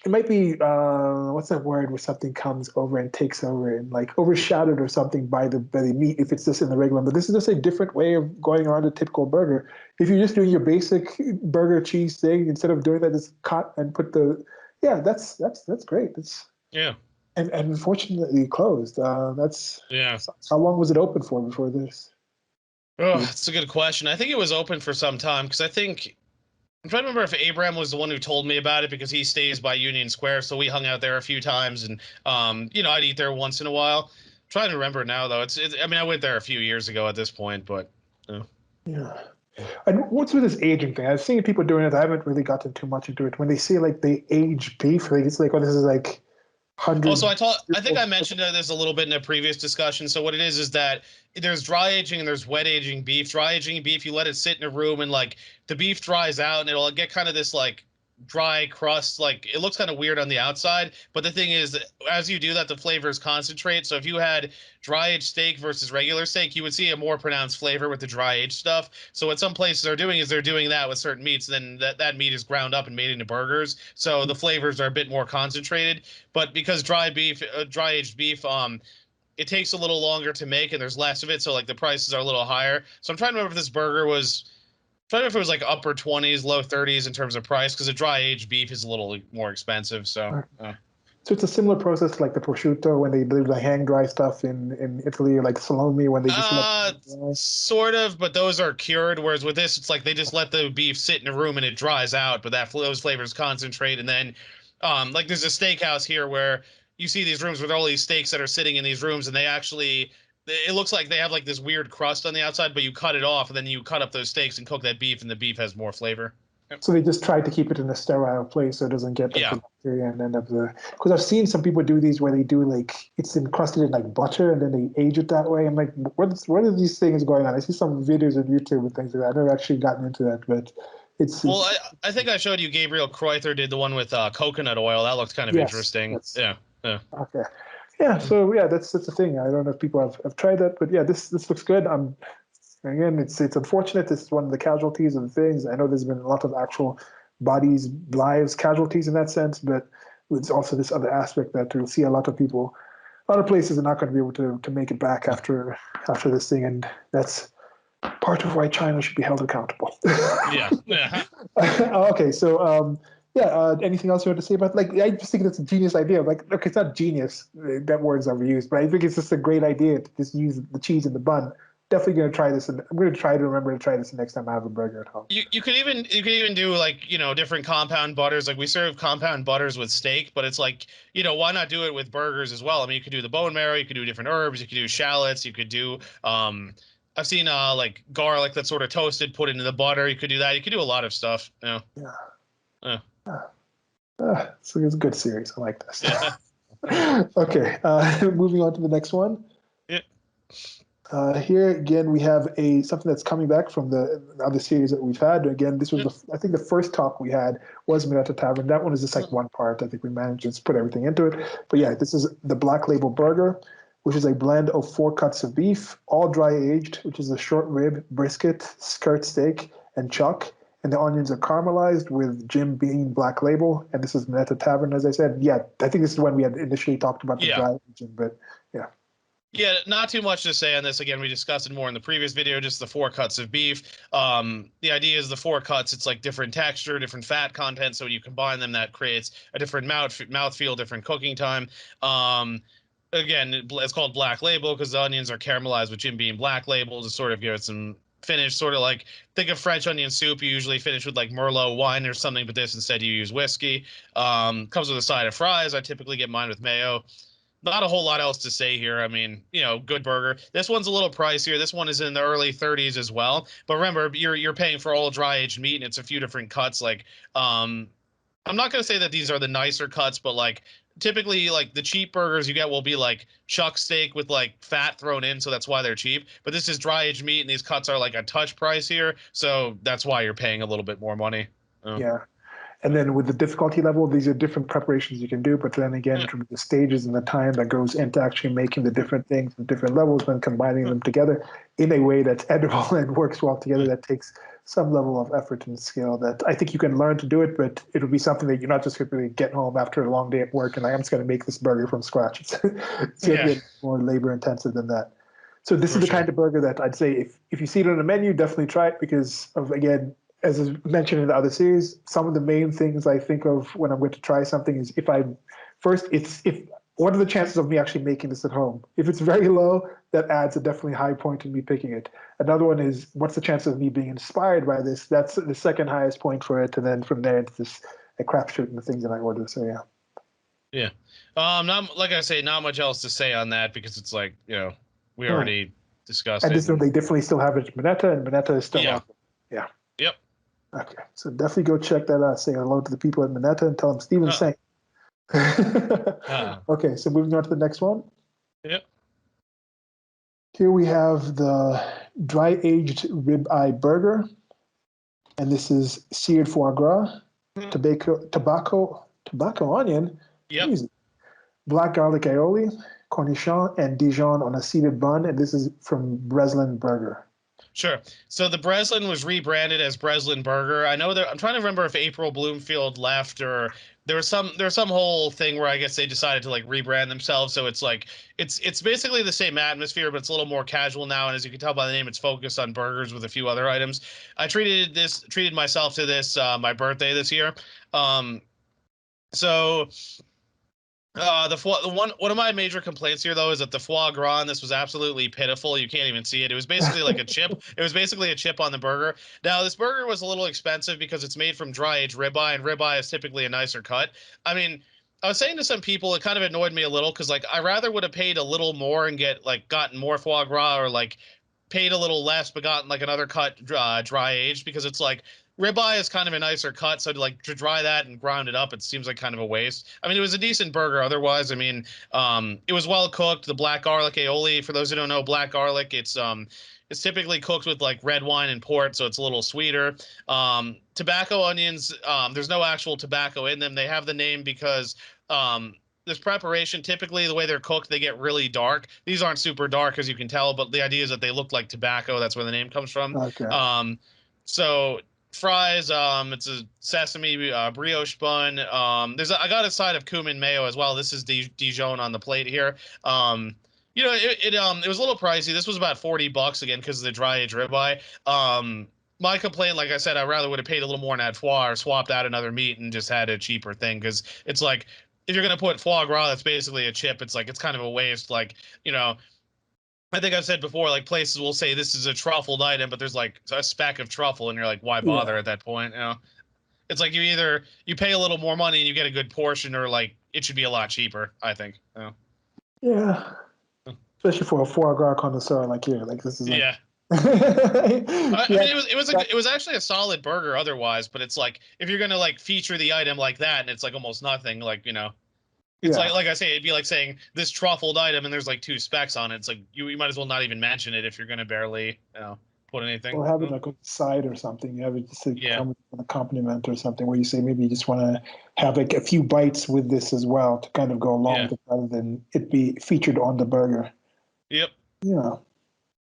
what's that word where something comes over and takes over and like overshadowed or something by the meat if it's just in the regular. But this is just a different way of going around a typical burger. If you're just doing your basic burger cheese thing, instead of doing that, just cut and put the that's great. It's Yeah. and unfortunately closed. That's Yeah. how long was it open for before this? Oh, that's a good question. I think it was open for some time because I'm trying to remember if Abraham was the one who told me about it because he stays by Union Square, so we hung out there a few times, and I'd eat there once in a while. I'm trying to remember now though. I mean, I went there a few years ago at this point, but Yeah. And what's with this aging thing? I've seen people doing it. I haven't really gotten too much into it. When they say like they age beef, like it's like, oh, this is like Also, 100. I think I mentioned this a little bit in a previous discussion. So what it is that there's dry aging and there's wet aging beef. Dry aging beef, you let it sit in a room and like the beef dries out and it'll get kind of this like dry crust. Like it looks kind of weird on the outside. But the thing is, as you do that, the flavors concentrate. So if you had dry aged steak versus regular steak, you would see a more pronounced flavor with the dry aged stuff. So what some places are doing is they're doing that with certain meats. Then that meat is ground up and made into burgers. So the flavors are a bit more concentrated. But because dry aged beef, it takes a little longer to make and there's less of it, so like the prices are a little higher. So I'm trying to remember if this burger was, trying to remember if it was like upper 20s, low 30s in terms of price, because the dry aged beef is a little more expensive. So. So it's a similar process to like the prosciutto when they do the hang dry stuff in Italy, or like salami when they just let it dry. Sort of, but those are cured. Whereas with this, it's like they just let the beef sit in a room and it dries out, but those flavors concentrate. And then, like there's a steakhouse here where you see these rooms with all these steaks that are sitting in these rooms, and it looks like they have like this weird crust on the outside, but you cut it off and then you cut up those steaks and cook that beef, and the beef has more flavor. So they just try to keep it in a sterile place so it doesn't get like Yeah. the bacteria and end up the. Because I've seen some people do these where they do like it's encrusted in like butter and then they age it that way. I'm like, what are these things going on? I see some videos on YouTube and things like that. I've never actually gotten into that, but it's Well, I think I showed you Gabriel Kreuther did the one with coconut oil. That looked kind of yes, interesting. yes. Yeah. Yeah. Okay. Yeah, so yeah, that's the thing. I don't know if people have tried that, but yeah, this looks good. Again, it's unfortunate. This is one of the casualties of the things. I know there's been a lot of actual bodies, lives, casualties in that sense, but it's also this other aspect that you'll see a lot of people, a lot of places are not going to be able to make it back after this thing, and that's part of why China should be held accountable. Yeah. Yeah. Okay, so yeah, anything else you want to say about like I just think that's a genius idea. Like, look, it's not genius. That word's overused, but I think it's just a great idea to just use the cheese in the bun. Definitely gonna try this, and I'm gonna try to remember to try this the next time I have a burger at home. You could even do like different compound butters. Like we serve compound butters with steak, but it's like why not do it with burgers as well? I mean, you could do the bone marrow, you could do different herbs, you could do shallots, you could do I've seen like garlic that's sort of toasted, put into the butter. You could do that. You could do a lot of stuff. Yeah. Yeah, Yeah. so it's a good series. I like this. Yeah. Okay, moving on to the next one. Yeah. Here again, we have something that's coming back from the other series that we've had. Again, this was I think the first talk we had was Minetta Tavern. That one is just like one part. I think we managed to just put everything into it. But yeah, this is the Black Label Burger, which is a blend of 4 cuts of beef, all dry aged, which is a short rib, brisket, skirt steak, and chuck. And the onions are caramelized with Jim Beam Black Label. And this is Minetta Tavern, as I said. Yeah, I think this is when we had initially talked about the dry aging, but yeah. Yeah, not too much to say on this. Again, we discussed it more in the previous video, just the 4 cuts of beef. The idea is the 4 cuts, it's like different texture, different fat content. So when you combine them, that creates a different mouthfeel, different cooking time. Again, it's called Black Label because the onions are caramelized with Jim Beam Black Label to sort of give it some finish, sort of like think of French onion soup. You usually finish with like Merlot wine or something, but this instead you use whiskey. Comes with a side of fries. I typically get mine with mayo. not a whole lot else to say here. I mean, good burger. This one's a little pricier. This one is in the early 30s as well. But remember, you're paying for all dry aged meat, and it's a few different cuts. Like, I'm not gonna say that these are the nicer cuts, but like typically like the cheap burgers you get will be like chuck steak with like fat thrown in, so that's why they're cheap. But this is dry aged meat, and these cuts are like a touch pricier, so that's why you're paying a little bit more money. Oh. Yeah. And then with the difficulty level, these are different preparations you can do. But then again, from the stages and the time that goes into actually making the different things at different levels, when combining them together in a way that's edible and works well together, that takes some level of effort and skill that I think you can learn to do it, but it'll be something that you're not just going to get home after a long day at work and like, I'm just going to make this burger from scratch. It's going to be more labor intensive than that. So this is the kind of burger that I'd say if you see it on the menu, definitely try it because of, again, as is mentioned in the other series, some of the main things I think of when I'm going to try something is what are the chances of me actually making this at home? If it's very low, that adds a definitely high point to me picking it. Another one is what's the chance of me being inspired by this? That's the second highest point for it, and then from there it's just a crapshoot in the things that I order. So yeah. Yeah. Not like I say, not much else to say on that because it's like we already discussed and it. And they definitely still have it in Minetta, and Minetta is still awesome. Yeah. Yep. Okay, so definitely go check that out. Say hello to the people at Minetta and tell them Steven's saying. Okay, so moving on to the next one. Yep. Here we have the dry aged ribeye burger, and this is seared foie gras, tobacco onion, easy, black garlic aioli, cornichon, and Dijon on a seeded bun, and this is from Breslin Burger. Sure. So the Breslin was rebranded as Breslin Burger. I know that I'm trying to remember if April Bloomfield left or there was some whole thing where I guess they decided to like rebrand themselves. So it's like it's basically the same atmosphere, but it's a little more casual now. And as you can tell by the name, it's focused on burgers with a few other items. I treated myself to this my birthday this year. So one of my major complaints here though is that the foie gras on this was absolutely pitiful. You can't even see it. It was basically like a chip. It was basically a chip on the burger. Now this burger was a little expensive because it's made from dry aged ribeye, and ribeye is typically a nicer cut. I mean, I was saying to some people, it kind of annoyed me a little because like I rather would have paid a little more and gotten more foie gras or like paid a little less but gotten like another cut dry aged because it's like ribeye is kind of a nicer cut, so to dry that and ground it up, it seems like kind of a waste. I mean, it was a decent burger otherwise. I mean, it was well cooked. The black garlic aioli, for those who don't know, black garlic, it's typically cooked with like red wine and port, so it's a little sweeter. Tobacco onions, there's no actual tobacco in them. They have the name because this preparation, typically the way they're cooked, they get really dark. These aren't super dark, as you can tell, but the idea is that they look like tobacco. That's where the name comes from. Okay. So fries, it's a sesame brioche bun. I got a side of cumin mayo as well. This is Dijon on the plate here. It was a little pricey. This was about $40 again because of the dry aged ribeye. My complaint, like I said, I rather would have paid a little more and had foie or swapped out another meat and just had a cheaper thing because it's like if you're gonna put foie gras, that's basically a chip. It's like it's kind of a waste. Like I think I've said before, like places will say this is a truffled item, but there's like a speck of truffle, and you're like, why bother at that point? It's like you pay a little more money and you get a good portion, or like it should be a lot cheaper. I think. Yeah, especially for a foie gras connoisseur like you, like this is like. Yeah. I mean, it was actually a solid burger otherwise, but it's like if you're gonna like feature the item like that, and it's like almost nothing, like It's like I say, it'd be like saying this truffled item and there's like 2 specks on it. It's like you might as well not even mention it if you're gonna barely put anything. Or have it like on the side or something. You have it just to come with an accompaniment or something where you say maybe you just want to have like a few bites with this as well to kind of go along with it rather than it be featured on the burger. Yep. Yeah.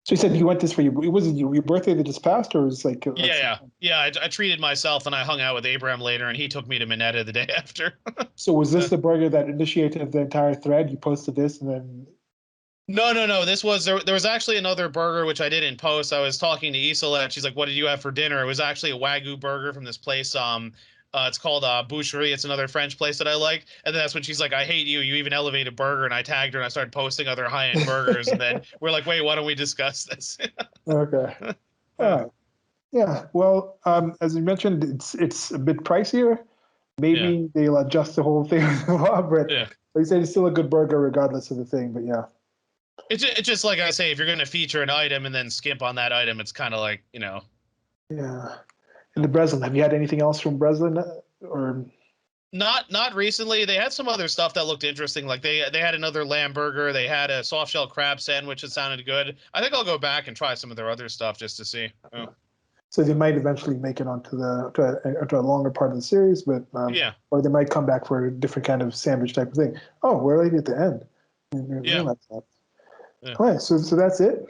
So you said you went this for was it your birthday that just passed, or was like? Yeah. I treated myself and I hung out with Abraham later, and he took me to Minetta the day after. So was this the burger that initiated the entire thread? You posted this, and then. No. This was there was actually another burger which I didn't post. I was talking to Isola, and she's like, "What did you have for dinner?" It was actually a Wagyu burger from this place. It's called Boucherie. It's another French place that I like. And then that's when she's like, I hate you. You even elevate a burger. And I tagged her and I started posting other high-end burgers. And then we're like, wait, why don't we discuss this? Okay. All right. Yeah. Well, as you mentioned, it's a bit pricier. Maybe they'll adjust the whole thing. But Like you said, it's still a good burger regardless of the thing. But yeah, It's just like I say, if you're going to feature an item and then skimp on that item, it's kind of like, you know. yeah. And the breslin, have you had anything else from breslin or? Not recently. They had some other stuff that looked interesting. Like they had another lamb burger. They had a soft shell crab sandwich that sounded good. I think I'll go back and try some of their other stuff just to see. Oh. So they might eventually make it onto to a longer part of the series, but Yeah. or they might come back for a different kind of sandwich type of thing. Oh, we're already at the end. I didn't Yeah. realize that. Yeah. All right, so that's it.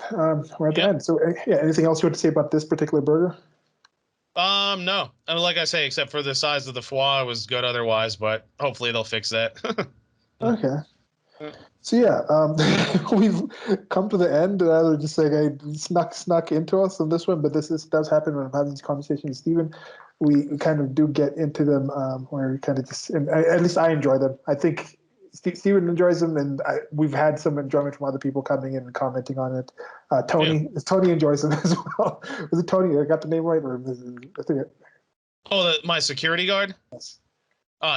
We're at the Yep. end. So yeah, anything else you want to say about this particular burger? No. I mean, like I say, except for the size of the foie, it was good otherwise. But hopefully they'll fix that. Okay. So yeah, we've come to the end. Rather just like I snuck into us on this one, but does happen when I'm having these conversations with Steven. We kind of do get into them where we kind of just, and at least I enjoy them. I think Steven enjoys them, and we've had some enjoyment from other people coming in and commenting on it. Tony enjoys them as well. Was it Tony? I got the name right, or I think Oh, my security guard. yes.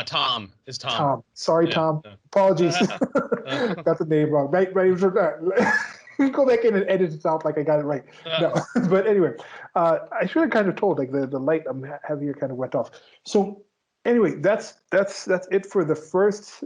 Tom is Tom. Tom. Sorry, Yeah. Tom. Apologies. Got the name wrong. Right. Go back in and edit it out like I got it right. No. But anyway, I should have kind of told, like the light I'm having here kind of went off. So anyway, that's it for the first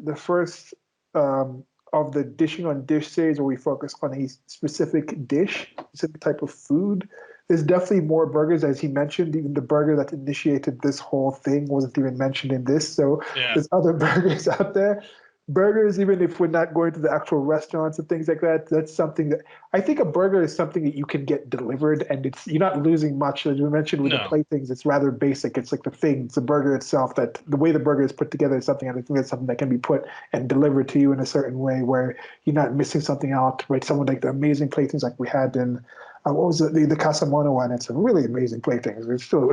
of the dishing on dish series where we focus on a specific dish, specific type of food. There's definitely more burgers, as he mentioned. Even the burger that initiated this whole thing wasn't even mentioned in this. So Yeah. there's other burgers out there. Burgers, even if we're not going to the actual restaurants and things like that, that's something that I think a burger is something that you can get delivered, and you're not losing much. As we mentioned with the plate things, it's rather basic. It's like it's the burger itself, that the way the burger is put together is something, and I think that's something that can be put and delivered to you in a certain way where you're not missing something out. Right? Someone like the amazing platings like we had in what was it, the Casamona one? It's a really amazing platings. We're still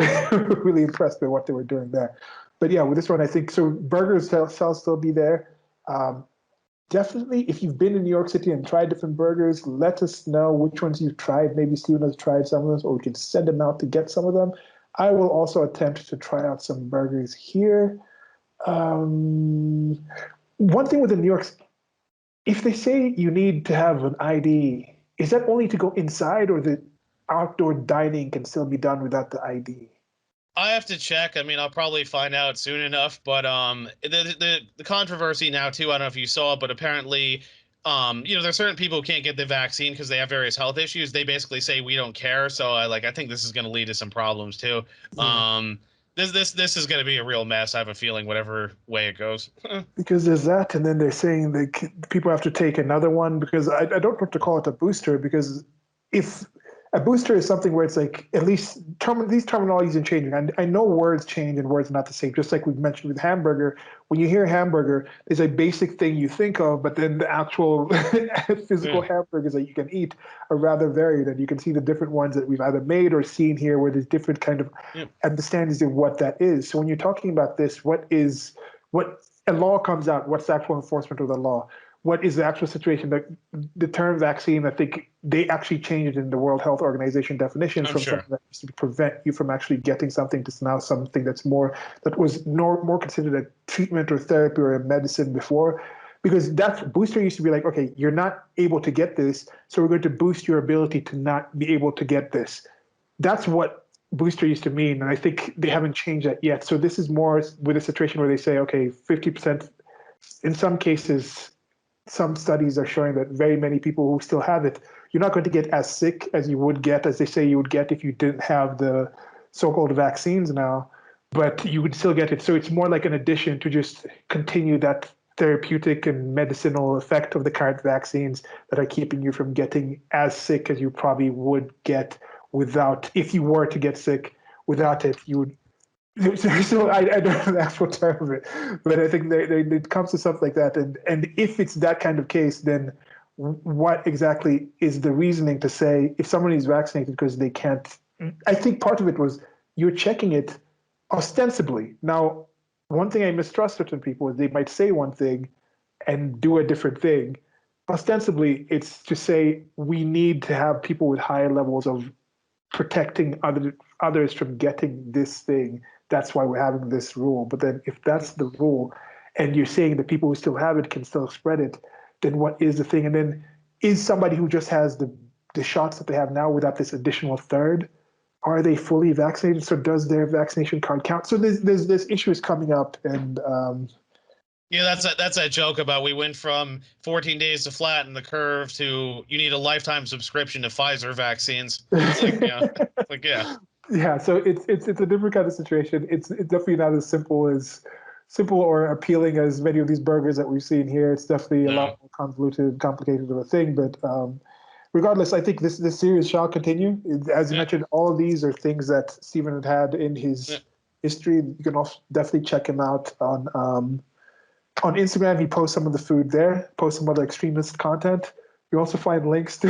really impressed with what they were doing there. But yeah, with this one, I think so. Burgers shall still be there. Definitely, if you've been in New York City and tried different burgers, let us know which ones you've tried. Maybe Steven has tried some of those, or we can send him out to get some of them. I will also attempt to try out some burgers here. One thing with the New York, if they say you need to have an ID, is that only to go inside, or the outdoor dining can still be done without the ID? I have to check. I mean, I'll probably find out soon enough. But the controversy now too. I don't know if you saw it, but apparently, there's certain people who can't get the vaccine because they have various health issues. They basically say we don't care. So I think this is going to lead to some problems too. Yeah. This is going to be a real mess. I have a feeling, whatever way it goes. Because there's that, and then they're saying that people have to take another one, because I don't want to call it a booster, because if a booster is something where it's like, at least these terminologies are changing. I know words change and words are not the same. Just like we mentioned with hamburger, when you hear hamburger, there's a basic thing you think of, but then the actual physical hamburgers that you can eat are rather varied, and you can see the different ones that we've either made or seen here, where there's different kind of understandings of what that is. So when you're talking about this, what a law comes out, what's the actual enforcement of the law? What is the actual situation? The term vaccine, I think they actually changed it in the World Health Organization definition from something that used to prevent you from actually getting something to now something that was more considered a treatment or therapy or a medicine before. Because that booster used to be like, okay, you're not able to get this, so we're going to boost your ability to not be able to get this. That's what booster used to mean, and I think they haven't changed that yet. So this is more with a situation where they say, okay, 50%. In some cases, some studies are showing that very many people who still have it, you're not going to get as sick as you would get, as they say you would get if you didn't have the so-called vaccines now, but you would still get it. So it's more like an addition to just continue that therapeutic and medicinal effect of the current vaccines that are keeping you from getting as sick as you probably would get without, if you were to get sick without it, you would. So I don't know the actual term of it, but I think it comes to something like that. And if it's that kind of case, then what exactly is the reasoning to say if someone is vaccinated because they can't? I think part of it was you're checking it ostensibly. Now, one thing I mistrust certain people is they might say one thing and do a different thing. Ostensibly, it's to say we need to have people with higher levels of protecting others from getting this thing. That's why we're having this rule. But then if that's the rule, and you're saying the people who still have it can still spread it, then what is the thing? And then is somebody who just has the shots that they have now without this additional third, are they fully vaccinated? So does their vaccination card count? So there's issues coming up, and yeah, that's that joke about we went from 14 days to flatten the curve to you need a lifetime subscription to Pfizer vaccines. It's like, yeah, it's like, yeah. Yeah, so it's a different kind of situation. It's definitely not as simple or appealing as many of these burgers that we've seen here. It's definitely a No. lot more convoluted, complicated of a thing. But regardless, I think this series shall continue. As you Yeah, mentioned, all of these are things that Stephen had in yeah, his history. You can also definitely check him out on Instagram. He posts some of the food there, posts some other extremist content. You also find links to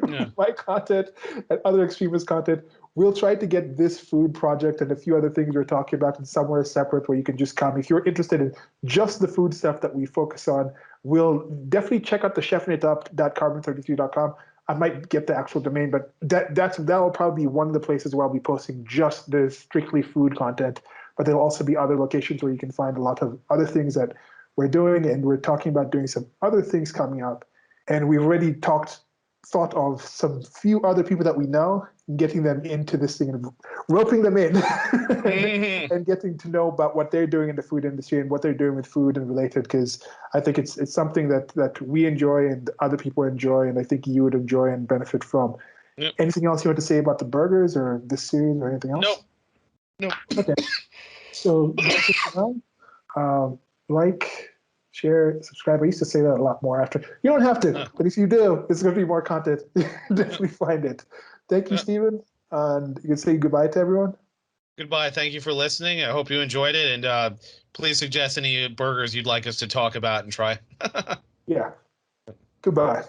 yeah. my content and other extremist content. We'll try to get this food project and a few other things we're talking about in somewhere separate where you can just come. If you're interested in just the food stuff that we focus on, we'll definitely check out the chefnitup.carbon33.com. I might get the actual domain, but that'll probably be one of the places where I'll be posting just the strictly food content. But there'll also be other locations where you can find a lot of other things that we're doing, and we're talking about doing some other things coming up. And we've already thought of some few other people that we know, and getting them into this thing and roping them in Mhm. and getting to know about what they're doing in the food industry and what they're doing with food and related, because I think it's something that we enjoy and other people enjoy, and I think you would enjoy and benefit from. Yep. Anything else you want to say about the burgers or this series or anything Nope. else? Nope. Okay, so that's it for now. Like, share, subscribe. I used to say that a lot more after. You don't have to, but if you do, it's going to be more content. Definitely find it. Thank you, Stephen. And you can say goodbye to everyone. Goodbye. Thank you for listening. I hope you enjoyed it, and please suggest any burgers you'd like us to talk about and try. Yeah. Goodbye.